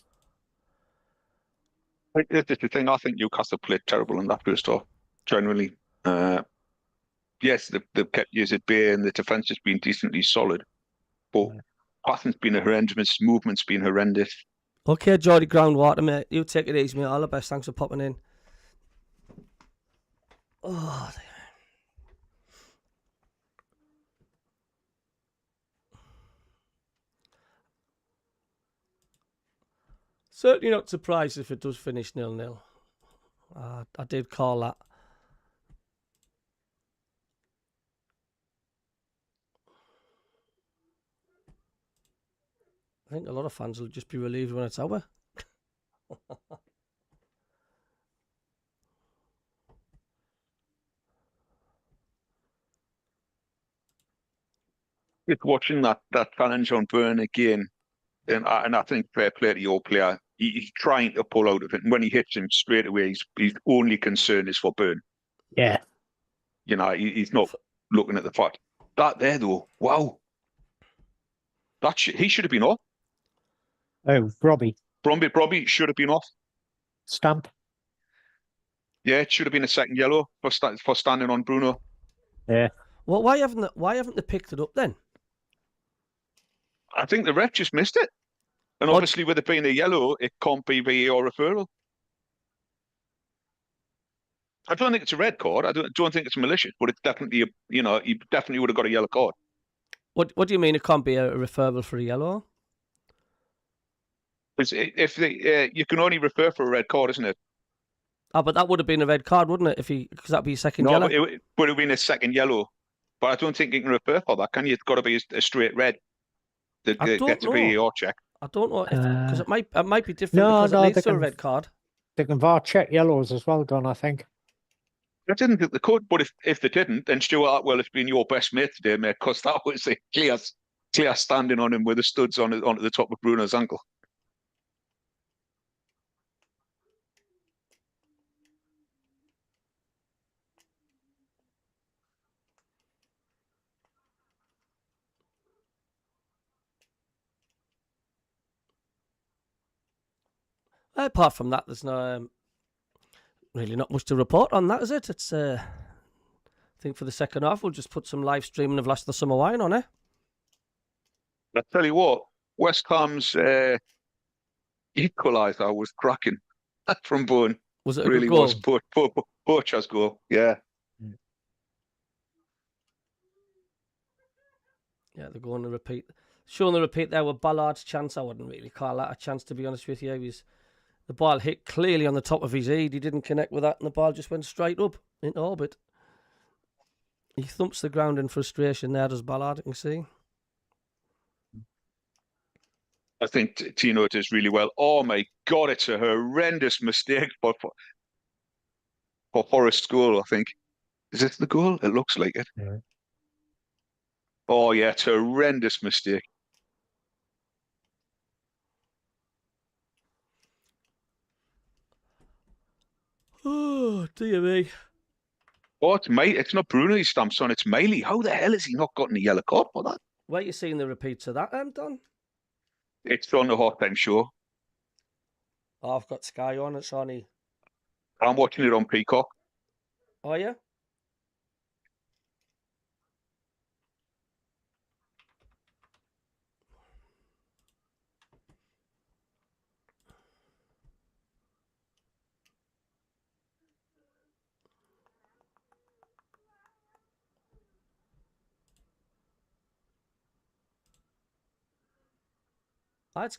This is the thing. I think Newcastle played terrible in that first half. Generally, yes, they've kept you at bay, and the defence has been decently solid. But passing's been horrendous, movement's been horrendous. Okay, Geordie Groundwater, mate. You take it easy, mate. All the best. Thanks for popping in. Oh, certainly not surprised if it does finish 0-0. I did call that. I think a lot of fans will just be relieved when it's over. Just watching that challenge on Burn again, and I think fair play to your player. He's trying to pull out of it, and when he hits him straight away, his only concern is for Burn. Yeah. You know, he's not looking at the fact. That there, though, wow. He should have been off. Oh, Robbie. Robbie should have been off. Stamp. Yeah, it should have been a second yellow for standing on Bruno. Yeah. Well, why haven't they picked it up then? I think the ref just missed it. And obviously, with it being a yellow, it can't be VAR referral. I don't think it's a red card. I don't think it's malicious, but it's definitely he definitely would have got a yellow card. What do you mean it can't be a referral for a yellow? Because if you can only refer for a red card, isn't it? Oh, but that would have been a red card, wouldn't it? Because that'd be a second no, yellow. But it would have been a second yellow. But I don't think you can refer for that, can you? It's got to be a straight red that gets a VAR check. I don't know because it might be different because it leads to a red card. They can VAR check yellows as well, Don, I think. I didn't think they could, but if they didn't, then Stuart Atwell has been your best mate today, mate, because that was a clear standing on him with the studs onto the top of Bruno's ankle. Apart from that, there's no. Really not much to report on that, is it? It's I think for the second half we'll just put some live streaming of Last of the Summer Wine on it. I tell you what, West Ham's equaliser was cracking from Bourne. Was it a Really good goal? was. Poacher's goal, yeah. Yeah, they're going to repeat. Showing the repeat there with Ballard's chance. I wouldn't really call that a chance, to be honest with you. The ball hit clearly on the top of his head. He didn't connect with that, and the ball just went straight up into orbit. He thumps the ground in frustration there, does Ballard, I can see. I think Tino does really well. Oh my God, it's a horrendous mistake for Forest's goal, I think. Is this the goal? It looks like it. Yeah. Oh yeah, it's a horrendous mistake. Oh, dear me. Oh, it's not Bruno he stamps on, it's Miley. How the hell has he not gotten a yellow card for that? Where are you seeing the repeats of that, Don? It's on the half-time show. Oh, I've got Sky on. It's on. I'm watching it on Peacock. Oh, yeah?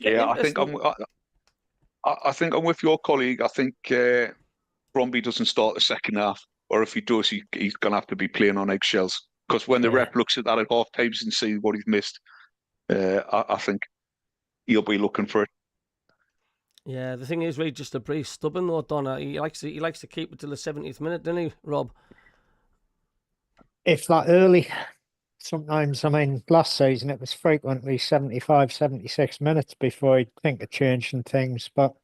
Yeah, I think I'm with your colleague. I think Bromby doesn't start the second half, or if he does, he's going to have to be playing on eggshells. Because when the ref looks at that at half times and sees what he's missed, I think he'll be looking for it. Yeah, the thing is, Reid just a brief stubborn though, Donna. He likes to keep it till the 70th minute, doesn't he, Rob? If that early, sometimes, I mean, last season it was frequently 75, 76 minutes before he'd think of changing things. But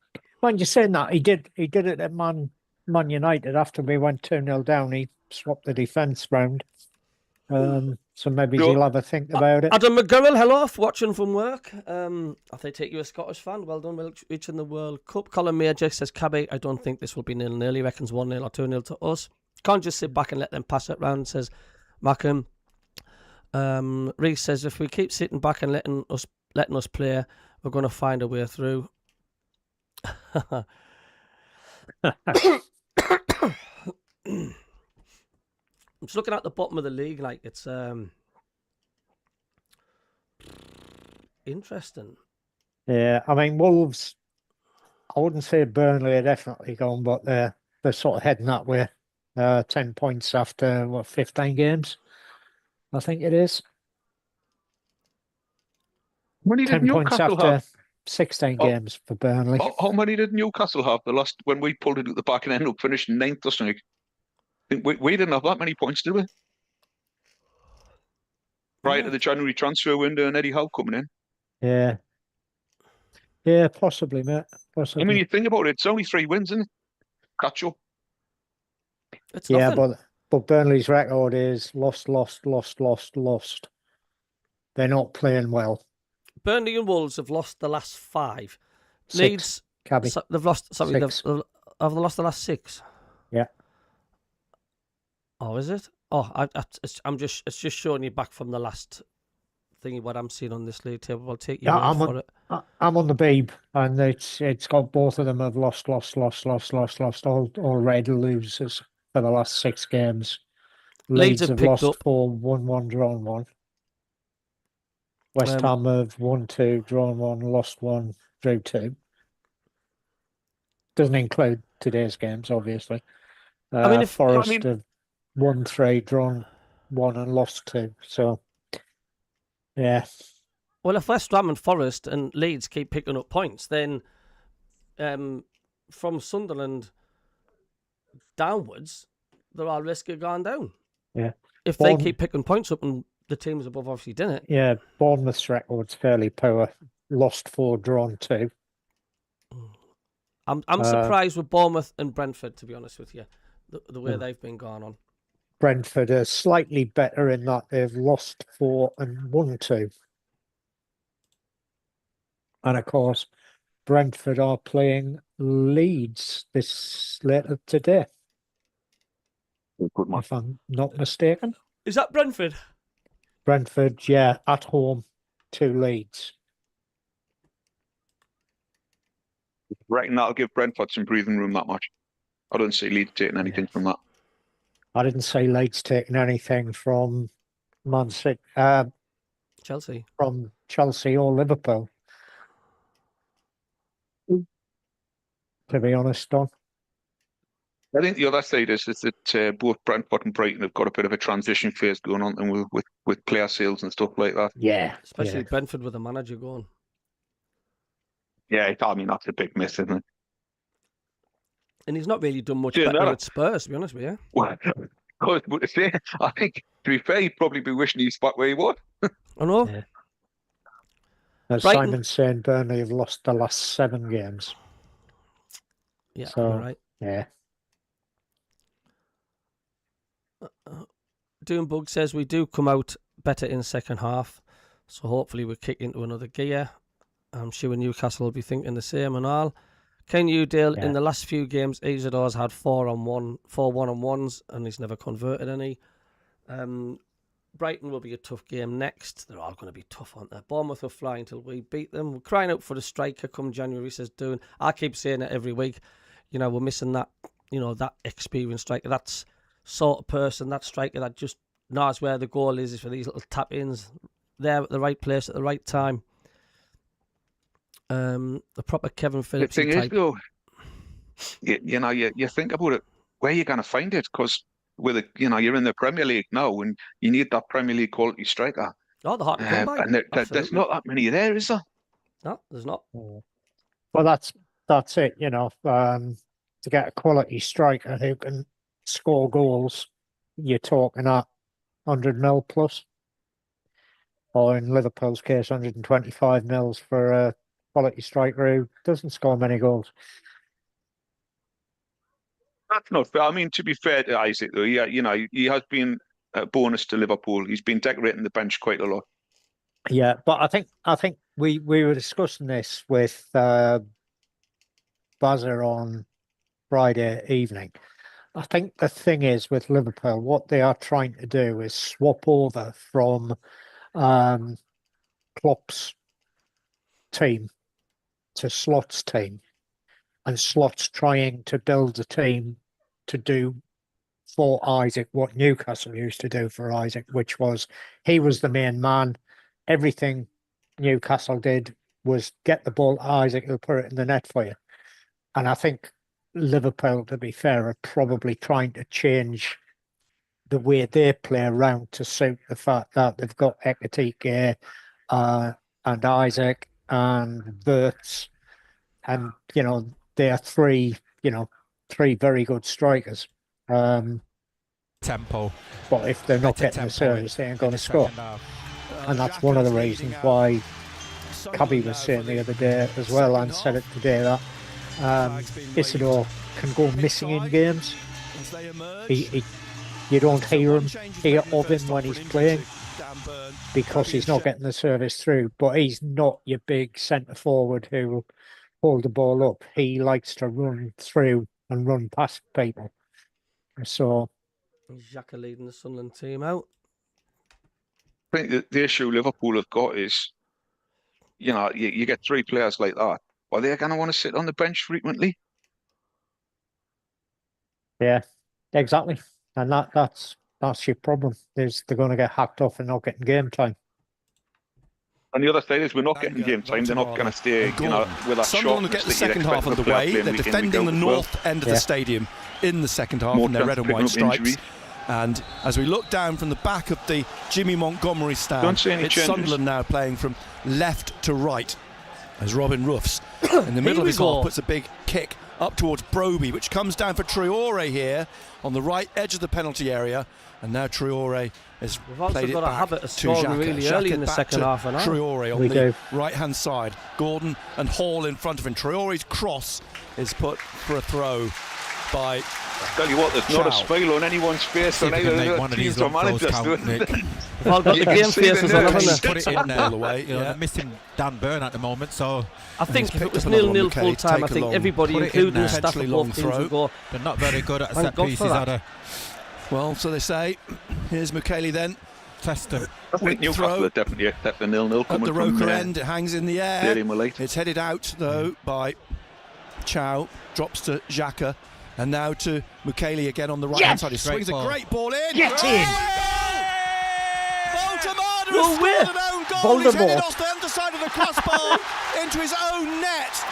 when you're saying that, he did it at Man United after we went 2-0 down. He swapped the defence round. So maybe he'll have a think about it. Adam McGurrill, hello, watching from work. I take you a Scottish fan. Well done, reaching the World Cup. Colin Major says, Cabby, I don't think this will be 0-0. He reckons 1-0 or 2-0 to us. Can't just sit back and let them pass it round, says Mackham. Reese says, if we keep sitting back and letting us play, we're going to find a way through. I'm just looking at the bottom of the league, like it's interesting. Yeah, I mean, Wolves, I wouldn't say Burnley are definitely gone, but they're sort of heading that way. 10 points after 15 games, I think it is. How many 10 did points Newcastle after have? 16 games for Burnley. How many did Newcastle have the last when we pulled it at the back and ended up finishing 9th or something? I think we didn't have that many points, did we? Prior to the January transfer window and Eddie Howe coming in. Yeah. Yeah, possibly, mate. Possibly. I mean, you think about it, it's only 3 wins, isn't it? Catch up. It's yeah, nothing. but Burnley's record is lost. They're not playing well. Burnley and Wolves have lost the last 5. 6, Leeds, Cabby. they've lost. Sorry, 6. have they lost the last 6? Yeah. Oh, is it? Oh, it's just showing you back from the last thingy what I'm seeing on this league table. I'll take you for it. I'm on the Beeb, and it's got both of them have lost. All red losers for the last 6 games. Leeds have picked lost up 4, 1-1, drawn 1. West Ham have 1-2, drawn 1, lost 1, drew 2. Doesn't include today's games, obviously. Forest have 1-3, drawn 1, and lost 2. So, yeah. Well, if West Ham and Forest and Leeds keep picking up points, then from Sunderland downwards, they're all risk of going down. Yeah. If they keep picking points up and the teams above obviously didn't. Yeah, Bournemouth's record's fairly poor. Lost 4, drawn 2. I'm surprised with Bournemouth and Brentford, to be honest with you, the way they've been going on. Brentford are slightly better in that they've lost 4 and won 2. And of course, Brentford are playing Leeds this later today, Good man. if I'm not mistaken. Is that Brentford? Brentford, yeah, at home to Leeds. Reckon that'll give Brentford some breathing room that much. I don't see Leeds taking anything from that. I didn't say Leeds taking anything from Man City, Chelsea. from Chelsea or Liverpool. To be honest, Don. I think the other side is that both Brentford and Brighton have got a bit of a transition phase going on, and with player sales and stuff like that. Yeah, Especially yeah. Brentford with the manager going. Yeah, I mean that's a big miss, isn't it? And he's not really done much Yeah, better no. at Spurs, to be honest with you. Well, I think to be fair, he'd probably be wishing he's back where he was. I know. Yeah. As Brighton- Simon saying, Burnley have lost the last 7 games. Yeah, So, you're right. Yeah. Doom Bug says we do come out better in second half, so hopefully we kick into another gear. I'm sure Newcastle will be thinking the same and all. Ken Udale, in the last few games, Isadore's had 4 1-on-1s, and he's never converted any. Brighton will be a tough game next. They're all going to be tough, aren't they? Bournemouth will fly until we beat them. We're crying out for the striker come January, says Doon. I keep saying it every week. You know, we're missing that, that experienced striker. That sort of person, that striker that just knows where the goal is for these little tap-ins. There at the right place at the right time. The proper Kevin Phillips The thing type. is, though, you think about it, where are you going to find it? Because you're in the Premier League now, and you need that Premier League quality striker. Oh, the hard to come by. And there's not that many there, is there? No, there's not. Well, that's it, to get a quality striker who can score goals, you're talking at 100 mil plus. Or in Liverpool's case, 125 mils for a quality striker who doesn't score many goals. That's not fair. I mean, to be fair to Isaac, though, he has been a bonus to Liverpool. He's been decorating the bench quite a lot. Yeah, but I think we were discussing this with Bazza on Friday evening. I think the thing is with Liverpool, what they are trying to do is swap over from Klopp's team to Slot's team, and Slot's trying to build a team to do for Isaac what Newcastle used to do for Isaac, which was he was the main man. Everything Newcastle did was get the ball to Isaac, who'll put it in the net for you. And I think Liverpool, to be fair, are probably trying to change the way they play around to suit the fact that they've got Ekatike and Isaac and Wirtz, and they are three very good strikers. Tempo. But if they're not getting the service, they ain't going to score. And that's one of the reasons why Cabby was saying the other day as well, and said it today, that Isidore can go missing in games. You don't hear of him when he's playing because he's not getting the service through. But he's not your big centre forward who will hold the ball up. He likes to run through and run past people. So Xhaka leading the Sunderland team out. I think the issue Liverpool have got is, you get 3 players like that. Are they going to want to sit on the bench frequently? yeah, exactly. And that's your problem. They're going to get hacked off and not getting game time. And the other side is we're not getting game time. They're not going to stay, with that Sunderland will get the second half underway. They're defending the north end of the stadium in the second half in their red and white stripes. And as we look down from the back of the Jimmy Montgomery stand, it's Sunderland now playing from left to right as Robin Ruffs in the middle of his half puts a big kick up towards Broby, which comes down for Traore here on the right edge of the penalty area. And now Traore has played it back a habit of to scoring Xhaka. really early in the second half. Traore on the right-hand side. Gordon and Hall in front of him. Traore's cross is put for a throw by Tell you what, there's not a Chow. smile on anyone's face See on if you either can of make the one of these teams or long throws managers. count, Nick. We've all got You the can game see the faces on, haven't nerves. they? Put it in there. all the way. You know, Yeah. they're missing Dan Byrne at the moment, so I think if it picked was up another one, 0-0 McKay, full time, I take a think long- everybody, put it in including there. the staff of Potentially both long teams, throw. would go. they're not very good at Thank set God for pieces, that. are they? Well, so they say. Here's Mukiele then. Test them. I think With Newcastle throw are definitely at the 0-0 at coming the from Roker end. It hangs in the air. Stadium late. It's headed out though by Chow. Drops to Xhaka. And now to Mukiele again on the right hand side. He swings a ball. great ball in. Get in! Voldemort No has way. scored an own goal. He's Voldemort. headed off the underside of the crossbar into his own net.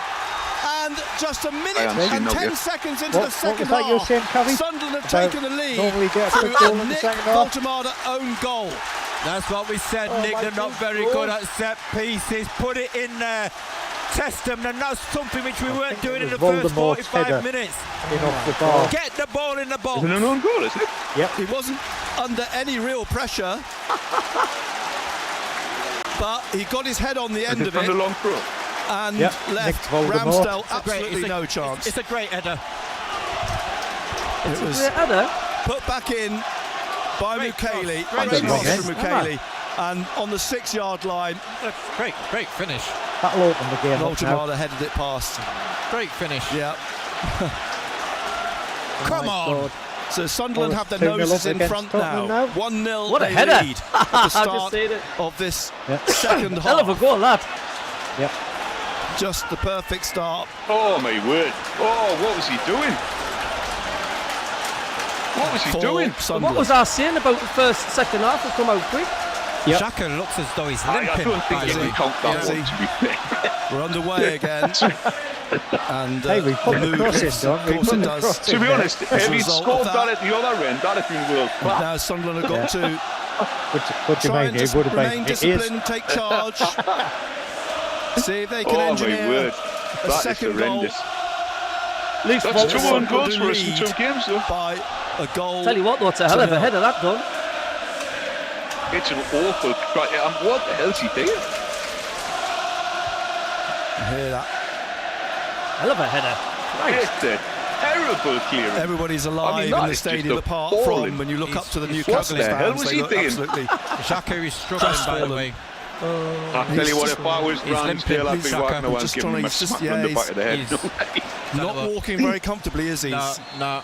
And just a minute I haven't seen and that 10 yet. seconds into What the second was that you were half, saying, Cavi? Sunderland have About taken the lead normally get a through quick goal in the Nick second half? Voldemort own goal. That's what we said, Oh, Nick. my They're not God. very good at set pieces. Put it in there. Test them. And that's something which we weren't think doing it in the was first Voldemort's 45 header. minutes. In off the bar. Get the ball in the box. Is it an own goal, is it? He wasn't under any real pressure. But he got his head on the Is end it of from the it long throw? and Yep, left Nick Voldemort. Ramsdale absolutely no chance. It's a great header. It was Great header. put back in by Great Mukiele. cross, Great great cross cross. from Mukiele. And on the 6-yard line, Great finish. That'll open the game up now. Voltemada headed it past. Great finish. Yeah. Come My on. God. So Sunderland Well, have their 2-0 noses up in against front Tottenham now. now. 1-0 What a they header. lead at the I just start seen it. of this Yeah. second Hell of a half. goal, that. Yep. Just the perfect start. Oh, my word. Oh, what was he doing? What was he for doing? What Sunderland. was I saying about the second half? Will come out quick. Yep. Xhaka looks as though he's I limping. don't think you can count that Yeah. one, to be fair. We're underway again. And Hey, we put the move cross in, is- don't of we? course Put it the does. cross To be there. honest, As a if he result scored of that that- at the other end, that'd have been world class. Now Sunderland have got to What do you try mean? and It would have remain been. It is. disciplined, take charge. See if they can Oh, my engineer word. a That is second goal horrendous. At least That's two Voldemort. own goals for us in lead. 2 games, though. by a goal. Tell you what, though, it's a hell of a 2-0. header that done. It's an awful try. What the hell's he doing? Hear that? Hell of a header. It's a terrible clearance. Everybody's alive that in the is just stadium apart appalling. from when you look up to the What Newcastle the hell fans. was They he look doing? absolutely Xhaka is struggling, by the Crestfallen. way. I'll tell you what, if I was He's Ramsdale, limping. I'd be Xhaka. walking away and Just giving him a trying to- smack yeah, on the back of the head. he's- No way. not walking very comfortably, is he? No.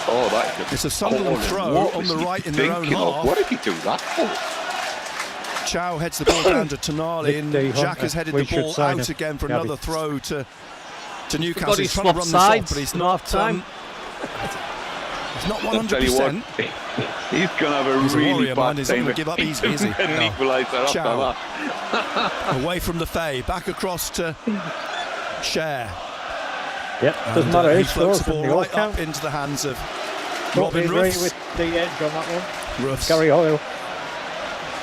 Oh, that It's a Sunderland appalling. throw What on was the he right in their own thinking of? half. What did he do that for? Chow heads the ball down to Tonali, and Nick Jack Hunter. has headed We the should ball sign out him. again for Gabby. another throw to Newcastle. Forgot he He's trying to swapped run this off, sides but he's in not. half-time. He's not I'll tell you what, 100%. he's going to have a He's a really warrior, man. bad He's not time. gonna give up easy, is he? An No. equaliser after Chow. that. Away from the Fay, back across to Cher. Yep. Doesn't And, matter he who floats scores the in ball the all right count. up into the hands of Totally Robin agree Ruffs. with the edge on that one. Ruffs Gary Hoyle.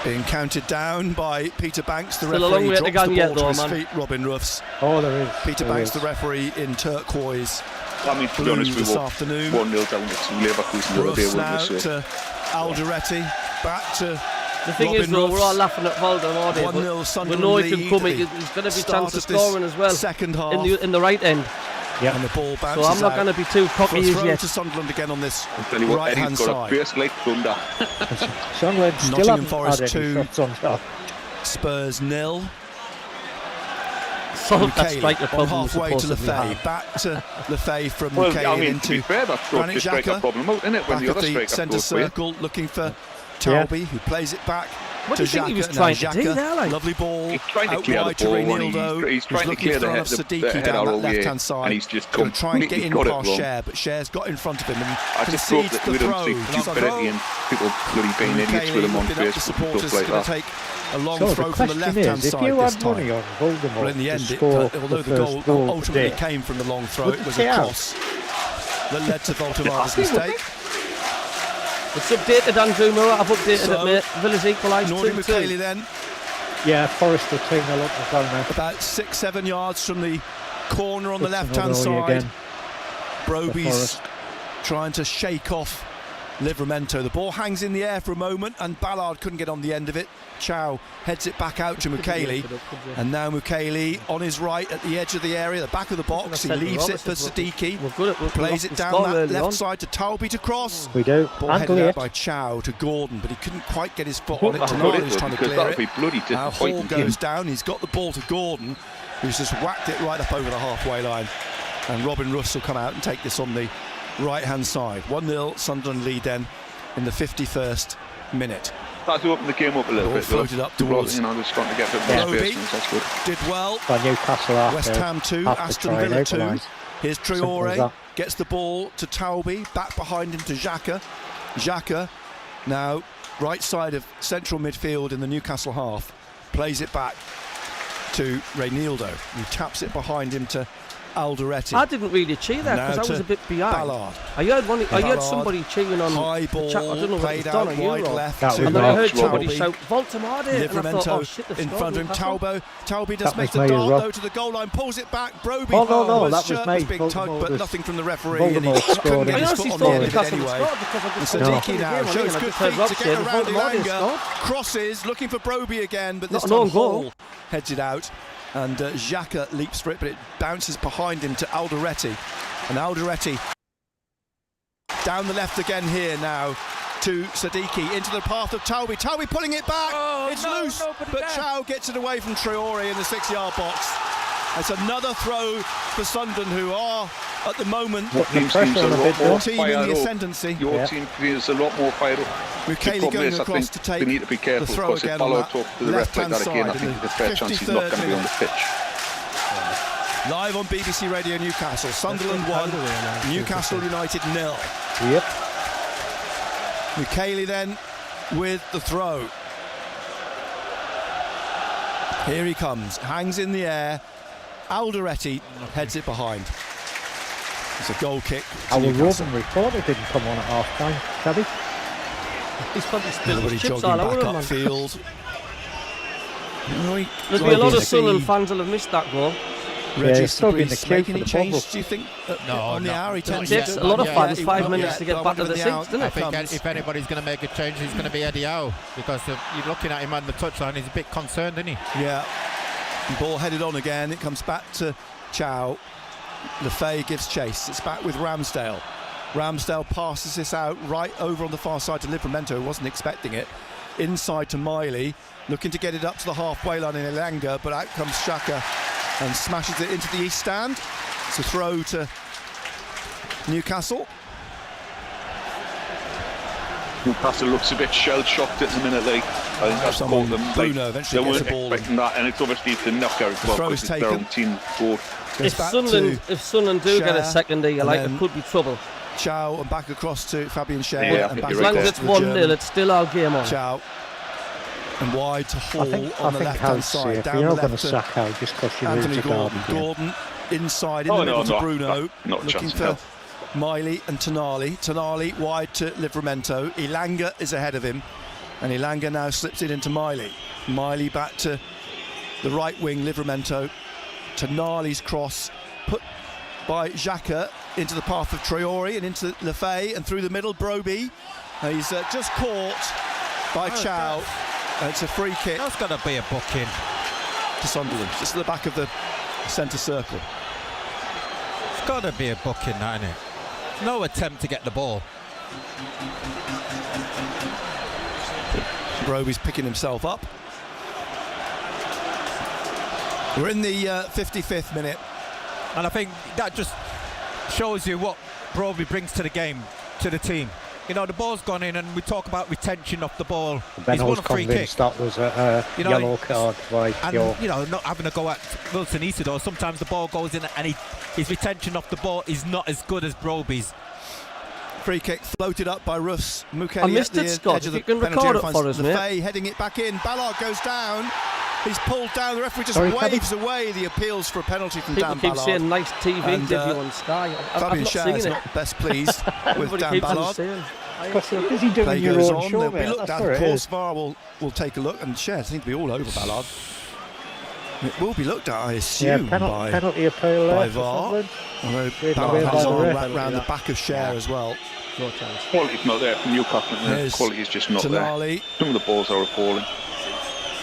being counted down by Peter Banks, the Still a long referee. way to Drops go the yet, ball to though, his man. feet, Robin Ruffs. Oh, there is. Peter there Banks, is. the referee, in turquoise. I mean, to be Blue honest, we this were afternoon. 1-0 down to Leverkusen the other day, Ruffs now weren't we? So to Alderete, back to The thing Robin is, though, we're all Ruffs. laughing at Voldemort. 1-0 We Sunderland know he can lead. come. They He's going to be start chance of at this scoring as well second half. in the right end. Yeah. And the ball bounces So I'm not out going to be too for a cocky as throw yet. to Sunderland again on this I'll tell you what, right-hand Eddie's got side. a face like thunder. Sunderland still Nottingham haven't Forest had any 2. shots on top. Spurs 0. Solve that Mukiele striker on problem halfway to supposedly. Lefay. Back to Lefay from Well, Mukiele I mean, to into be fair, that brought Granit the striker Xhaka. problem out, innit? When back the at other the striker centre goes for you. circle, looking for Talby, who plays it back What to do you think he was Xhaka. trying Now to do Xhaka, there, like? lovely ball He's trying to out clear the wide to ball, and Reinildo. he's trying to looking clear for the throw head, of the Siddiqui head down our that own way, left-hand side. and he's just Going to try and get completely in got it past wrong. Cher, but Cher's got in front of him and I just hope concedes that the we don't throw. see stupidity and people bloody being idiots with them on Mukiele, the Facebook and supporters, stuff like going to that. take a long So the throw from the question left-hand is, if side you this had money time. on Voldemort But in the to end, score although the the first goal goal ultimately today, came from the long throw, would it you was pay a out? cross that led to Voltemar's mistake. It's updated, Andrew Moore. I've updated So, it, mate. Villa's equalised Nordy 2-2. Mukiele then, yeah, Forest are 2-0 up as well now. about 6-7 yards from the corner on the It's left-hand another way side. again. Broby's Forest. trying to shake off Livramento. The ball hangs in the air for a moment and Ballard couldn't get on the end of it. Chow heads it back out to Mukiele, and now Mukiele on his right at the edge of the area, the back of the box. He leaves it for Siddiqui, plays it down that left side to Talby to cross. We do. Ball headed out by Chow to Gordon, but he couldn't quite get his foot on it. Tonali was trying to clear it. Now Hall goes down, he's got the ball to Gordon, who's just whacked it right up over the halfway line. And Robin Russ will come out and take this on the right-hand side. 1-0 Sunderland lead then in the 51st minute. Started to open the game up a little bit. Floated up towards. You know, they're starting to get a bit more space. That's good. Did well. By Newcastle West Ham 2, Aston Villa 2. Here's Traore, gets the ball to Talby, back behind him to Xhaka. Xhaka, now right side of central midfield in the Newcastle half, plays it back to Reinildo, who taps it behind him to Alderete. I didn't really cheer there because I was a bit behind. Ballard. I heard somebody cheering on high ball, I don't know what it was out done wide left. and then I heard somebody shout Voltemade, and I thought, oh shit, in front of him. Talby does that make the dart though to the goal line, pulls it back. Broby was being tugged, but nothing from the referee. And he couldn't get his foot on the end of it anyway. Siddiqui now shows good feet to get around Elanga. Crosses, looking for Broby again, but this time Hall heads it out. And Xhaka leaps for it, but it bounces behind him to Alderete. And Alderete down the left again here now to Siddiqui into the path of Talby. Talby pulling it back. It's loose, but Chow gets it away from Traore in the 6-yard box. It's another throw for Sunderland, who are at the moment your team seems a lot more team in the ascendancy. Your team feels a lot more fired up. Mukiele going across to take they need to be careful the throw again on that to the ref like that again. I think there's a fair chance he's not going to be on the pitch. Live on BBC Radio Newcastle, Sunderland 1, Newcastle United 0. Yep. Mukiele then with the throw. Here he comes, hangs in the air. Alderete heads it behind. It's a goal kick. Our Robin reporter didn't come on at half time, Tabby. He's probably still Everybody chips jogging all back over him, upfield. There'll be a lot of Sunderland fans will have missed that goal. Regis still in the Breeze queue making for any the change, bubble. do you think? No, the hour he tends Takes to a lot of fans he 5 will, minutes to get back to the seats, doesn't I it? think if anybody's going to make a change, it's going to be Eddie Howe, because you're looking at him on the touchline, he's a bit concerned, isn't he? Yeah. Ball headed on again, it comes back to Chow. Lefay gives chase, it's back with Ramsdale. Ramsdale passes this out right over on the far side to Livramento, who wasn't expecting it. Inside to Miley, looking to get it up to the halfway line in Elanga, but out comes Xhaka and smashes it into the east stand. It's a throw to Newcastle. Newcastle looks a bit shell-shocked at the minute, like. I think that's caught them. Bruno eventually they gets weren't the ball. expecting that, and it's obviously the knockout as well, throw is because it's their own taken. team scored. If Sunderland do get a second here, like, then it could be trouble. Chow and back across to Fabian Schär. Yeah, and back As long as across it's to the 1-0, German. it's still our game on. Chow and wide to Hall on the I think left-hand side. safe. Down You're the not going to left to sack out just because you lose Anthony the Gordon. Derby game. Gordon inside in Oh, the no, middle to not- Bruno, not a looking chance in for hell. Miley and Tonali. Tonali wide to Livramento. Elanga is ahead of him, and Elanga now slips it into Miley. Miley back to the right wing, Livramento. Tonali's cross put by Xhaka into the path of Traore and into Lefay and through the middle, Broby. He's just caught by Chow. It's a free kick That's got to be a booking. to Sunderland, just at the back of the centre circle. It's got to be a booking, that, isn't it? No attempt to get the ball. Broby's picking himself up. We're in the 55th minute. And I think that just shows you what Broby brings to the game, to the team. You know, the ball's gone in, and we talk about retention of the ball. Ben He's won was a free kick. convinced that was a yellow card by And, York. you know, not having a go at Wilson Isidore, sometimes the ball goes in and his retention of the ball is not as good as Broby's. Free kick floated up by Russ. Mukiele I missed at it, the Scott. edge of If the you can penalty record area it finds for us, mate. Lefay heading it back in. Ballard goes down. He's pulled down. The referee just Sorry, waves away the appeals for a penalty from People Dan keep Ballard. saying nice TV And, debut on Sky. I've Fabian not Schär seen is it. not best pleased with Everybody Dan keeps on Ballard. saying. Because you're busy doing Play your goes own on. show, They'll be mate. looked That's at. where Of it course, is. VAR will take a look, and Schär seems to be all over Ballard. It will be looked at, I assume, by penalty appeal there by for VAR. Sunderland. Although Good Ballard by has the on ref. right round the back of Cher as well. Quality's not there from Newcastle. The There's quality is just not Tonali. there. Some of the balls are appalling.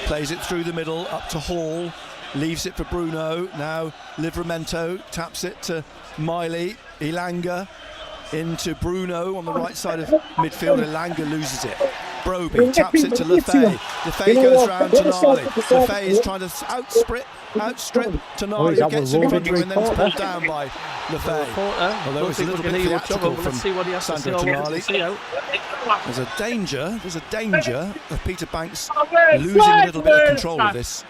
Plays it through the middle, up to Hall. Leaves it for Bruno. Now Livramento taps it to Miley. Elanga into Bruno on the right side of midfield. Elanga loses it. Broby taps it to Lefay. Lefay goes round to Tonali. Lefay is trying to outstrip Tonali, who gets in front of him and then is pulled down by Lefay. Although it's a little bit theatrical from Sandro Tonali. There's a danger of Peter Banks losing a little bit of control of this.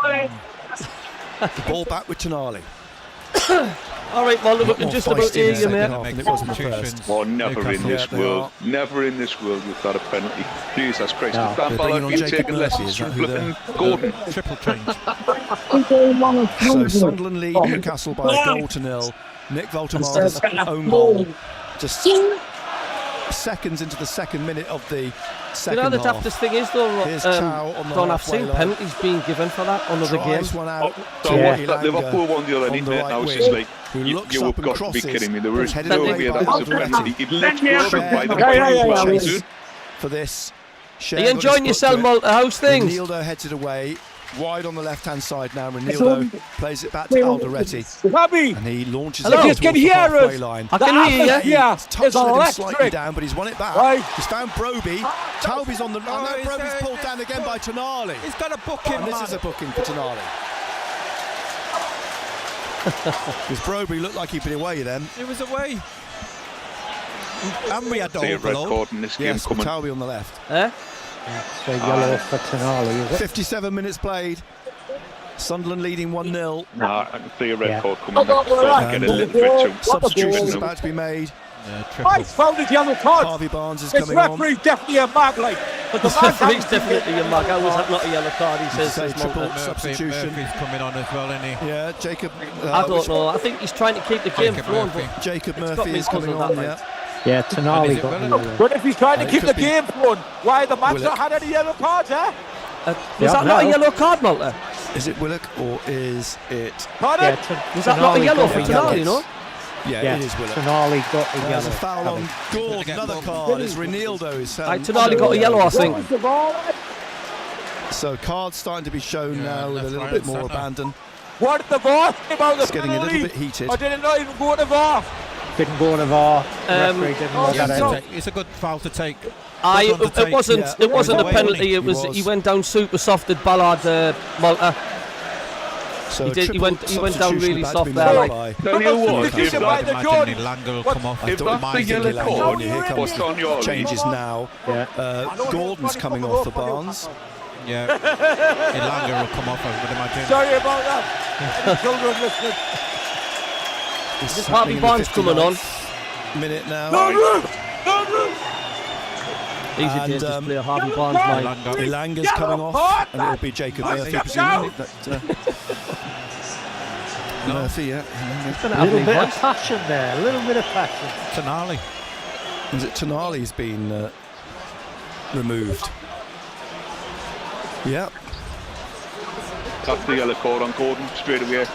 The ball back with Tonali. All right, well, we can just about hear you, mate. It wasn't the first. Oh, never in this world. Never in this world we've got a penalty. Jesus Christ. No, Dan they're bringing on Ballard Jacob taking Murphy, lessons is that from who they're- flipping Gordon. Triple change. So Sunderland lead Newcastle by a goal to nil. Nick Voltemara's own goal. Just seconds into the second minute of the You second know the half. daftest thing is though, Here's Chow on the Don, I've halfway seen line. penalties being given for that on other Drives games. one out So to what, Elanga Liverpool won the other on night, the mate. right I was wing, just like, who you looks have up and got to be crosses. kidding me. There was Headed no away way by that was a Alderete. penalty. He'd let go by the Cher way. goes for this. Cher Are you got enjoying his foot yourself, to it. Malta? How's things? Renildo heads it away, wide on the left-hand side now. Renildo plays it back to Alderete, Bobby, and he launches Hello? it Just towards can the hear halfway us. line. I can hear you. Yeah, He's touched it's him slightly electric. down, but he's won it back. Right. He's found Broby. Talby's on the... Oh, and now he's Broby's there. pulled down again by Tonali. He's got a booking, And this man. is a booking for Tonali. Because Broby looked like he'd been away then. He was away. And we had the See a red overload. card in this game Yes, with coming. Talby on the left. Eh? So yellow for Tonali, is it? 57 minutes played. Sunderland leading 1-0. Nah, I can see a red Yeah. card coming. So I get a little bit too. Substitutions about to be made. Mike's found his yellow card. Harvey Barnes is This coming on. referee's definitely a mag, like. But the The man referee's definitely a mug. I was not a yellow card, he says. Say says triple Malta. substitution. Murphy's coming on as well, isn't he? Yeah, Jacob. I don't know. I think he's trying to keep the game Jacob flowing, Murphy. but Jacob It's got Murphy me is coming puzzled on. that Yeah. night. Yeah, And is Tonali it got Willock? the yellow. But if he's trying to It keep could the be game flowing, why the match Willock. not had any yellow cards, eh? Was Yeah, that not a no. yellow card, Malta? Is it Willock or is it? Pardon? Yeah, Was that not a Tonali yellow got for the yellow. Tonali, you know? Yeah, Yeah, it is Willock. Tonali got the There's yellow. a foul on Gordon. Another card as Renildo is. Aye, Tonali got a yellow, I think. First of all, So cards starting to be shown now with a left, little right, bit more centre. abandon. what did the VAR say about the It's getting a little penalty? bit heated. Or did it not even go to VAR? Didn't go to VAR. Referee didn't look Yeah, at so- it. it's a good foul to take. Aye, Good one to it take. wasn't. Yeah. It wasn't a Away, penalty. wasn't It he? was. He went down super soft at Ballard, Malta. So He did- he triple went down substitution really about to soft be there, made like. by- Tell you what, if Substitution by that, the Imagine Jordan. Elanga will What- come off. I if thought that's might the think yellow Elanga card, only here comes what's on your changes now. Yeah. Gordon's coming off for Barnes. Yeah. Elanga will come off, I would imagine. Sorry about that. Any children listening. This Is is Harvey happening in the Barnes coming on? 59th minute now. No room! No room! Easy And, days, just play Harvey yellow Barnes, card. mate. Elanga. Elanga's coming off, and it'll be Jacob Murphy, step presumably. down. That, Murphy, yeah. He's gonna A have little me bit of voice. passion there. A little bit of passion. Tonali. Is it Tonali's been removed? Yeah. That's the yellow card on Gordon straight away.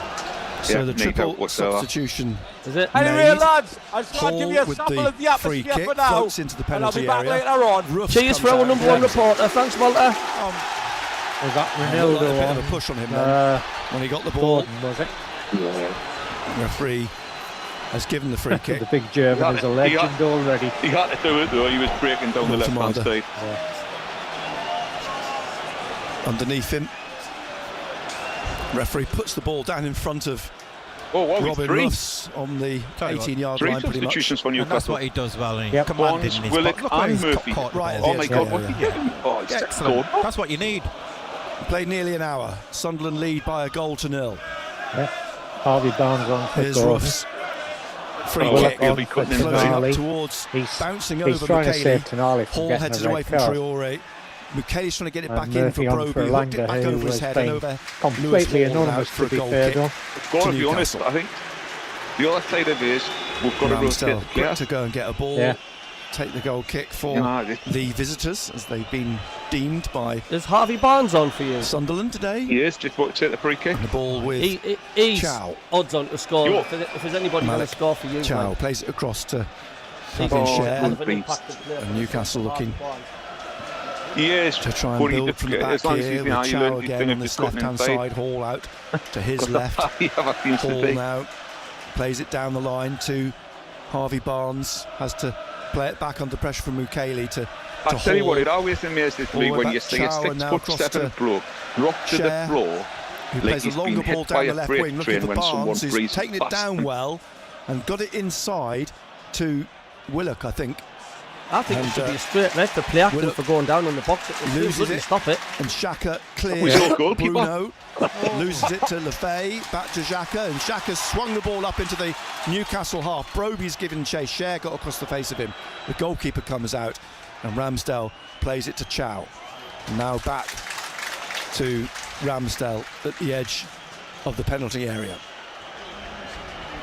So Yeah, the neat triple out whatsoever. substitution. Is it? Anyway, Made. lads, I just want to give you a Hall with sample the of the free atmosphere kick, for now. floats into the And I'll be penalty back area. later on. Ruffs Cheers comes for our out number one next. reporter. Thanks, Malta. Was that A little bit Ronaldo of a on? push on him then, when he got the ball. Gordon, was it? Referee has given the free The kick. big German is a He legend got- already. He had to do it though, he was breaking down the left hand Voltemara. side. Underneath him. Referee puts the ball down in front of Oh, what was Robin three? Ruffs on the Tell you what, 18-yard Three line, pretty much. substitutions for And that's Newcastle. what he does well. And Yep. commanding Barnes, in his Willock box. Look where and he's Murphy. caught the Right ball. at Oh my Yeah, God, yeah, what yeah. did he do? Oh, it's Excellent. good. That's what you need. Played nearly an hour. Sunderland lead by a goal to nil. Harvey Barnes on for Here's Gordon. Ruffs. Free Oh, kick. he'll be cutting in Floating up Tonali. towards, He's- bouncing He's over trying to Michele. save Tonali from Hall getting heads a it away red from card. Traore. Michele's trying to get it And back in for Murphy on for Broby. Hooked it Elanga, back who over his was head being and over. completely Lewis Hall anonymous out for to be a goal fair kick. though. Got to be Newcastle. honest, I think the other side of it is we've got to rotate Ramsdale the quick players. to go and get a ball. Yeah. take the goal kick for the visitors, as they've been deemed by. Is Harvey Barnes on for you? Sunderland today. He is just about to take the free kick. And the ball with he's Chow. odds on to score. If there's anybody going to score for you, Chow like, plays it across to Fabian Schär. and Newcastle looking He is to try and build from the back here with Chow again on this left-hand side. Hall out to his left. Hall now plays it down the line to Harvey Barnes. Has to play it back under pressure from Mukele to I tell you what, it always amazes me when you see a 6'7" bloke drop to the floor. Who plays a longer ball down the left wing, looking for Barnes, who's taken it down well and got it inside to Willock, I think. I think it should be a straight red for play acting for going down in the box. Loses it. Stop it. And Xhaka clears. Bruno loses it to Lefay. Back to Xhaka. And Xhaka's swung the ball up into the Newcastle half. Broby's given chase. Schär got across the face of him. The goalkeeper comes out. And Ramsdale plays it to Chow. Now back to Ramsdale at the edge of the penalty area.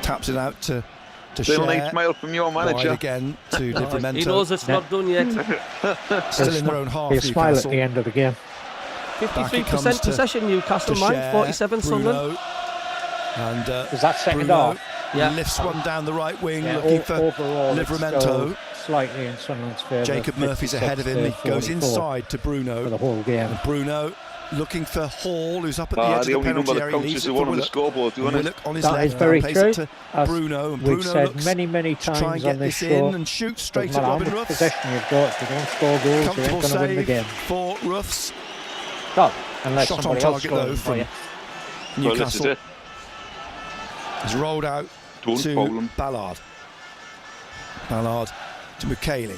Taps it out to Still Schär. needs mail from your manager. Wide again to Livramento. He knows it's not done yet. Still in their own half. He'll smile at the end of the game. 53% possession, Newcastle, mine. 47 Sunderland. And is that second Bruno half? Yeah. Lifts one down the right wing, Yeah, looking for overall, it's Livramento. still slightly in Sunderland's favour. Jacob Murphy's ahead of him. He goes 44 inside to Bruno. for the whole game. And Bruno looking for Hall, who's up at the edge The of the only penalty number that area. counts Leaves is it the for one on the Willock. scoreboard, doing it? Willock on his That left is very plays true. it to As Bruno, and we've Bruno said looks many to times try and on get this this show, in and shoot straight doesn't at matter Robin how much Ruffs. possession you've got, if you don't score goals, you ain't Comfortable going to win the save game. for Ruffs. No, unless Shot on somebody else target scores though for you. from Well, this is Newcastle. it. Has rolled out Don't to foul him. Ballard. Ballard to Mukele.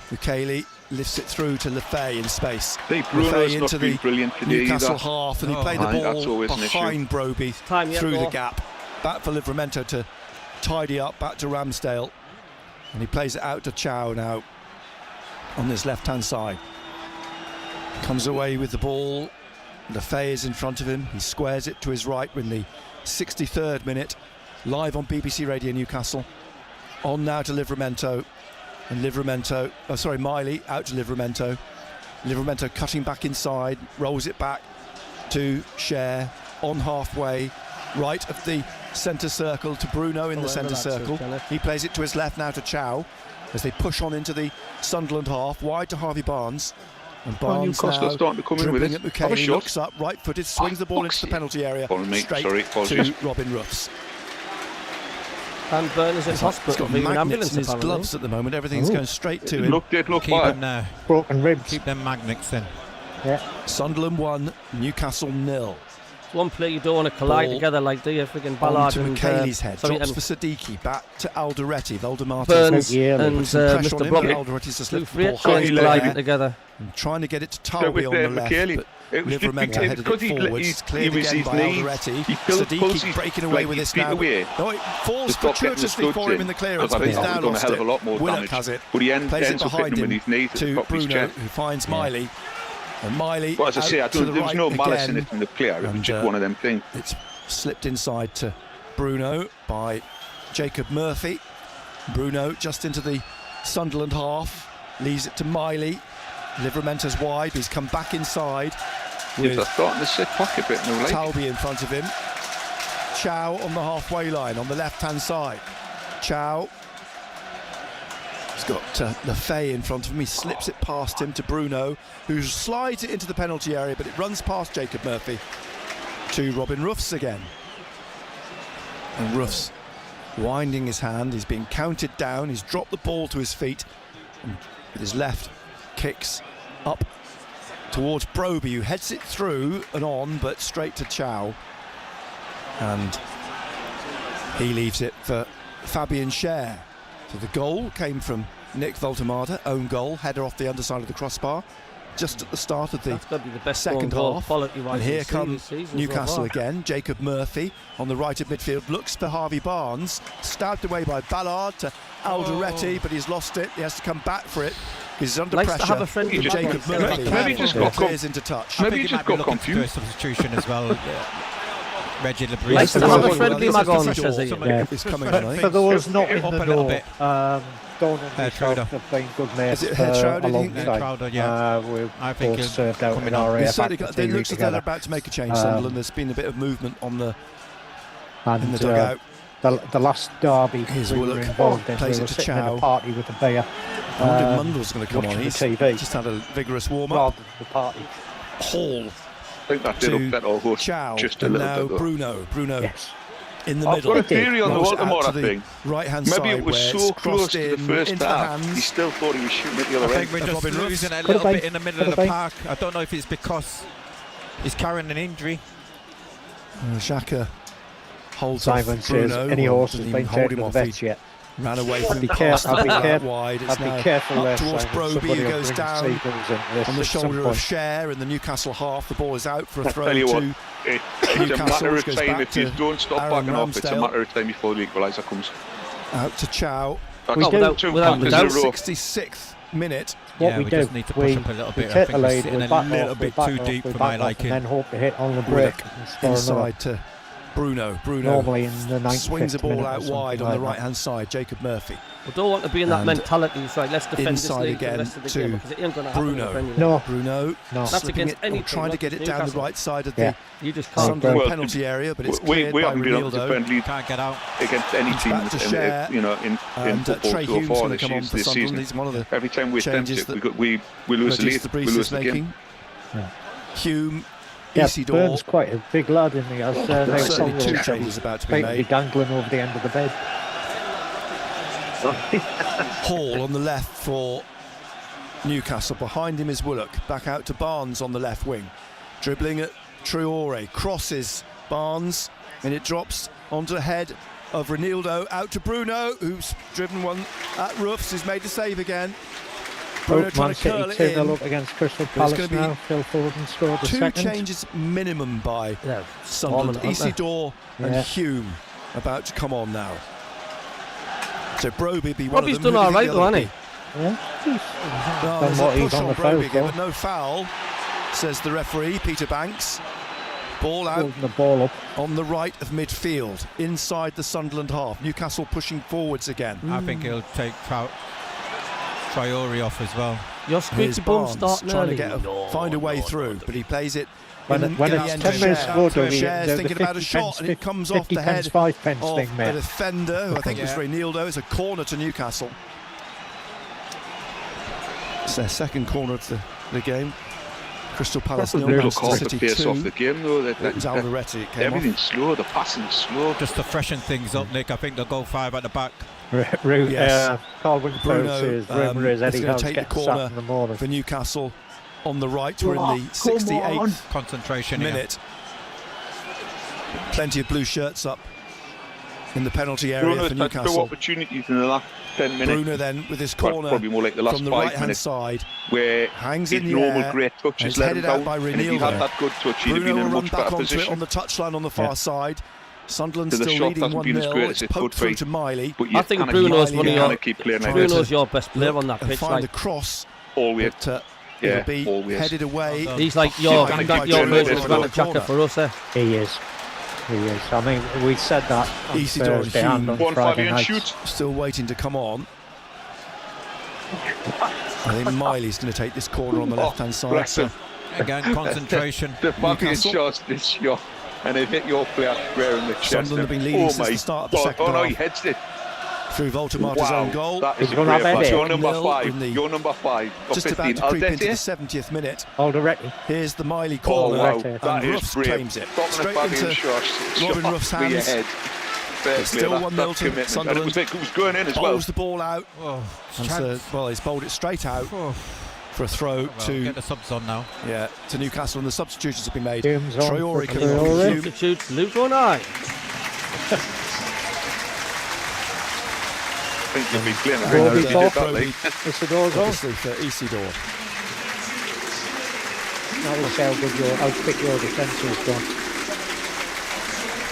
Mukele lifts it through to Lefay in space. Bruno's Lefay not into been the brilliant today Newcastle either. half, and he played the Aye, that's ball always an issue. behind Broby Time yet, through the though. gap. Back for Livramento to tidy up, back to Ramsdale. And he plays it out to Chow now on this left-hand side. Comes away with the ball. Lefay is in front of him. He squares it to his right in the 63rd minute. Live on BBC Radio Newcastle. On now to Livramento. And Livramento, Miley out to Livramento. Livramento cutting back inside, rolls it back to Schär on halfway, right of the centre circle to Bruno in the centre circle. He plays it to his left now to Chow as they push on into the Sunderland half, wide to Harvey Barnes. And Barnes Newcastle now are starting to come in with dribbling it. at Have a Mukele, shot. looks up, right-footed, swings the ball into the penalty area, straight to Robin Ruffs. And Burners in hospital. He's got being an magnets ambulance, in his apparently. gloves at the moment. Everything's going straight to him. Look Keep bad. them Broken ribs. Keep them magnets in. Yeah. Sunderland 1, Newcastle 0. One player you don't want to collide Ball together like do you? Freaking On Ballard to and Mukele's head, sorry, drops and for Siddiqui, back to Alderete. Voldemar Burns Yeah, and puts some pressure on Mr. him, Brobby. but Alderete's just Two left the ball free high in the colliding air, together. and trying to get it to So with Talby on the left, Mukele, but it was just Livramento headed because it forwards. It's cleared he was again his by knees. Alderete. He pulls Siddiqui his, breaking away with this feet now. away. No, it falls to stop getting the fortuitously for studs him in the clearance, Because I but think he's that now would have done a lost hell of it. a lot more Willock damage. has it. But he Plays it ends up behind hitting him with him his knees at the to top of his Bruno, chest. who finds Miley. And Miley Well, as I say, out to the there was right no malice in again. it from the player. It was And, just one of them things. It's slipped inside to Bruno by Jacob Murphy. Bruno just into the Sunderland half, leaves it to Miley. Livramento's wide, he's come back inside Yes, with they're starting to sit back a bit now, like. Talby in front of him. Chow on the halfway line on the left-hand side. Chow. He's got Lefay in front of him. He slips it past him to Bruno, who slides it into the penalty area, but it runs past Jacob Murphy to Robin Ruffs again. And Ruffs winding his hand. He's being counted down. He's dropped the ball to his feet. And with his left, kicks up towards Broby, who heads it through and on, but straight to Chow. And he leaves it for Fabian Schär. So the goal came from Nick Voltemada, own goal, header off the underside of the crossbar, just at the start of the That's got to be the best second goal half. quality-wise And here this comes season Newcastle so far. again. Jacob Murphy on the right of midfield looks for Harvey Barnes, stabbed away by Ballard to Alderete, but he's lost it. He has to come back for it because he's under Likes pressure. to have a friendly With Jacob match. Murphy Maybe he just got clears into touch. Maybe he he just might be got looking to do a confused. substitution as well. Reggie Labrie. Likes to have a friendly mag on, says he. It's coming on, I think. For those not in Up the a little know, bit. Dawn and Schroeder. myself have been good mates Is it for Schroeder, a do you long think? time. Schroeder, yeah. We've I think both he'll served out come in in on. our It's certainly active got, it TV looks as though they're together. about to make a change, Sunderland. There's been a bit of movement on the And in the dugout. the last derby Here's we were Willock. involved in, Plays we it were to sitting in Chow. a party with a beer. I wonder if Mundell's going to come on. watching He's the TV. just had a vigorous warm-up. Rather than the party. Hall, I think that did to upset our host Chow, just a and little now bit. Though. Bruno Yes. in the I've middle. got a theory on the Rolls it out Baltimore to the thing. right-hand side Maybe it was where so it's close crossed to the in first into the half, he hands. still thought he was shooting at the I other think end. we're just Robin Ruff. losing it a Could little have bit been. in the middle Could of the have park. I don't know if it's because he's carrying an injury. Xhaka holds Simon off says Bruno. any horse has Didn't been even hold taken him to the off. vets He yet. ran away I'd from be the careful. pass I'd be out careful. wide. It's I'd be now careful there, up towards Simon. Broby, Somebody who will goes bring down seagulls into this on the at some shoulder of point. Cher in the Newcastle half. The ball is out for a I throw tell you what, to it's a Newcastle, matter which of goes time. back If you to don't stop Aaron backing off, it's a Ramsdale. matter of time before the equaliser comes. out to Chow. That's We do. two Without backers doubt. in a row. 66th minute. What Yeah, we we do, just need to push up a little we bit. I take think the we're lead, sitting we a back little off, bit we back too off, deep we for back my off, liking. and then hope to hit on the break Willock and score another. inside to Bruno. Bruno Normally in the 95th swings the ball minute or out something wide on like the that. right-hand side. Jacob Murphy. We don't want to be in that And mentality. It's right, let's defend this inside league for the again rest of the to game because it ain't going to happen in the Bruno. Premier League. No, Bruno no. That's slipping against it, or anything, trying to not get it just down the Newcastle. right side of Yeah. the You just can't. Sunderland Well, penalty area, but it's we cleared by haven't been able to Renildo. defend lead Can't get out. against any It's team back to Cher, in And football Trey so Hume's far going to this come on for season. Sunderland. He's one of the Every time we attempt changes it, that we lose the Regis lead. de We Vries lose is the game. making. Yeah. Hume, Yeah, Isidore. Burns quite a big lad in the as There's they certainly two probably changes about to be be made. dangling over the end of the bed. Hall on the left for Newcastle. Behind him is Willock. Back out to Barnes on the left wing. Dribbling at Traore. Crosses Barnes. And it drops onto the head of Renildo. Out to Bruno, who's driven one at Ruffs. He's made the save again. Bruno trying Man to curl City it 2-0 in. up against Crystal But it's Palace gonna be now. Phil Foden scored the Two second. changes minimum by Yeah, Sunderland. dominant, aren't they? Isidore and Yeah. Hume about to come on now. So Broby be one Robbie's of them. done Who all do you right think though, the other hasn't he? Yeah. Well, Done there's what a he's push on on the Broby foul again, for. but no foul, says the referee, Peter Banks. Ball out Holding the ball up. on the right of midfield, inside the Sunderland half. Newcastle pushing forwards again. I think he'll take Traore off as well. Your Here's squeaky bum Barnes starting trying early. to find a way through, but he plays it When in when the it's end 10 of minutes Cher. to go, Dougie, Cher's the thinking about a 50 shot, pence, and it comes off 50 the pence, head 5 pence of thing, the mate. defender, who I think was Yeah. Renildo. It's a corner to Newcastle. It's their second corner of the game. Crystal Palace That's a 0, little Manchester caught the City pace 2. off the game, though. It was Alderete, it came Everything's slow. The passing's slow. Just to freshen things up, Nick, I think they'll go 5 at the back. Yes. Carl Wingfield Bruno, says rumour is is Eddie gonna Howe's take the getting corner sacked in the morning. for Newcastle on the right. We're in the 68th Concentration here. minute. Plenty of blue shirts up in the penalty area Bruno's for had two Newcastle. opportunities in the last 10 minutes. Bruno then with his Well, corner probably more like the last from the 5 right-hand minutes, side. where Hangs his in the normal air, great touch and has it's let him headed out down. by And if he Renildo. had that good touch, he'd have Bruno been in will a run much back better onto it position. on the touchline on the far side. Sunderland So the still shot leading hasn't been as 1-0. great as It's it could poked through be. to Miley. But you I think cannot Bruno's keep- one of you your- cannot keep playing like Bruno's this. Bruno's your best player on that And pitch. find Like, the cross, Always. but Yeah, it'll be always. headed away. Well done. he's like You your, can't he's keep like your doing version this of for Granit the Xhaka for us, eh? He is. He is. I mean, we said that on Isidore and Thursday and Hume. on Go on, Friday Fabian, night. shoot. Still waiting to come on. I think Miley's going to take this corner on the left-hand side. bless So him. Again, concentration. The Fabian Newcastle. shot this shot, and it hit your player square in the chest. Sunderland have been leading Oh since my the start of the God. second Oh no, half. he heads it. through Voltemar's own goal. That is He's a gonna great have pass. Eddie. You're number 1-0 5. in the- You're number 5. Or Just 15. about to creep into the Aldete. 70th minute. Alderete. Here's the Miley Oh corner. wow, Corner. that And is Ruffs brave. claims it. Talking Straight of Fabian into shots, Robin Ruff's for your hands. head. Fair It's play, still that- 1-0 that's to commitment. And it Sunderland. was going in as well. Bowls the ball out. Oh, And so, well, he's bowled it straight out Oh. for a throw Well, to get the subs on now. to Newcastle, and the substitutions have been made. Hume's on Traore for coming on Traore. for Hume. Substitutes Luke O'Neill. I think you'll be playing a Robbie bit And, now Bob. if you did that, like. Isidore's on. Obviously for Isidore. That was how quick your defence has gone.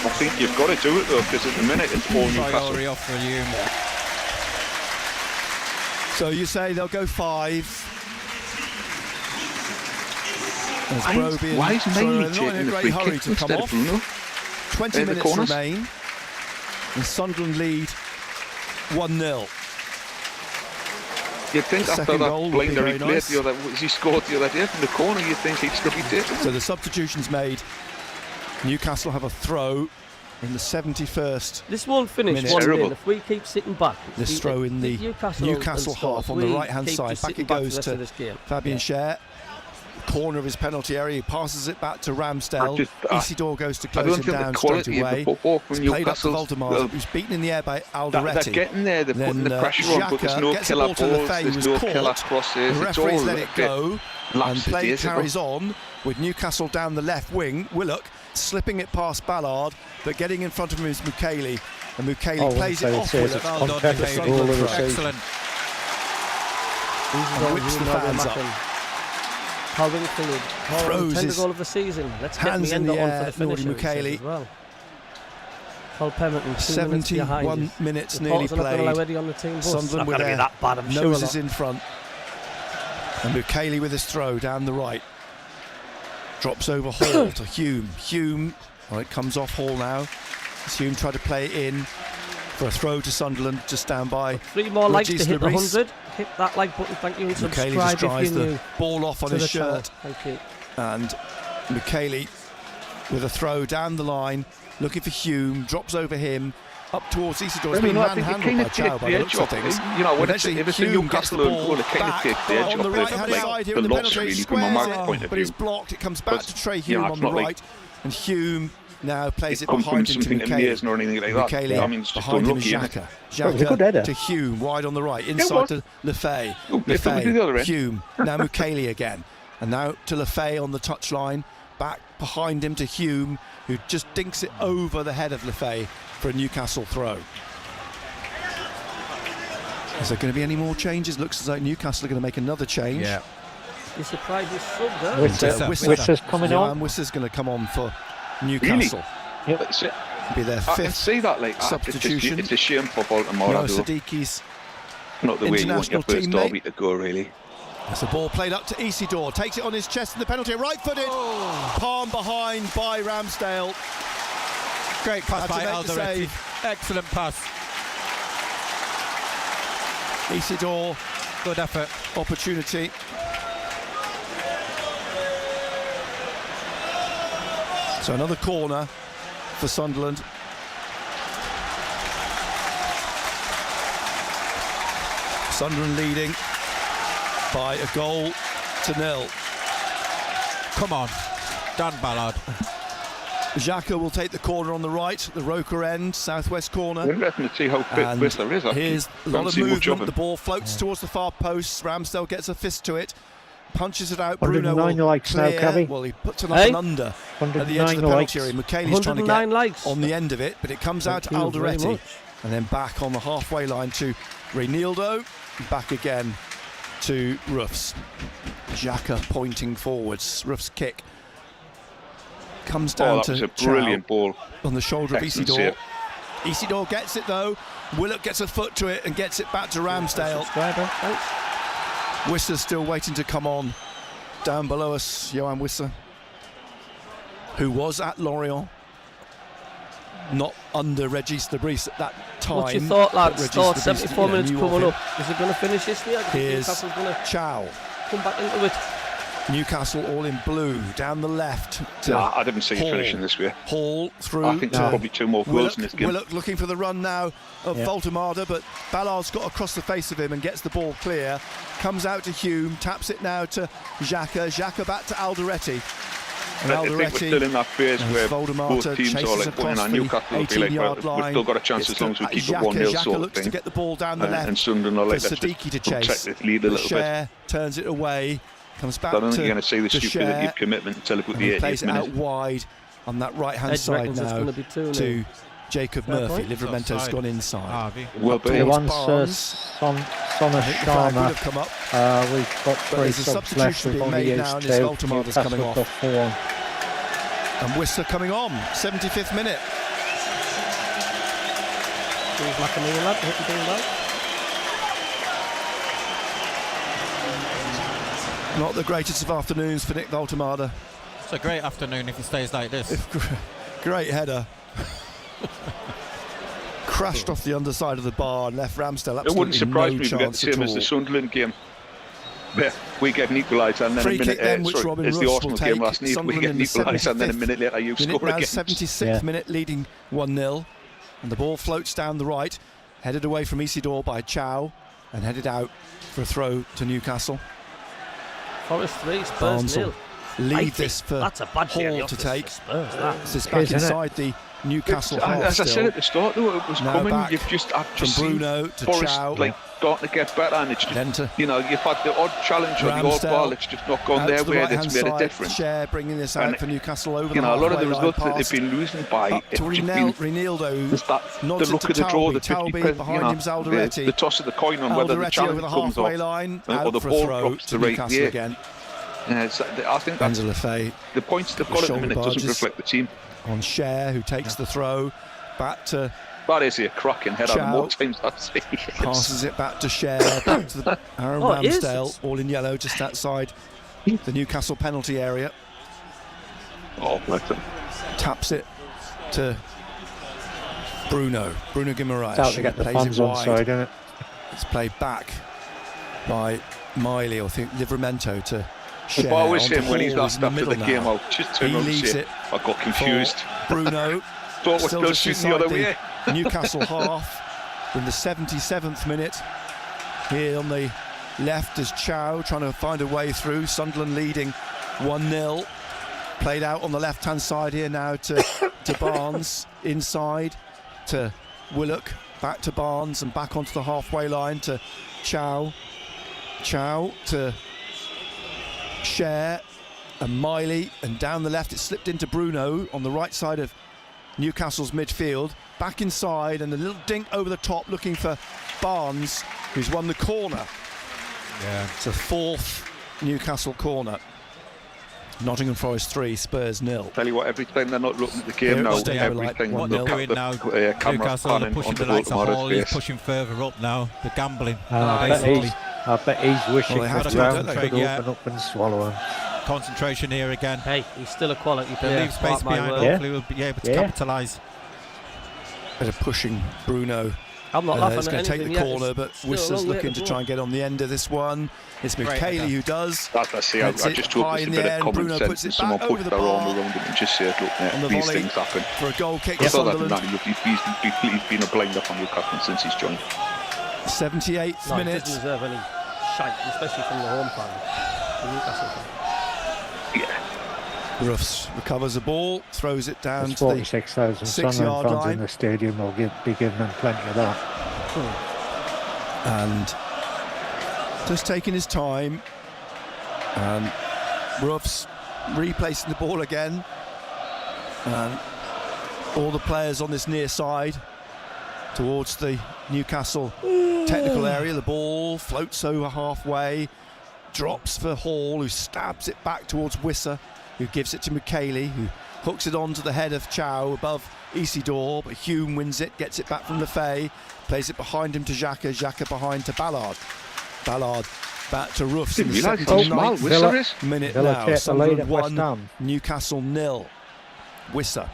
I think you've got to do it though, because at the minute it's all Newcastle. Traore off for Hume. So you say they'll go 5. As Why Broby and is Traore Mainly not in taking a the great free hurry kick to come instead of off. Bruno? 20 in the minutes corners? remain. And Sunderland lead 1-0. You'd think after Second that goal would be blinder very he played nice. as he scored the other day from the corner, you'd think he'd still be taking So it. the substitution's made. Newcastle have a throw in the 71st. This won't finish Minute. 1-0 Terrible. if we keep sitting back. This throw in the Newcastle half on the right-hand side. Back it goes to Fabian Schär. Corner of his penalty area. He passes it back to Ramsdale. Isidore goes to I close don't him think down the straight quality of away. the football from It's played up to Newcastle, Voldemar, who's beaten in the air by they're Alderete. getting there, they're putting the pressure on, but there's Xhaka no gets the killer ball to balls, Lefebvre, there's who's no caught. killer crosses, The it's all referees let it go, and lapses play days ago. carries on with Newcastle down the left wing. Willock slipping it past Ballard, but getting in front of him is Mukiele, and Mukiele plays it off Willock. Well done, contested Mukiele. goal of the season. Excellent. And whips the fans up. Paul Wingfield, Throws tender his goal of the season. Let's get hands the in end the on air, for the Nordy finisher, he says Mukiele. as well. Paul Pemberton, 2 minutes behind 71 us. minutes The nearly Porters are not gonna played. allow Eddie on the team bus. Sunderland Not with gonna be their that bad, I'm sure noses not. in front. And Mukiele with his throw down the right. Drops over Hall to Hume. Hume, well, it comes off Hall now. As Hume tried to play it in for a throw to Sunderland, just down by 3 more likes to Regis hit the Lebris. 100. Hit that like button, thank you, and Mukiele subscribe just if drives you're the new ball off on to his the channel. shirt. Thank you. And Mukiele with a throw down the line, looking for Hume, drops over him, up towards Isidore. It's been I think it manhandled kind by of Chow takes by the the edge looks of off. things. You know, Eventually, if it's a Hume gets the Newcastle ball goal, it kind of back takes the edge on off. the But right-hand like side here the in the loss penalty, really from a squares mark it, point of but view. it's blocked. It comes back But, to Trey you know, Hume on it's the not like right, and Hume now plays it come from behind him to something amazing Mukiele. or anything like that. Mukiele I mean, it's just behind him is unlucky, isn't it? Xhaka. It was a good header. To Hume, wide on the right, was. inside to Lefebvre. Oh, if it was the other end. Hume, now Mukiele again. And now to Lefebvre on the touchline, back behind him to Hume, who just dinks it over the head of Lefebvre for a Newcastle throw. Is there going to be any more changes? Looks as though Newcastle are going to make another change. Yeah. You surprised his sub there. Wissa's coming on. Wissa's going to come on for Newcastle. That's it. Be their I can fifth see that, like, substitution. it's a shame for Baltimore, No, though. Sadiqi's Not the way you want your international first teammate. derby to go, really. As the ball played up to Isidore, takes it on his chest in the penalty, right-footed, palm behind by Ramsdale. Great pass Had to by make the Alderete. save. Excellent pass. Isidore, Good effort. opportunity. So another corner for Sunderland. Sunderland leading by a goal to 0. Come on. Done, Ballard. Xhaka will take the corner on the right, the Roker end, southwest corner. Interesting to see how fit And Whistler is, actually. here's a Can't lot of see much movement. him. The ball floats towards the far post. Ramsdale gets a fist to it, punches it out. Bruno 109 will likes now, clear. Cabby. Well, he puts it up Hey? and under at the edge of 109 the likes. penalty area. Michele's trying to 109 get likes. on the end of it, but it comes out to Thank you very Alderete. much. And then back on the halfway line to Reinildo. Back again to Roofs. Xhaka pointing forwards. Roofs' kick comes Oh, down that to was a Chow brilliant ball. on the shoulder of Excellent Isidore. save. Isidore gets it though. Willock gets a foot to it and gets it back to Ramsdale. Subscriber, thanks. Wissa's still waiting to come on. Down below us, Johan Wissa, who was at Lorient, not under Regis Lebris at that time. What's your thought, but lads? Regis Thought Lebris, 74 minutes knew of coming him. up. Is it going to finish this year? Here's Newcastle's going to Chow. come back into it. Newcastle all in blue, down the left to Nah, I didn't see it Hall. finishing this way. Hall through I think to there's probably 2 more goals Willock, in this game. Willock looking for the run now of Voltemada, but Ballard's got across the face of him and gets the ball clear. Comes out to Hume, taps it now to Xhaka. Xhaka back to Alderete. And I think we're still in that phase where both teams are like winning, and Newcastle will be like, well, we've still got a chance as long as we keep it 1-0 Xhaka sort of looks to thing. get the ball down the left And Sunderland are for like, let's Sadiqui to just chase. protect this lead a little bit. Schär turns it away, comes back I don't think to you're going to see the to stupidity Schär, of commitment until about and the he plays 80th it out minute. wide on that right-hand Ed side reckons it's now gonna be 2-0. to Jacob Fair Murphy. point. Livramento's Offside. gone inside. Harvey. Will be. He Towards wants Barnes. Son I of think the flag would Sharma. have come up. We've got But 3 there's a subs substitution left. We've being only made now, used and 2. his Voltemada's coming Newcastle off. got 4. And Wissa coming on, 75th minute. Here's McAnee, lad. Hope you're doing well. Not the greatest of afternoons for Nick Voltemada. It's a great afternoon if he stays like this. Great header. crashed off the underside of the bar and left Ramsdale It wouldn't absolutely surprise no me if we get the chance same at as the all. Sunderland game. Where we get an equaliser and then Free a minute kick then, which sorry, Robin it's the Ruffs will Arsenal game take. last night. We Sunderland get in an the equaliser and then a 75th minute later you minute score now, again. 76th minute, leading 1-0. And the ball floats down the right, headed away from Isidore by Chow and headed out for a throw to Newcastle. Forest 3, Spurs Barnes 0. will lead this for That's a bad game Hall to take. Spurs, This is back Isn't it? inside the Newcastle half As I still. said at the start, though, it was Now coming. back You've just from seen Bruno to Forest Chow. starting to get better, and it's Then just, to you've had the odd challenge or the odd Ramsdale. ball. It's just not gone out their to the way. right-hand That's made a side. difference. Share bringing this out And, for Newcastle over You the know, a lot of the halfway line results that pass. they've been losing by, Up it's to just been Rinaldo, just that, nods the look it of to the draw, the Talby. 50 Talby behind him's Alderete. the toss of the coin on whether the Alderete challenge over the comes halfway off line, or out the for a ball throw drops to the right Newcastle way. again. I think that's Benza Lefay the points they've got at the shoulder minute doesn't barges. reflect the team. on Share, who takes the throw back to That is a cracking header. The Chow. more times I've seen it. passes it back to Share, back to the Aaron Oh, it is. Ramsdale, all in yellow, just outside the Newcastle penalty area. Oh, bless him. Taps it to Bruno Guimaraes. It's out to get the plays it fans on wide. side, isn't it? It's played back by Miley, or I think Livramento to Share. If I was onto him when he's Hall, last in the after the middle game, now. I'll just turn He around and leaves say, it I got confused. for Bruno. Thought we're Still still just shooting the other inside way. the Newcastle half in the 77th minute. Here on the left is Chow trying to find a way through. Sunderland leading 1-0. Played out on the left-hand side here now to Barnes. Inside to Willock. Back to Barnes and back onto the halfway line to Chow. Chow to Share and Miley, and down the left it slipped into Bruno on the right side of Newcastle's midfield. Back inside and a little dink over the top looking for Barnes, who's won the corner. Yeah. It's a fourth Newcastle corner. Nottingham Forest 3, Spurs 0. Tell you what, every time they're not looking at the Yeah, game now, we'll stay over like everything What Well, they're look doing at now, the camera Newcastle are panning pushing onto the likes of Wilkmar's Hall, he's face. pushing further up now. They're gambling, I basically. bet he's wishing Well, they have that to Brown concentrate, could yeah. open up and swallow him. Concentration here again. Hey, he's still a quality They'll player. leave space mark my behind. word. Yeah. Hopefully we'll be able to Yeah. capitalise. Bit of pushing Bruno. I'm not laughing He's at going to take anything the yet. corner, It's but still a Whistler's long way looking to go. try and get on the end of this one. It's Great McKaylee header. who does. That's I see. I Heads it just hope high there's a in bit the of air, common Bruno sense puts and it someone back puts over the their arm bar around him and just says, look, on the mate, these volley things happen. for a goal kick But for other than Sunderland. that, he's been a blinder for Newcastle since he's joined. 78th No, he minute. doesn't deserve any shite, especially from the home fan. The Newcastle fan. Yeah. Ruffs recovers the ball, throws it down There's to the 46,000 6-yard Sunderland fans line. in the stadium will be giving them plenty of that. and just taking his time, and Ruffs replacing the ball again, and all the players on this near side towards the Newcastle technical area. The ball floats over halfway, drops for Hall, who stabs it back towards Wisser, who gives it to McKaylee, who hooks it onto the head of Chow above Isidore, but Hume wins it, gets it back from Lefay, plays it behind him to Xhaka, Xhaka behind to Ballard. Ballard back to Ruffs in the Didn't realise second it's small, Wisser is. minute Villa now. take the lead Sunderland at West 1, Ham. Newcastle 0. Wisser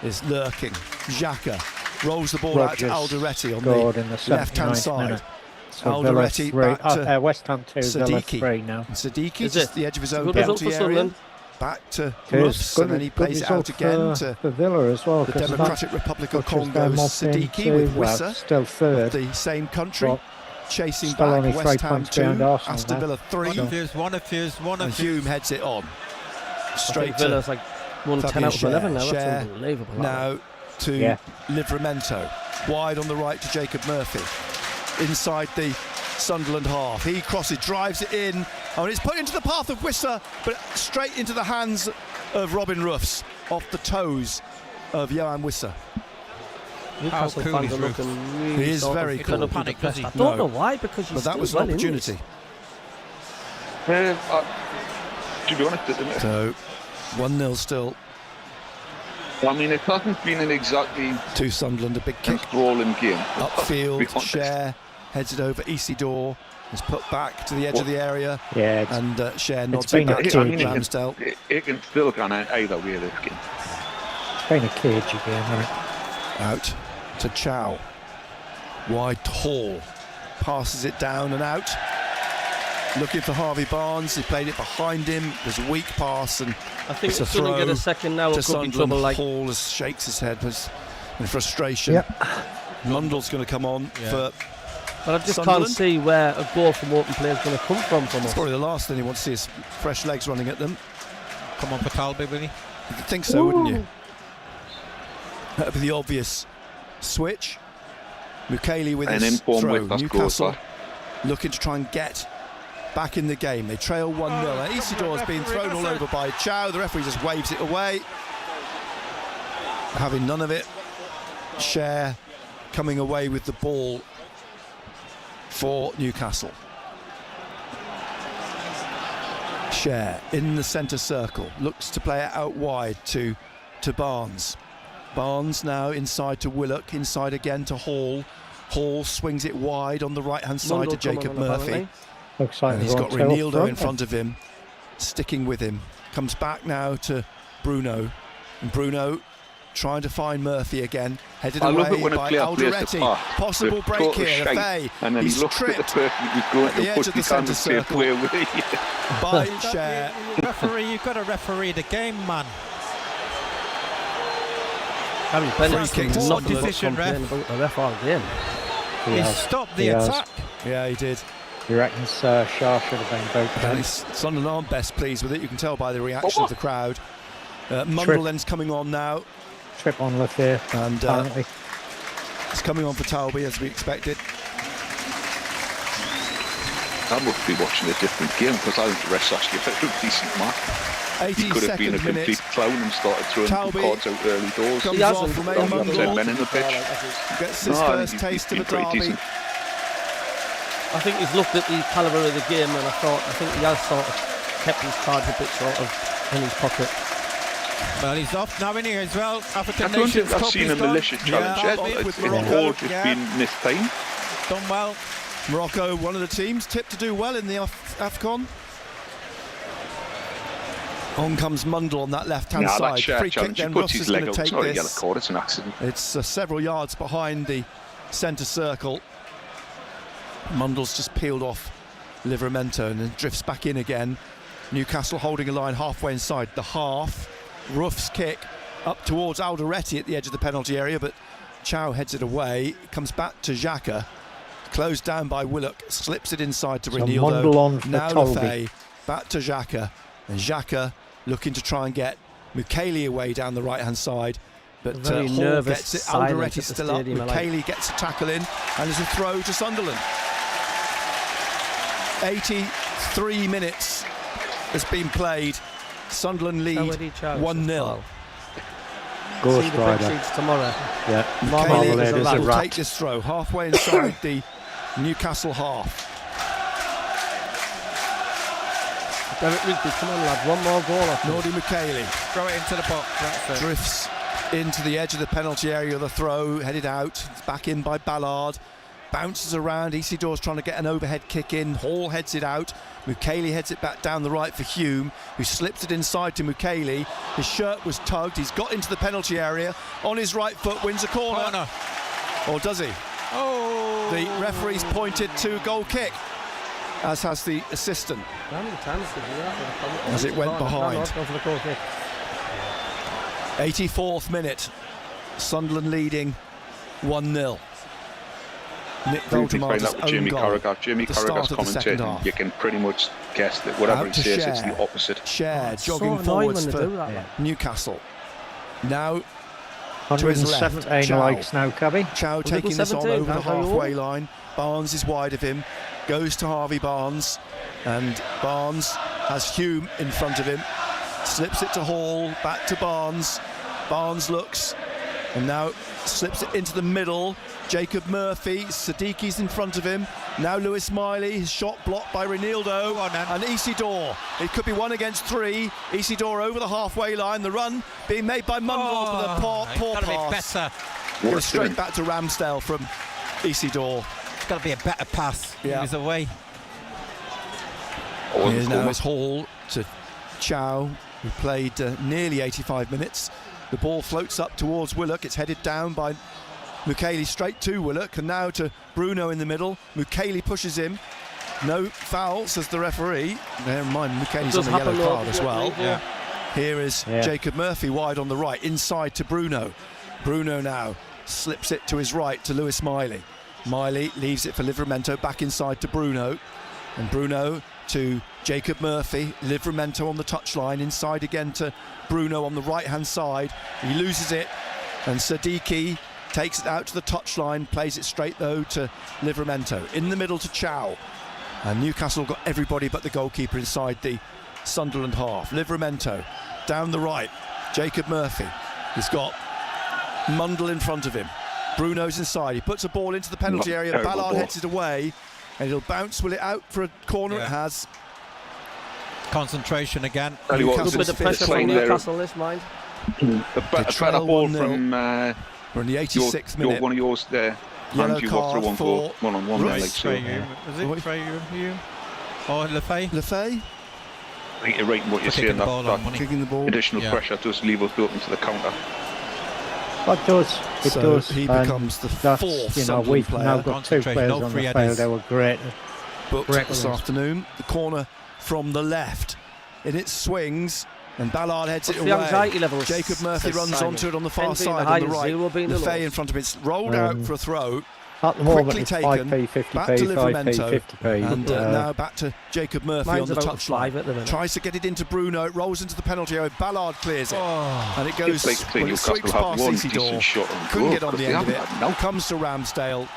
is lurking. Xhaka rolls the ball Rodgers out to Alderete on scored in the the left-hand 79th side. minute. So Villa Alderete 3, back to West Ham 2, Villa Siddiqui. 3 now. And Siddiqui Is just it? the edge of his It's a own good result penalty for area. Sunderland. Back to It is Ruffs, and then he plays it out again to for Villa as well. the 'cause Democratic Republic of that pushes Congo's them up Siddiqui into, with well, Wisser, still third. the same country, But chasing still back. only West 3 Ham points 2, behind Arsenal Aston now. Villa 3, One of and his. Hume heads it on. I Straight think to Villa's like 1 10 out of Fabian 11 now. Schär. That's unbelievable. that now to Yeah. Livramento, wide on the right to Jacob Murphy, inside the Sunderland half. He crosses, drives it in, and it's put into the path of Wisser, but straight into the hands of Robin Ruffs, off the toes of Johan Wisser. Newcastle cool fans is are Ruffs? looking really He is sort very of cool. fed up and Panic, does depressed. he? I don't No. know why, because he's But that still was an well in this. opportunity. To be honest, So 1-0 still I mean, it hasn't been an exactly to Sunderland. A big kick enthralling game. upfield. Be honest. Share heads it over. Isidore is put back to the edge of the area, Yeah, it's and Share nods been it back a to I mean, Ramsdale. it can still go either way, this game. been a cagey game, hasn't it? Out to Chow. Wide to Hall. Passes it down and out. Looking for Harvey Barnes. He played it behind him. There's a weak pass, and I think it's a if Sunderland throw get a second now, to it could be Sunderland. trouble. Like Hall shakes his head in frustration. Mundle's going to come on for. But I just Sunderland. can't see where a goal from open play is going to come from It's us. probably the last thing he wants to see is fresh legs running at them. Come on for Talby, will he? You'd think so, wouldn't you? That would be the obvious switch. Mukeli with And his inform throw. with, that's Newcastle good, looking to try and get back in the game. They trail 1-0. And Isidore has been thrown all over by Chow. The referee just waves it away. Having none of it. Cher coming away with the ball for Newcastle. Cher in the centre circle, looks to play it out wide to Barnes. Barnes now inside to Willock, inside again to Hall. Hall swings it wide on the right-hand side to Jacob Murphy. Looks like And he's got Renildo in front of him, sticking with him. Comes back now to Bruno. And Bruno trying to find Murphy again, headed I away love it when a by player plays the Alderetti. part. Possible The break total here, shape, Fay. and then He's he looks at the tripped person who's going at the to edge put of the his hand centre and say, circle play away. by Cher. Referee, you've got to referee the game, man. Harry Free Bennett's kick to not Sunderland. Decision, complaining ref. about the ref all game. He stopped the attack. Yeah, he did. He reckons Shah should have been both And then. Sunderland aren't best pleased with it. You can tell by the reaction of the crowd. Munderland's coming on now, Trip on Lafayette, and apparently. it's coming on for Talby as we expected. I must be watching a different game because I think the ref's actually had a decent match. He could have been a 82nd complete minute. clown and started throwing Talby cards out early doors. comes He off hasn't. from He Eamon hasn't. Ten Mundle. men in the pitch. Gets his No, I first think taste he's of a been pretty derby. decent. I think he's looked at the calibre of the game, and I think he has sort of kept his cards a bit sort of in his pocket. Well, he's off now, isn't he, as well? I African don't Nations think I've Cup seen is a gone. malicious challenge Yeah, yet. off It's with Morocco. all just been mistimed. Done well. Morocco, one of the teams tipped to do well in the AFCON. On comes Mundle on that left-hand Yeah, that side. chair Free kick challenge. He then, puts Russ his is going leg to out. It's take not a yellow this. card, it's an accident. It's several yards behind the centre circle. Mundle's just peeled off Livramento and then drifts back in again. Newcastle holding a line halfway inside the half. Ruff's kick up towards Alderetti at the edge of the penalty area, but Chow heads it away. Comes back to Xhaka. Closed down by Willock. Slips it inside to So Renildo. Mundle on for Now Tolby. Lafay. Back to Xhaka. And Xhaka looking to try and get Mukeli away down the right-hand side. But Very Hall nervous gets it. silence Alderetti's at the still up. stadium, I like. Mukeli gets a tackle in. And there's a throw to Sunderland. 83 minutes has been played. Sunderland lead 1-0. Ghost See the Rider. bed sheets tomorrow. Yeah, Mukeli Marmalade is a will rat. take this throw halfway inside the Newcastle half. Derek Rigby, come on lad, one more goal. I think. Nordy Mukeli Throw it into the box. That's it. drifts into the edge of the penalty area of the throw, headed out. It's back in by Ballard. Bounces around. Isidore's trying to get an overhead kick in. Hall heads it out. Mukeli heads it back down the right for Hume, who slips it inside to Mukeli. His shirt was tugged. He's got into the penalty area. On his right foot, wins a corner. Or does he? Oh! The referee's pointed to goal kick, as has the assistant. How many times did he do that? As it went No, behind. go for the goal kick. 84th minute. Sunderland leading 1-0. Nick I think we find Voldemars' out with own Jamie goal. Carragher. Jamie at the start Carragher's of the second commentating. half. You can pretty much guess that whatever Out he to says, Cher. it's the opposite. Cher It's so jogging annoying forwards when they for do that, like. Newcastle. Now to his left, 117 Chow. likes now, Cubby. Chow taking this on 117, over the how very halfway low. line. Barnes is wide of him. Goes to Harvey Barnes. And Barnes has Hume in front of him. Slips it to Hall. Back to Barnes. Barnes looks. And now slips it into the middle. Jacob Murphy, Sadiki's in front of him. Now Lewis Miley, his shot blocked by Renildo. And Isidore. It could be 1 against 3. Isidore over the halfway line. The run being made by Mundle with a poor Gotta be pass. better. Goes straight back to Ramsdale from Isidore. It's got to be a better pass. Yeah. He was away. Here's now his Hall to Chow, who played nearly 85 minutes. The ball floats up towards Willock. It's headed down by Mukiele straight to Willock, and now to Bruno in the middle. Mukiele pushes him. No foul, says the referee. Never mind, Mukele's on the yellow card as well. Yeah. Here is Jacob Murphy wide on the right, inside to Bruno. Bruno now slips it to his right to Lewis Miley. Miley leaves it for Livramento, back inside to Bruno. And Bruno to Jacob Murphy. Livramento on the touchline, inside again to Bruno on the right-hand side. He loses it, and Siddiqui takes it out to the touchline, plays it straight though to Livramento. In the middle to Chow. And Newcastle got everybody but the goalkeeper inside the Sunderland half. Livramento down the right. Jacob Murphy. He's got Mundle in front of him. Bruno's inside. He puts a ball into the penalty area. Ballard heads it away, and he'll bounce. Will it out for a corner? It has. Concentration again. A little bit of pressure from Newcastle this mind. A better ball from we're in the 86th minute. one of yours there. Yellow you card got for one-on-one there, like so. Was it Freyum? Or Lefay? Lefay? I think you're right in what you're saying. That Kicking the ball. Additional pressure does leave us open to the counter. It does. It does. He becomes the fourth Sunderland we've player. now got two players on the field. They were great. Booked this afternoon. The corner from the left. In its swings, and Ballard heads it away. Jacob Murphy runs onto it on the far side on the right. Lefay in front of it. It's rolled out for a throw. At the moment, quickly it's taken. 5p, 50p, Back to 5p, 50p. And now back to Jacob Murphy on the touchline. Tries to get it into Bruno. It rolls into the penalty area. Ballard clears it. And it goes. Well, it sweeps past Isidore. Couldn't get on the end of it. Now comes to Ramsdale.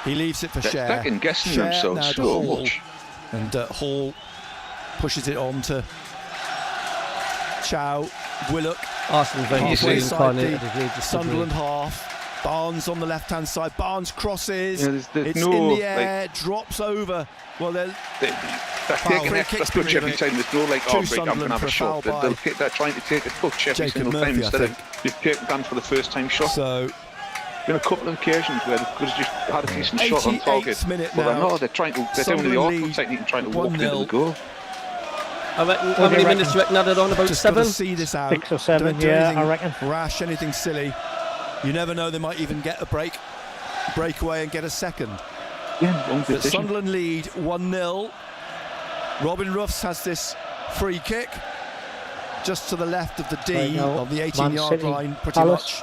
He leaves it for Cher. Second guessing themselves so much. And Hall pushes it on to Chow. Willock. Arsenal halfway inside the Sunderland half. Barnes on the left-hand side. Barnes crosses. There's it's in the air. Drops over. Well, they're taking an extra touch every time. There's no like, oh, great, I'm going to have a shot. They're trying to take a touch every single time instead of just taking down for the first time shot. So, been a couple of occasions where they could have just had a decent shot on target. But they're trying to. They're doing the awkward technique and trying to walk into the goal. I reckon, how many minutes do you reckon added on? About just 7? See this out. 6 or 7, Don't do I reckon. Rash, anything silly. You never know, they might even get a breakaway and get a second. But Sunderland lead 1-0. Robin Ruffs has this free kick just to the left of the D of the 18-yard line, pretty much.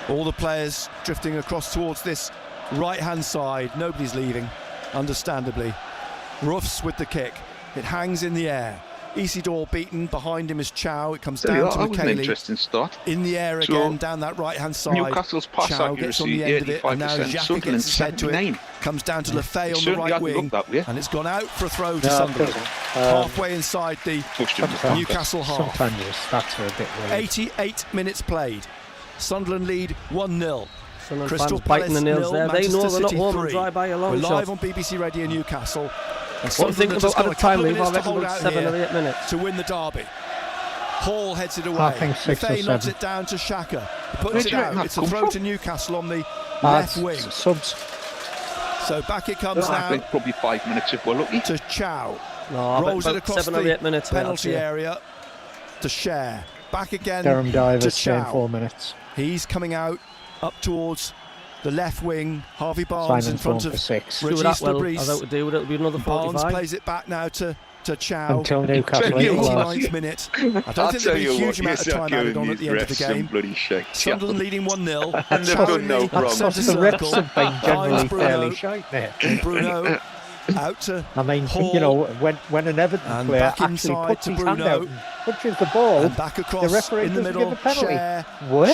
All the players drifting across towards this right-hand side. Nobody's leaving, understandably. Ruffs with the kick. It hangs in the air. Isidore beaten, behind him is Chow. It comes down to Mukiele. An interesting start. In the air again, down that right-hand side. Newcastle's pass Chow gets on the end of it, and now Jacka gets his head to it. Comes down to Lefay on the right wing, and it's gone out for a throw to Sunderland. Halfway inside the Newcastle half. Sometimes his stats are a bit weird. 88 minutes played. Sunderland lead 1-0. Crystal biting the nails there. They know they're not home 3. and dry by a long We're shot. live on BBC Radio Newcastle. And what do you think about added time leave? I reckon about 7 or 8 minutes. To win the derby. Hall heads it away. I think 6 or 7. nods it down to Xhaka. He puts it out. It's a throw to Newcastle on the left wing. Subs. So back it comes now. I think probably 5 minutes if we're lucky. To Chow. No, rolls it across 7 or 8 minutes the penalty area to Cher. Back again Durham Divers to staying Chow. 4 minutes. He's coming out up towards the left wing. Harvey Barnes Simon's in front of 6. Regis Well, Lebris. as do, it'll be another 45. Barnes plays it back now to Chow. Until Newcastle. 89th minute. I don't think there'll be a huge amount of time added on at the end of the game. Sunderland leading 1-0. And they've done no wrong. The reps have been generally fairly shite, mate. Bruno out to I mean, Hall, you know, when an Everton and player back actually inside puts to his hand Bruno, out and punches the ball, and back across the referee in the doesn't middle. give a penalty. Cher,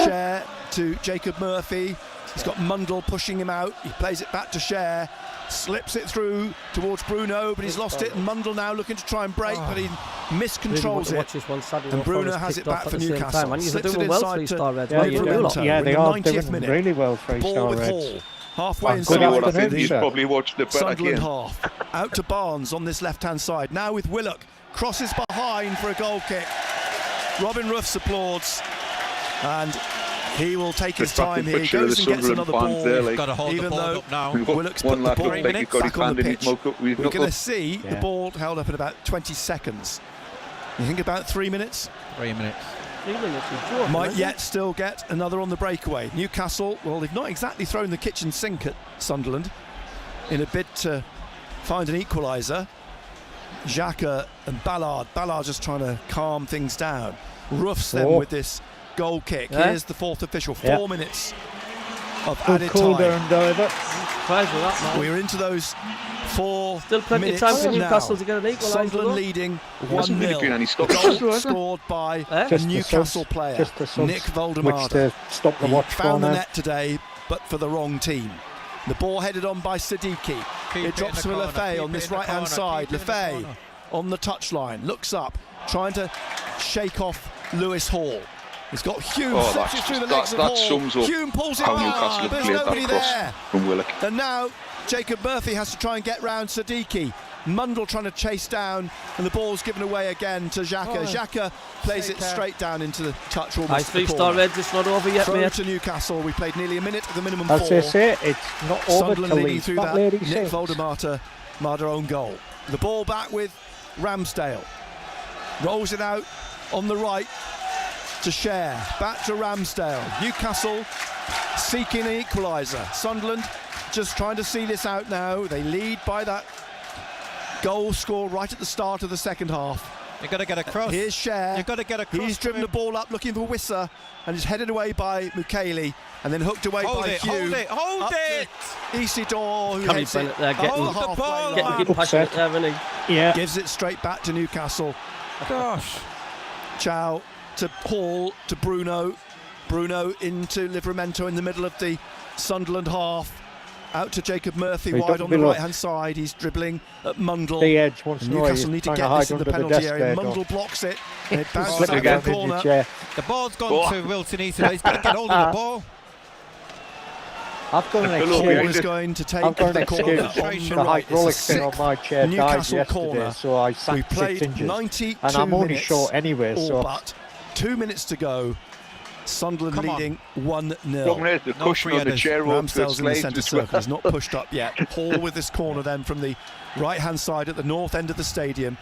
Cher to Jacob Murphy. He's got Mundle pushing him out. He plays it back to Cher. Slips it through towards Bruno, but he's lost it. And Mundle now looking to try and break, but he miscontrols it. And Bruno has it back for Newcastle. Slips it inside to Livramento. Yeah, they are doing minute. really well, 3-star Reds. Halfway Good inside afternoon, He's sir. probably watched the better Sunderland game. half. Out to Barnes on this left-hand side. Now with Willock. Crosses behind for a goal kick. Robin Ruffs applauds. And he will take his time here. He goes and gets another ball. Got to hold the ball up now. Willock's put the ball back on the pitch. We're going to see the Yeah. ball held up in about 20 seconds. You think about 3 minutes? 3 minutes. 3 minutes. He's joking, Might isn't yet still get another on the breakaway. Newcastle, well, they've not exactly thrown the kitchen sink at Sunderland in a bid to find an equaliser. Xhaka and Ballard. Ballard just trying to calm things down. Roughs them with this goal kick. Yeah. Here's the fourth official. 4 minutes of Good added call there, time. and Dover. Surprised with that, man. We're into those 4 Still plenty of minutes time for now. Newcastle to get an equaliser. Sunderland though. leading Hasn't really been 1-0. any stops, Goal though, has there? scored by Eh? a Just the Newcastle subs, player, just the subs, Nick which Voldemar. to stop the He watch found the corner. net today, but for the wrong team. The ball headed on by Siddiqui. Keep It drops in to the corner, Lefay keep on it this in the right-hand corner, side. keep it in the Lefay corner. on the touchline, looks up, trying to shake off Lewis Hall. He's got Hume, Oh, slips it through the legs of that Hall. sums up Hume pulls it how back. Newcastle have There's played nobody that cross there. from Willock. And now Jacob Murphy has to try and get round Siddiqui. Mundle trying to chase down, and the ball's given away again to Xhaka. Oh, Xhaka plays it take care. straight down into the touch almost Nice to the 3-star corner. Reds, it's not over yet, Throw mate. to Newcastle. We played nearly a minute of the minimum As 4. they say, it's not over Sunderland till leading he's through that that. lady Nick sings. Voldemar own goal. The ball back with Ramsdale. Rolls it out on the right to Cher. Back to Ramsdale. Newcastle seeking an equaliser. Sunderland just trying to see this out now. They lead by that goal scored right at the start of the second half. You've got to get across. Here's Cher. You've got to get across. He's driven the ball up looking for Wissa and is headed away by Mukeli and then hooked away Hold by it, Hume. hold Up it. to Isidore, who Can heads he it bend it there, getting- over Hold the halfway ball, line. Getting a bit Upset. passionate there, isn't he? Yeah. Gives it straight back to Newcastle. Gosh. Chow to Hall to Bruno. Bruno into Livramento in the middle of the Sunderland half. Out to Jacob Murphy He wide doesn't on the belong. right hand side. He's dribbling at Mundle. The edge once in a while. Newcastle He's need to trying get to hide this in the under the penalty desk area. there, Mundle Don. blocks it. And it He's bounces slipping out down of the in the corner. chair. The ball's gone to Wilson Easter. He's got to get hold of the ball. I've got an Hello, Hall behind excuse. is it. going to take I've got the an corner excuse. on The the The right. It's a hydraulic thing on sick my chair died Newcastle yesterday, corner. so I We sat 6 played inches. 92 And I'm only minutes, short anyway, all so but 2 minutes to go. Sunderland Come on. leading 1-0. The No cushion free on the headers. chair over to Ramsdale's in the Slade centre as well. circle. He's not pushed up yet. Hall with this corner then from the right-hand side at the north end of the stadium.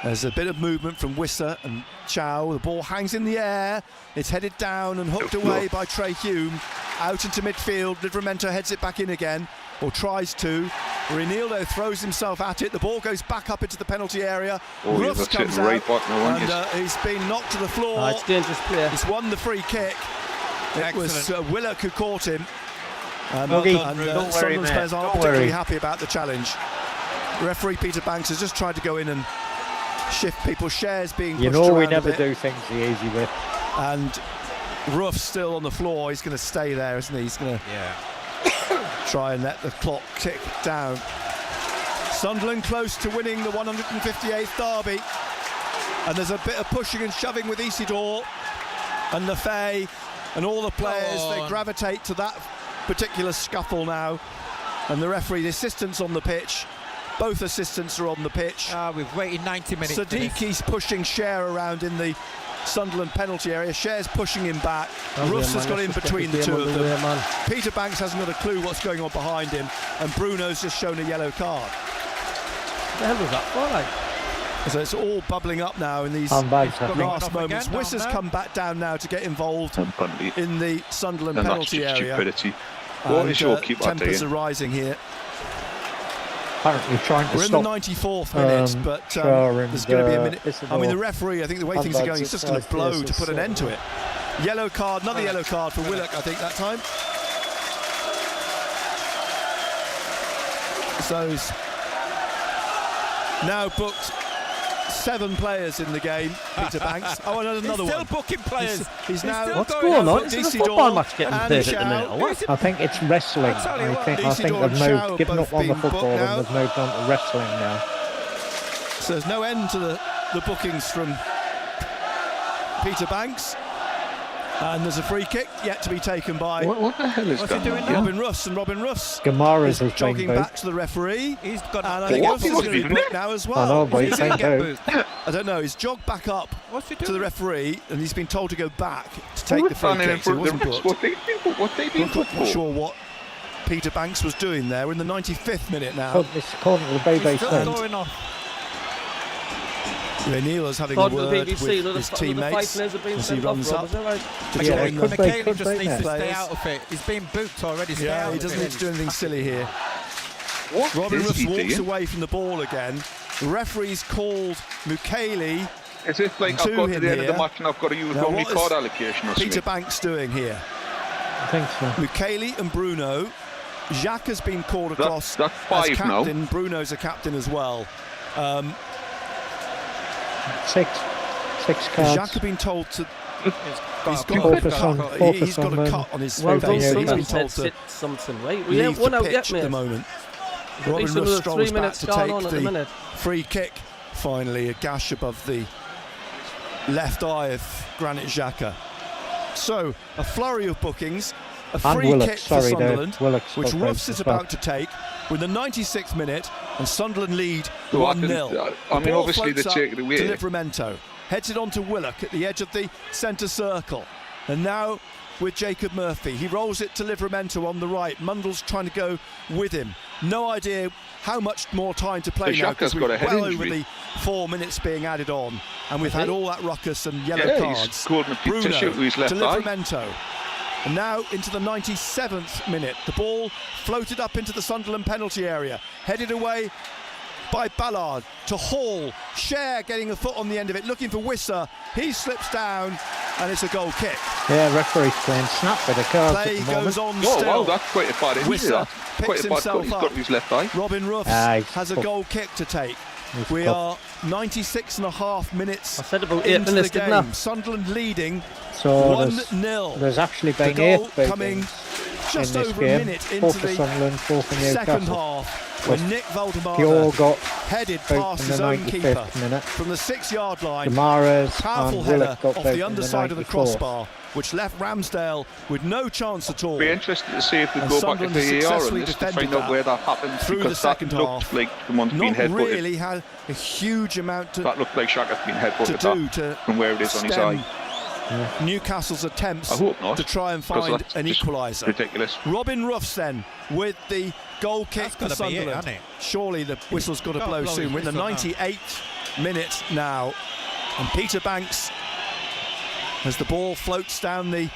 There's a bit of movement from Wissa and Chow. The ball hangs in the air. It's headed down and hooked away by Trey Hume. Out into midfield. Livramento heads it back in again, or tries to. Renildo throws himself at it. The ball goes back up into the penalty area. Oh, yeah, Ruffs that's comes sitting right out back now, aren't and he's been knocked to the floor. Oh, it's dangerous play. He's won the free kick. It was Excellent. Willock who caught him. Boogie, And don't worry, Sunderland's mate, players aren't don't particularly worry. happy about the challenge. Referee Peter Banks has just tried to go in and shift people. Shares being pushed You know we around a never bit. do things the easy way. And Ruff's still on the floor. He's going to stay there, isn't he? He's going to Yeah. try and let the clock tick down. Sunderland close to winning the 158th derby. And there's a bit of pushing and shoving with Isidore and Lefay and all the players. Go They on. gravitate to that particular scuffle now. And the referee, the assistants on the pitch. Both assistants are on the pitch. We've waited 90 minutes. for this. Siddiqui's pushing Cher around in the Sunderland penalty area. Cher's pushing him back. Ruffs has got in between the two of them. Peter Banks hasn't got a clue what's going on behind him, and Bruno's just shown a yellow card. What the hell was that for, like? So it's all bubbling up now in these Handbags, I think. last Off moments. again, Wissa's down come back down now to get involved And penalty. in the Sunderland And that's penalty just area. stupidity. What is your keeper Tempers doing? are rising here. Apparently trying to We're in the stop 94th minute, but Shaw and, there's going to be a minute. Isidore. I mean, the referee, I think the way things are going, Handbags he's just going at to blow five to put an years, end to it. Yellow card, another yellow card for Willock, I think, that time. So he's now booked 7 players in the game, Peter Banks. Oh, and another He's still one. booking players. He's now still What's going going on on? with Is it a Isidore football match getting and played at the minute, Chow. or what? I think it's wrestling. I'll tell you what, I think Isidore they've and Chow moved, have given both up on the been football booked now. and they've moved on to wrestling now. So there's no end to the bookings from Peter Banks. And there's a free kick yet to be taken by What the hell is What's he that? doing now? Robin Ruffs. And Robin Ruffs Gamara's is has been jogging booked. back to the referee. He's got. And I think What? Ruffs is He going to be wasn't booked even now as well. I know, but He's he's gonna been get booked. booed. I don't know. He's jogged back up What's he to doing? the referee, and he's been told to go back to Who take was the free standing in kick. So he front of wasn't the booked. refs? What they been I'm booked not for? sure what Peter Banks was doing there. We're in the 95th minute now. Oh, it's according to the He's Bay still Saints. going off. Neil is having According a to word the BBC, with another his five teammates players have been as he sent off, runs Rob, up is that right? to Yeah, join could the be, McHaley could just be, needs yeah. to stay players. out of it. He's been booked already. Stay Yeah, out he of doesn't it. need to do anything silly here. What Robin is Ruffs he walks doing? away from the ball again. The referee's called Mukaeli. Is it like To I've got to him the end of the here. match and I've got to use Now, only what is card allocation or Peter something? Banks doing here? I think so. Mukaeli and Bruno. Jacques has been called across That's as 5 now. captain. Bruno's a captain as well. Six Jacques cards. has been told to. He's Four for Sun- He's got a Sunderland. cut on his Well face. done, Yeah, He's been Sunderland told said to sit something, right? We leave ain't one the out yet, pitch at the mate. moment. At Robin least Ruff another 3 strolls back minutes to going take on at the minute. free kick. Finally, a gash above the left eye of Granit Xhaka. So, a flurry of bookings, a And free Willock, kick for sorry, there. Sunderland, Willock's which got Ruffs brace is as well. about to take with the 96th minute, and Sunderland lead Well, I 1-0. can- I mean, Ball obviously they floats take up it away. to Livramento, heads it on to Willock at the edge of the centre circle, and now with Jacob Murphy, he rolls it to Livramento on the right. Mundell's trying to go with him. No idea how much more time to play The now, because Xhaka's we're got a head well injury. over the 4 minutes being added on, and we've had all that ruckus and yellow Yeah, cards. he's called him a Bruno tissue with his left to eye. Livramento. And now into the 97th minute. The ball floated up into the Sunderland penalty area, headed away by Ballard to Hall. Cher getting a foot on the end of it, looking for Wisser. He slips down, and it's a goal kick. Yeah, referee's playing snap with the cards Play at the moment. goes on Oh, still. wow, that's quite a bad injury. Wisser That. Quite picks a bad cut himself he's up. got with his left eye. Robin Ruffs He's has a fucked. goal kick to take. He's We fucked. are 96 and a half minutes I said about 8 into minutes, the didn't I? game. Sunderland leading So 1-0. there's actually The been goal 8 coming beatings just in this over a game. minute 4 into for the Sunderland, 4 for second Newcastle. half, when Nick They all Valdemar got headed out past in his the own keeper 95th minute. from the 6-yard line. Damares Powerful and header Willock got off out the in underside of the 94th. crossbar, which left Ramsdale with no chance at all. Be interested to see if they And go back to Sunderland the AR on successfully this to defended find out that where that happened, through the because that second looked half. like someone's been Not headbutted. really had a huge amount to That looked like Xhaka's been do headbutted to from where it is on his stem eye. Newcastle's attempts I hope not, to try and because find that's an just equaliser. ridiculous. Robin Ruffs then with the goal kick That's for gotta be it, Sunderland. hasn't it? Surely the whistle's got to Gotta blow blow soon. his We're in the whistle now. 98th minute now, and Peter Banks, as the ball floats down the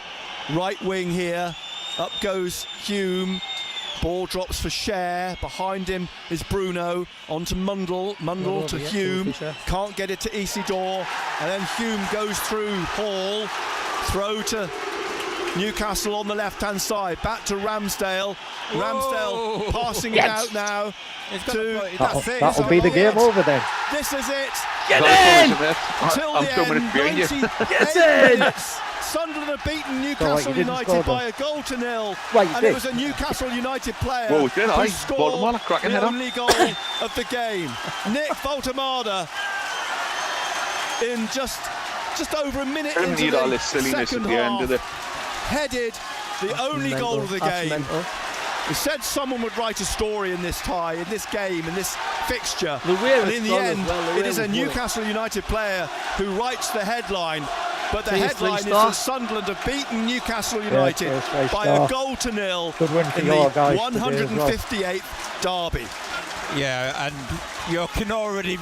right wing here, up goes Hume. Ball drops for Cher. Behind him is Bruno. On to Mundell. Mundell to Hume. Can't get it to Isidore. And then Hume goes through Hall. Throw to Newcastle on the left-hand side. Back to Ramsdale. Ramsdale passing it out now. He's got to- to- that's it. That'll be the game over then. This is it. Get That's in! all, isn't it? Till I'm the 2 minutes behind you. end. 98 in! minutes. Sunderland have beaten Newcastle you didn't United score by a goal to nil. Right, you And did. it was a Newcastle United player Whoa, did I? who scored Voldemar, cracking the header. only goal of the game. Nick Voltemada in just over a minute Didn't into need all the this silliness second at the end of half. it. Headed the only mental. goal of the That's game. mental. We said someone would write a story in this tie, in this game, in this fixture. The way And it's in the gone as end, well, the it way is it a was won. Newcastle United player who writes the headline. But the Please, headline is three-star. that Sunderland have beaten Newcastle United please, three-star. by a goal to nil Good win for in your the guys today as well. 158th derby. Yeah, and you can already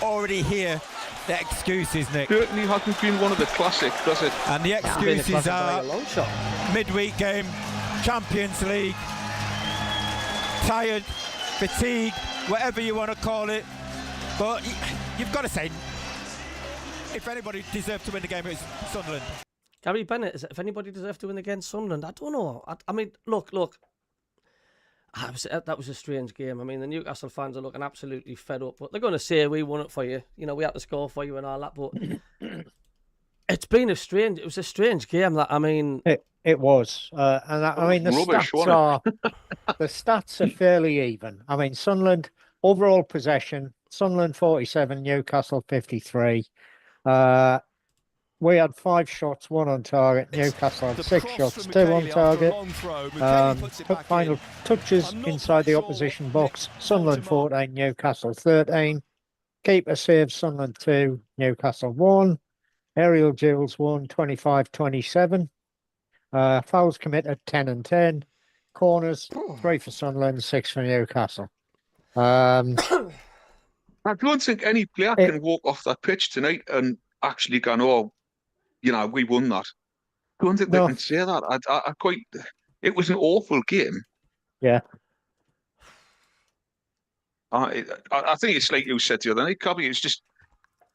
already hear the excuses, Nick. Certainly hasn't been one of the classic, does it? And the Been a excuses classic by are a long shot. midweek game, Champions League, tired, fatigued, whatever you want to call it. But you've got to say, if anybody deserved to win the game, it's Sunderland. Gary Bennett, if anybody deserved to win against Sunderland, I don't know. I mean, look. That was a strange game. I mean, the Newcastle fans are looking absolutely fed up, but they're going to say we won it for you. You know, we had to score for you and all that. But it was a strange game. That I mean, It was, and I mean the Rubbish, stats wasn't are the stats are fairly even. I mean, Sunderland overall possession, Sunderland 47, Newcastle 53. We had 5 shots, 1 on target. Newcastle had The 6 cross shots, from 2 on Mukaeli after a target. long throw. Mukaeli puts it Took back final in. touches I'm not inside the quite sure opposition what box. Nick Sunderland Voldemar- 14, Newcastle 13. Keeper saves Sunderland 2, Newcastle 1. Aerial duels 1, 25-27. Fouls committed 10 and 10. Corners 3 for Sunderland, 6 for Newcastle. I don't think any player can walk off that pitch tonight and actually go, "Oh, we won that." I don't think they can say that. I quite. It was an awful game. Yeah. I think it's like you said the other night, Cabby. It's just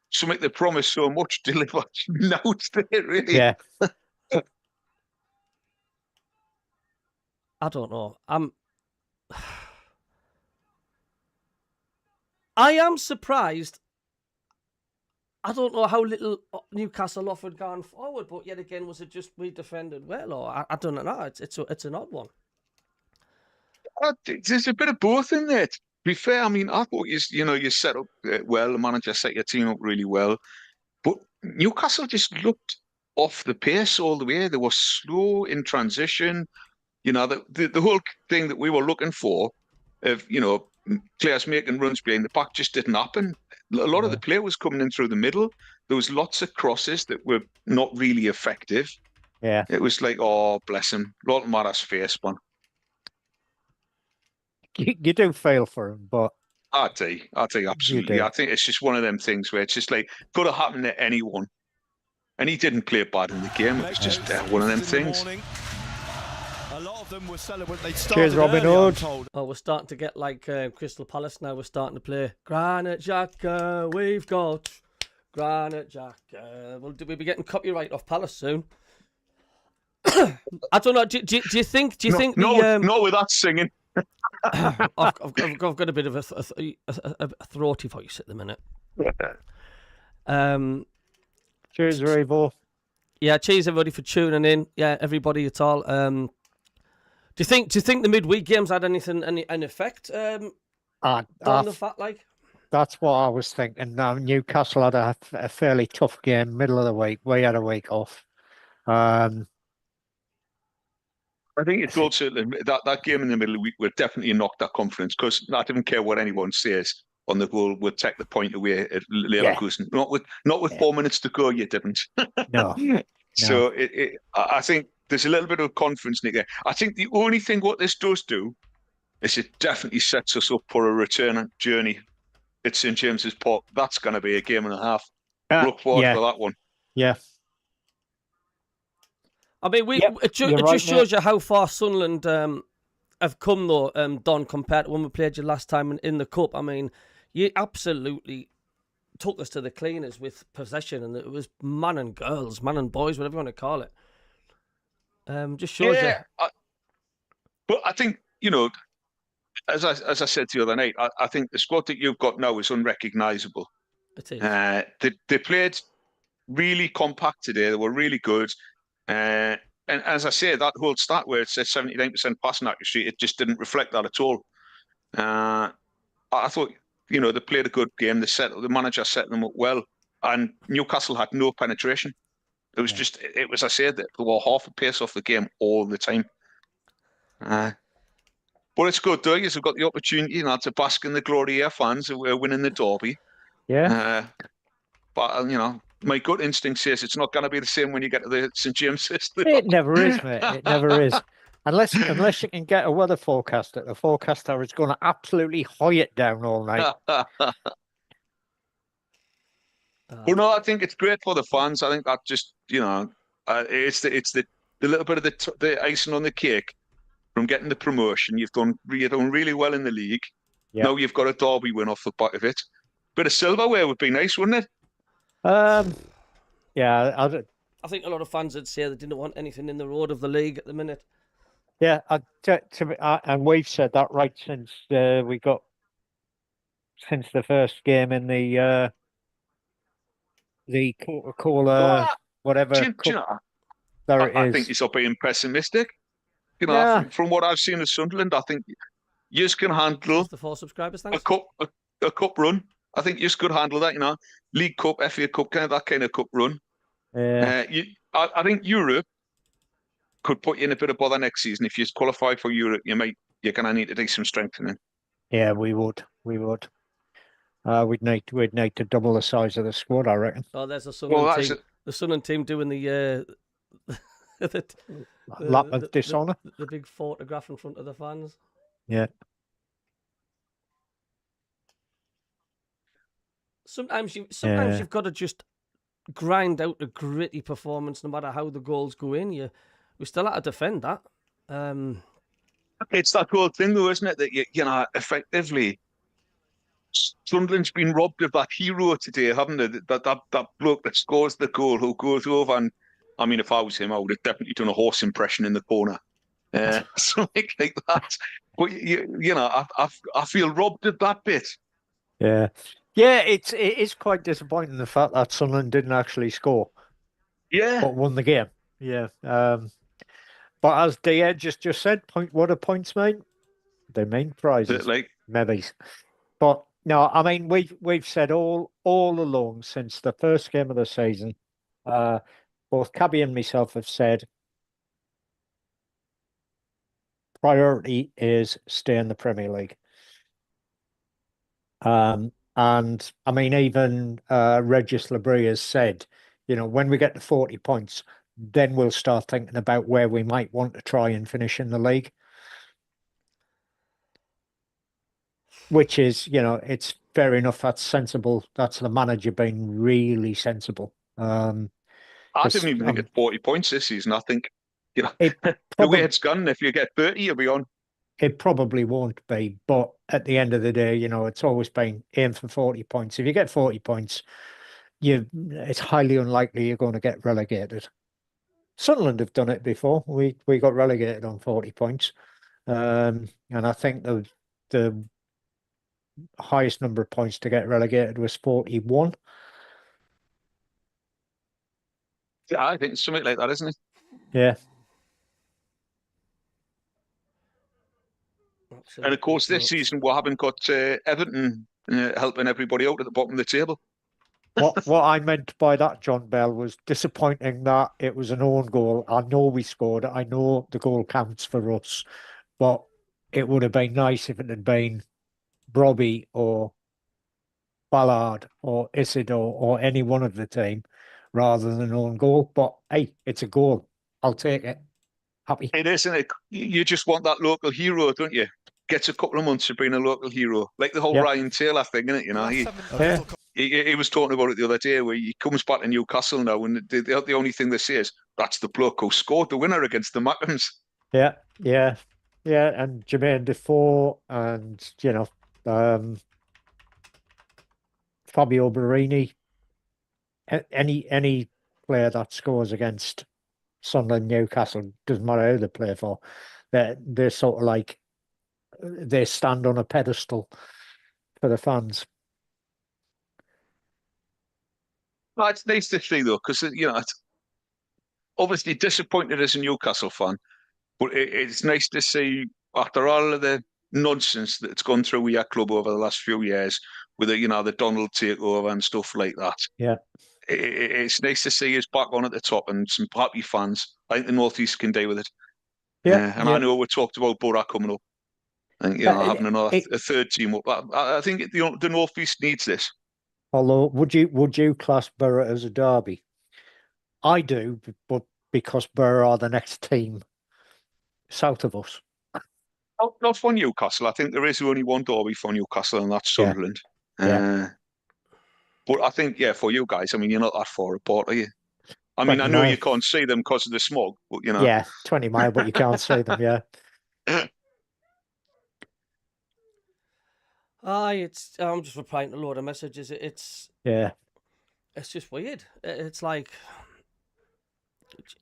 something they promised so much, delivered. Now it's there, really. Yeah. I don't know. I am surprised. I don't know how little Newcastle offered going forward, but yet again, was it just we defended well, or I don't know. It's an odd one. There's a bit of both in there. To be fair, I mean, I thought you set up well. The manager set your team up really well, but Newcastle just looked off the pace all the way. They were slow in transition. The whole thing that we were looking for, of players making runs behind the back, just didn't happen. A lot of the play was coming in through the middle. There was lots of crosses that were not really effective. Yeah. It was like, oh, bless him, Lord Mara's face, man. You do feel for him, but I do, absolutely. I think it's just one of them things where it's just like could have happened to anyone, and he didn't play bad in the game. It was just one of them things. A lot of them were celebrating. Cheers, Robin Hood. Oh, we're starting to get like Crystal Palace now. We're starting to play Granite Jacker. We've got Granite Jacker. We'll be getting copyright off Palace soon. I don't know. Do you think? No, with that singing. I've got a bit of a throaty voice at the minute. Cheers, Revo. Yeah, cheers everybody for tuning in. Yeah, everybody at all. Do you think the midweek games had any effect on the fact like? That's what I was thinking. Newcastle had a fairly tough game middle of the week. We had a week off. I think it's also that game in the middle of the week would definitely knock that confidence, because I don't care what anyone says on the whole, would take the point away at Leverkusen. Yeah. Not with 4 minutes to go, you didn't. No. So I think there's a little bit of confidence in it. I think the only thing what this does do is it definitely sets us up for a return journey at St James's Park. That's going to be a game and a half. Look forward for that one. Yeah. I mean, it just shows you how far Sunderland have come, though, Don, compared to when we played you last time in the Cup. I mean, you absolutely took us to the cleaners with possession, and it was man and girls, man and boys, whatever you want to call it. Just shows you. But I think, as I said to you the other night, I think the squad that you've got now is unrecognisable. It is. They played really compact today. They were really good. And as I say, that whole stat where it says 79% passing accuracy, it just didn't reflect that at all. I thought, they played a good game. The manager set them up well, and Newcastle had no penetration. It was just, as I said, they were half a pace off the game all the time. But it's good, though. You've got the opportunity to bask in the glory of your fans who are winning the derby. Yeah. But my gut instinct says it's not going to be the same when you get to the St James's. It never is, mate. It never is. Unless you can get a weather forecaster. The forecaster is going to absolutely hoy it down all night. Well, no, I think it's great for the fans. I think that just, it's the little bit of the icing on the cake from getting the promotion. You've done really well in the league. Yep. Now you've got a derby win off the back of it. Bit of silverware would be nice, wouldn't it? Yeah, I think a lot of fans would say they didn't want anything in the road of the league at the minute. Yeah, and we've said that right since the first game in the Coca-Cola whatever. I think you're being pessimistic. From what I've seen of Sunderland, I think you can handle the 4 subscribers. Thanks. A cup run. I think you could handle that. League Cup, FA Cup, that kind of cup run. Yeah. I think Europe could put you in a bit of bother next season. If you qualify for Europe, you're going to need to do some strengthening. Yeah, we would. We'd need to double the size of the squad, I reckon. Oh, there's a Sunderland team. The Sunderland team doing the lap of dishonour. The big photograph in front of the fans. Yeah. Sometimes Yeah. you've got to just grind out a gritty performance, no matter how the goals go in. We still had to defend that. It's that whole thing, though, isn't it? That you know, effectively, Sunderland's been robbed of that hero today, haven't they? That bloke that scores the goal, who goes over and, I mean, if I was him, I would have definitely done a horse impression in the corner, something like that. But you know, I feel robbed of that bit. Yeah, it is quite disappointing the fact that Sunderland didn't actually score, Yeah, but won the game. Yeah. But as the just said, what are points mean? They mean prizes, like maybe. But no, I mean we've said all along since the first game of the season, both Cabby and myself have said priority is stay in the Premier League. And I mean, even Regis Labrie has said, you know, when we get to 40 points, then we'll start thinking about where we might want to try and finish in the league. Which is, you know, it's fair enough. That's sensible. That's the manager being really sensible. I didn't even think it's 40 points this season. I think, you know, the way it's gone, if you get 30, you'll be on. It probably won't be, but at the end of the day, you know, it's always been aim for 40 points. If you get 40 points, it's highly unlikely you're going to get relegated. Sunderland have done it before. We got relegated on 40 points. And I think the highest number of points to get relegated was 41. Yeah, I think it's something like that, isn't it? Yeah. And of course, this season we haven't got Everton helping everybody out at the bottom of the table. What I meant by that, John Bell, was disappointing that it was an own goal. I know we scored. I know the goal counts for us, but it would have been nice if it had been Robbie or Ballard or Isidore or any one of the team rather than an own goal. But hey, it's a goal. I'll take it. Happy. It is, isn't it? You just want that local hero, don't you? Gets a couple of months of being a local hero, like the whole Ryan Taylor thing, isn't it? You know, he was talking about it the other day, where he comes back to Newcastle now, and the only thing they say is that's the bloke who scored the winner against the Mackhams. Yeah, and Jermaine Defoe, and you know, Fabio Barini. Any player that scores against Sunderland, Newcastle, doesn't matter who they play for, they're sort of like they stand on a pedestal for the fans. Well, it's nice to see though, because you know, it's obviously disappointed as a Newcastle fan, but it's nice to see after all of the nonsense that's gone through with our club over the last few years, with the, you know, the Donald takeover and stuff like that. Yeah. It's nice to see us back on at the top and some happy fans. I think the North East can deal with it. Yeah, I know we talked about Borough coming up, and you know, having a third team up. I think the North East needs this. Although, would you class Borough as a derby? I do, but because Borough are the next team south of us. Not for Newcastle. I think there is only one derby for Newcastle, and that's Sunderland. Yeah. But I think, for you guys, I mean, you're not that far apart, are you? I mean, I know you can't see them because of the smog, but you know. Yeah, 20 mile, but you can't see them, yeah. I'm just replying to a load of messages. It's just weird. It's like,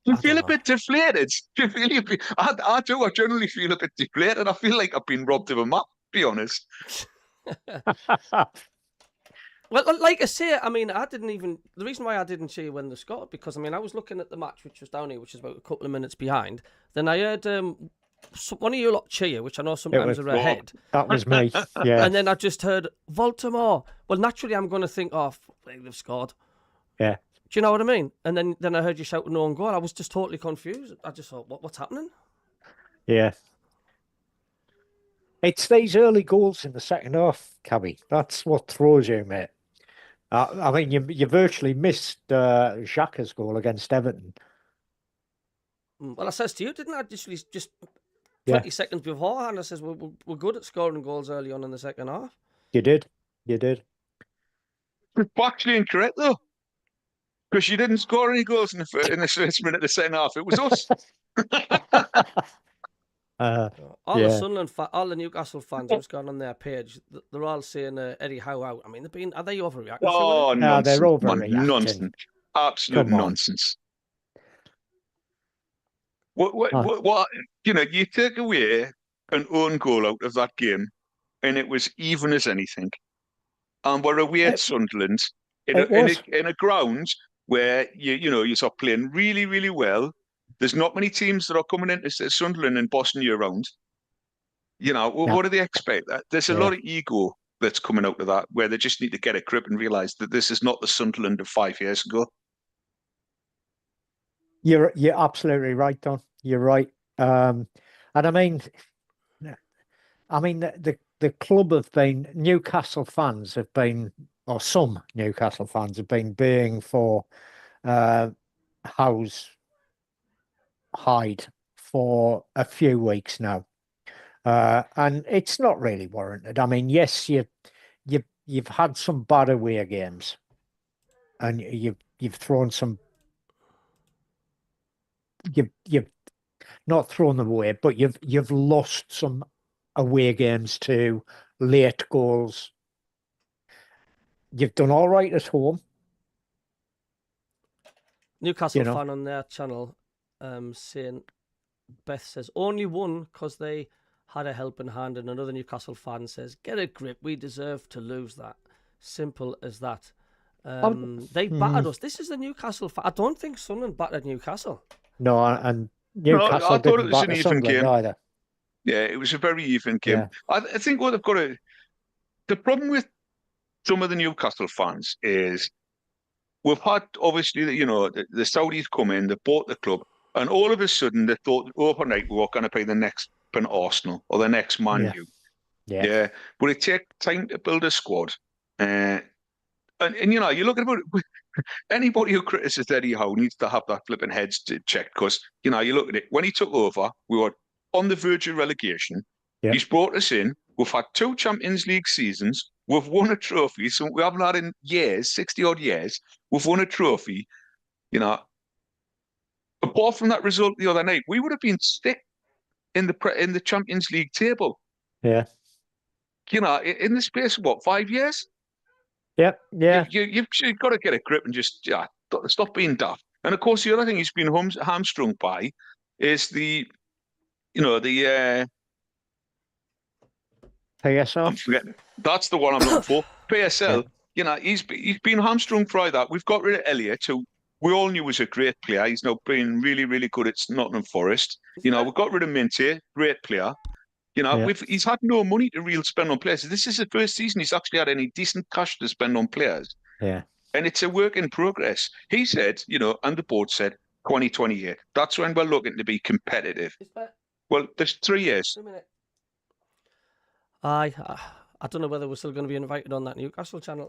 do you feel a bit deflated? Do you feel a bit? I do. I generally feel a bit deflated. I feel like I've been robbed of a map, to be honest. Well, like I say, I mean, the reason why I didn't cheer when they scored, because I mean, I was looking at the match, which was down here, which is about a couple of minutes behind. Then I heard one of you lot cheer, which I know sometimes are ahead. That was me, yeah. And then I just heard Baltimore. Well, naturally, I'm going to think, they've scored. Yeah. Do you know what I mean? And then I heard you shout no goal. I was just totally confused. I just thought, what's happening? Yeah. It's these early goals in the second half, Cabby. That's what throws you, mate. I mean, you virtually missed Xhaka's goal against Everton. Well, I says to you, didn't I? Just 20 seconds beforehand, I says we're good at scoring goals early on in the second half. You did. It's factually incorrect though, because you didn't score any goals in the first minute of the second half. It was us. All the Yeah. Sunderland, all the Newcastle fans who's gone on their page, they're all saying Eddie Howe out. I mean, are they overreacting? Oh, No, they're nonsense, man. overreacting. Nonsense. Absolute Come on. nonsense. What, you take away an own goal out of that game, and it was even as anything. And we're away at Sunderland in a ground where you start playing really, really well. There's not many teams that are coming into Sunderland and Boston year round. What do they expect? There's a lot of ego that's coming out of that, where they just need to get a grip and realise that this is not the Sunderland of 5 years ago. You're absolutely right, Don. You're right. And I mean the club have been, Newcastle fans have been, or some Newcastle fans have been baying for Howe's hide for a few weeks now, and it's not really warranted. I mean, yes, you've had some bad away games, and you've thrown some. You've not thrown them away, but you've lost some away games to late goals. You've done all right at home. Newcastle fan on their channel saying, Beth says, only won because they had a helping hand, and another Newcastle fan says, get a grip, we deserve to lose that. Simple as that. They battered us. This is the Newcastle fan. I don't think Sunderland battered Newcastle. No, and Newcastle didn't batter Sunderland either. Yeah, it was a very even game. Yeah. I think what they've got to... The problem with some of the Newcastle fans is we've had, obviously, the Saudis come in, they bought the club, and all of a sudden they thought overnight we were going to be the next Arsenal or the next Man U. Yeah. But it takes time to build a squad. And you look at it, anybody who criticizes Eddie Howe needs to have that flipping heads checked, because, you look at it, when he took over, we were on the verge of relegation. Yeah. He's brought us in. We've had 2 Champions League seasons. We've won a trophy. So we haven't had in years, 60-odd years. We've won a trophy. Apart from that result the other night, we would have been stick in the Champions League table. Yeah. In the space of, 5 years? Yep. Yeah. You've got to get a grip and just stop being daft. And of course, the other thing he's been hamstrung by is the PSL. I'm forgetting. That's the one I'm looking for. PSL. Yeah. He's been hamstrung by that. We've got rid of Elliott, who we all knew was a great player. He's now been really, really good at Nottingham Forest. We've got rid of Minty, great player. He's had no money to really spend on players. This is the first season he's actually had any decent cash to spend on players. Yeah. And it's a work in progress. He said, and the board said, 2028. That's when we're looking to be competitive. Well, there's 3 years. I don't know whether we're still going to be invited on that Newcastle channel.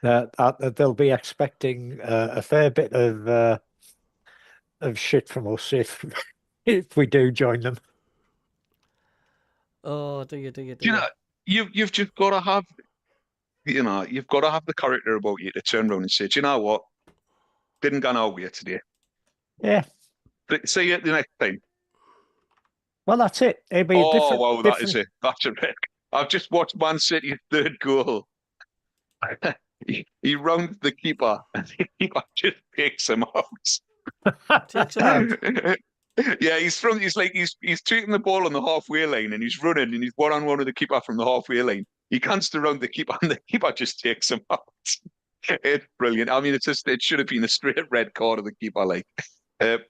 They'll be expecting a fair bit of shit from us if we do join them. Oh, do you? You've just got to have, you've got to have the character about you to turn around and say, do you know what? Didn't go our way today. Yeah. But see you the next time. Well, that's it. It'll be wow, that is it. That's a wreck. I've just watched Man City's 3rd goal. He rounded the keeper, and the keeper just takes him out. Takes him out. Yeah, he's taking the ball on the halfway line, and he's running, and he's one-on-one with the keeper from the halfway line. He can't around the keeper, and the keeper just takes him out. It's brilliant. I mean, it should have been a straight red card of the keeper,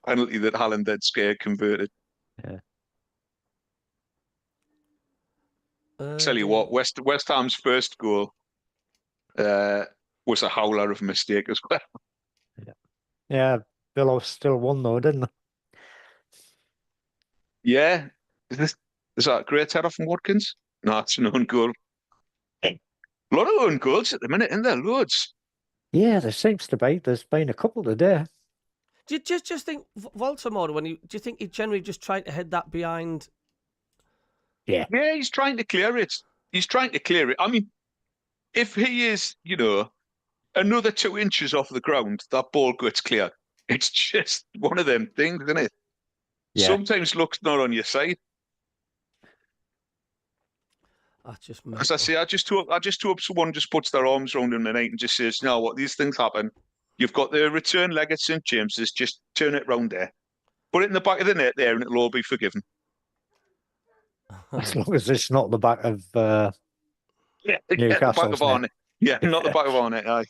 penalty that Haaland then scared converted. Yeah. Tell you what, West Ham's first goal was a howler of a mistake as well. Yeah, Villa still won though, didn't they? Yeah. Is that a great header from Watkins? No, it's an own goal. A lot of own goals at the minute, isn't there? Loads. Yeah, there seems to be. There's been a couple today. Do you just think Baltimore, do you think he generally just tried to head that behind Yeah. Yeah, he's trying to clear it. He's trying to clear it. I mean, if he is, another 2 inches off the ground, that ball gets clear. It's just one of them things, isn't it? Yeah. Sometimes luck's not on your side. That's just As I say, I just hope someone just puts their arms around him tonight and just says, "You know what? These things happen. You've got the return leg at St James's. Just turn it round there, put it in the back of the net there, and it'll all be forgiven." As long as it's not the back of Yeah, the back Newcastle's of our net. net. Yeah, not the back of our net. Aye.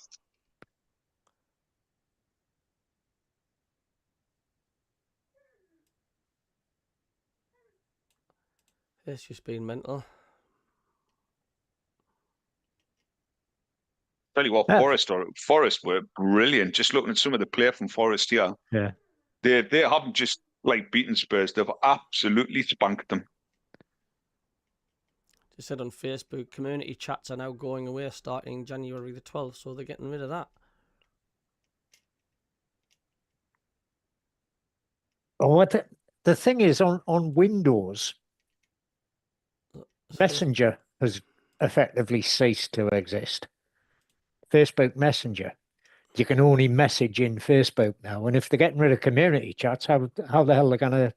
It's just been mental. Tell you what, Yeah. Forest were brilliant. Just looking at some of the play from Forest here. Yeah. They haven't just beaten Spurs. They've absolutely spanked them. Just said on Facebook, community chats are now going away starting January the 12th, so they're getting rid of that. Oh, what the thing is on Windows, Messenger has effectively ceased to exist. Facebook Messenger, you can only message in Facebook now, and if they're getting rid of community chats, how the hell are they going to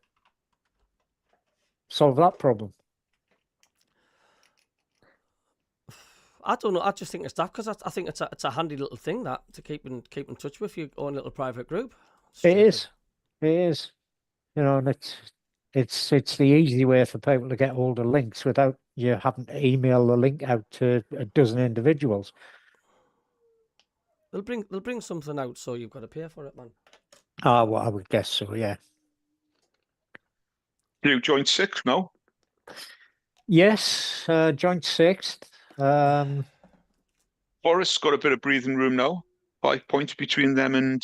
solve that problem? I don't know. I just think it's daft because I think it's a handy little thing that to keep in touch with your own little private group. It is. And it's the easy way for people to get hold of links without you having to email the link out to a dozen individuals. They'll bring something out, so you've got to pay for it, man. Ah, well, I would guess so. Yeah. You joined sixth now. Yes, joint sixth. Forest's got a bit of breathing room now. 5 points between them and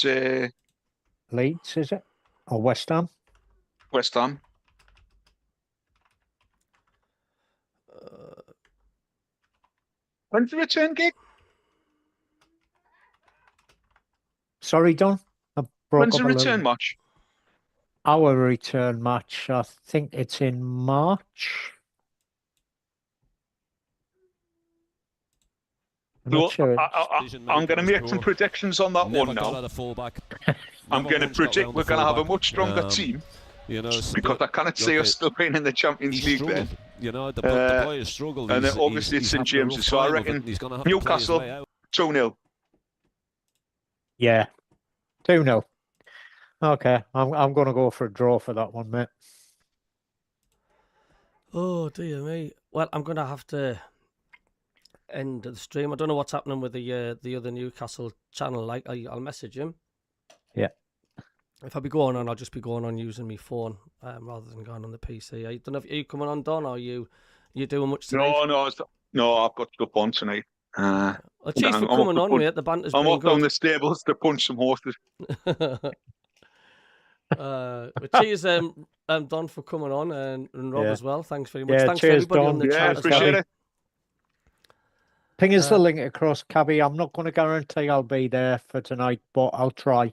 Leeds, is it? Or West Ham? West Ham. When's the return gig? Sorry, Don. I broke When's up the a little. return match? Our return match, I think it's in March. I'm not sure. I'm going to make some predictions on that one now. I'm going to predict we're going to have a much stronger team. Because I cannot see us still being in the Champions League then. The players struggle. And then obviously it's St James's, so I reckon Newcastle 2-0. Yeah, 2-0. Okay, I'm going to go for a draw for that one, mate. Oh dear me. Well, I'm going to have to end the stream. I don't know what's happening with the other Newcastle channel. I'll message him. Yeah. If I be going on, I'll just be going on using my phone rather than going on the PC. I don't know if you coming on, Don, or are you doing much tonight? No, I've got to go on tonight. Well, cheers for coming on, mate. The banter's been good. I'm up down the stables to punch some horses. Cheers, Don, for coming on, and Rob as well. Thanks very much. Yeah, thanks cheers, for everybody Don. on the Yeah, chat. appreciate it. Ping us the link across, Cabby. I'm not going to guarantee I'll be there for tonight, but I'll try.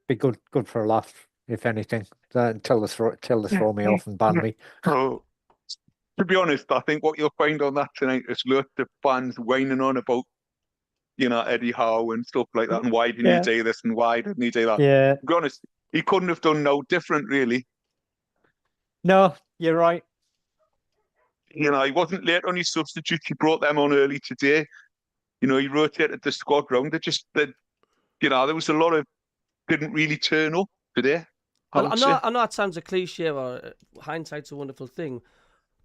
Be good for a laugh, if anything, until they throw me off and ban me. Oh, to be honest, I think what you'll find on that tonight is lots of fans whining on about, Eddie Howe and stuff like that, and why didn't he do this and why didn't he do that? Yeah. To be honest, he couldn't have done no different, really. No, you're right. He wasn't late on his substitutes. He brought them on early today. He rotated the squad round. There was a lot of didn't really turn up today. I know it sounds a cliche or hindsight's a wonderful thing,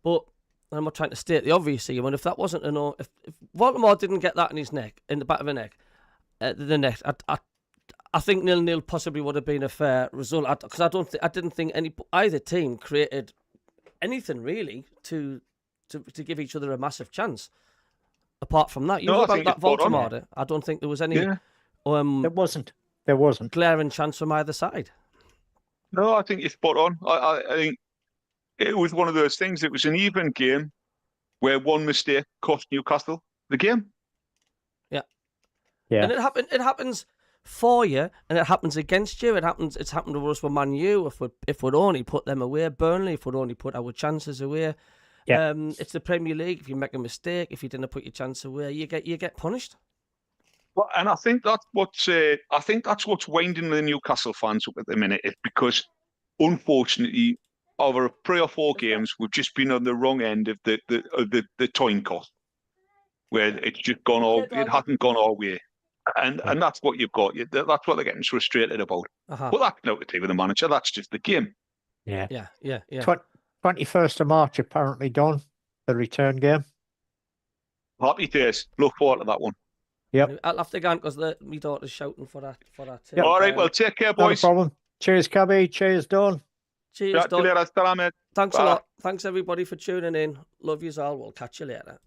but I'm not trying to state the obvious here. If that wasn't if Baltimore didn't get that in his neck, in the back of the neck, I think 0-0 possibly would have been a fair result. Because I didn't think either team created anything really to give each other a massive chance. Apart from that, about that Baltimore, I don't think there was any. Yeah. There wasn't glaring chance from either side. No, I think you're spot on. I think it was one of those things. It was an even game where one mistake cost Newcastle the game. Yeah. Yeah. And it happens for you, and it happens against you. It's happened to us with Man U. If we'd only put them away, Burnley. If we'd only put our chances away, Yeah. it's the Premier League. If you make a mistake, if you didn't put your chance away, you get punished. Well, and I think that's what's winding the Newcastle fans up at the minute. It's because, unfortunately, over 3 or 4 games, we've just been on the wrong end of the coin toss, where it's just gone all. It hasn't gone our way, and that's what you've got. That's what they're getting frustrated about. But that's nothing to do with the manager. That's just the game. Yeah. 21st of March apparently done, the return game. Happy days. Look forward to that one. Yep. I'll have to go because my daughter's shouting for that. Yep. All right. Well, take care, boys. No problem. Cheers, Cabby. Cheers, Don. Cheers, Don. Later. Thanks Bye. a lot. Thanks everybody for tuning in. Love yous all. We'll catch you later.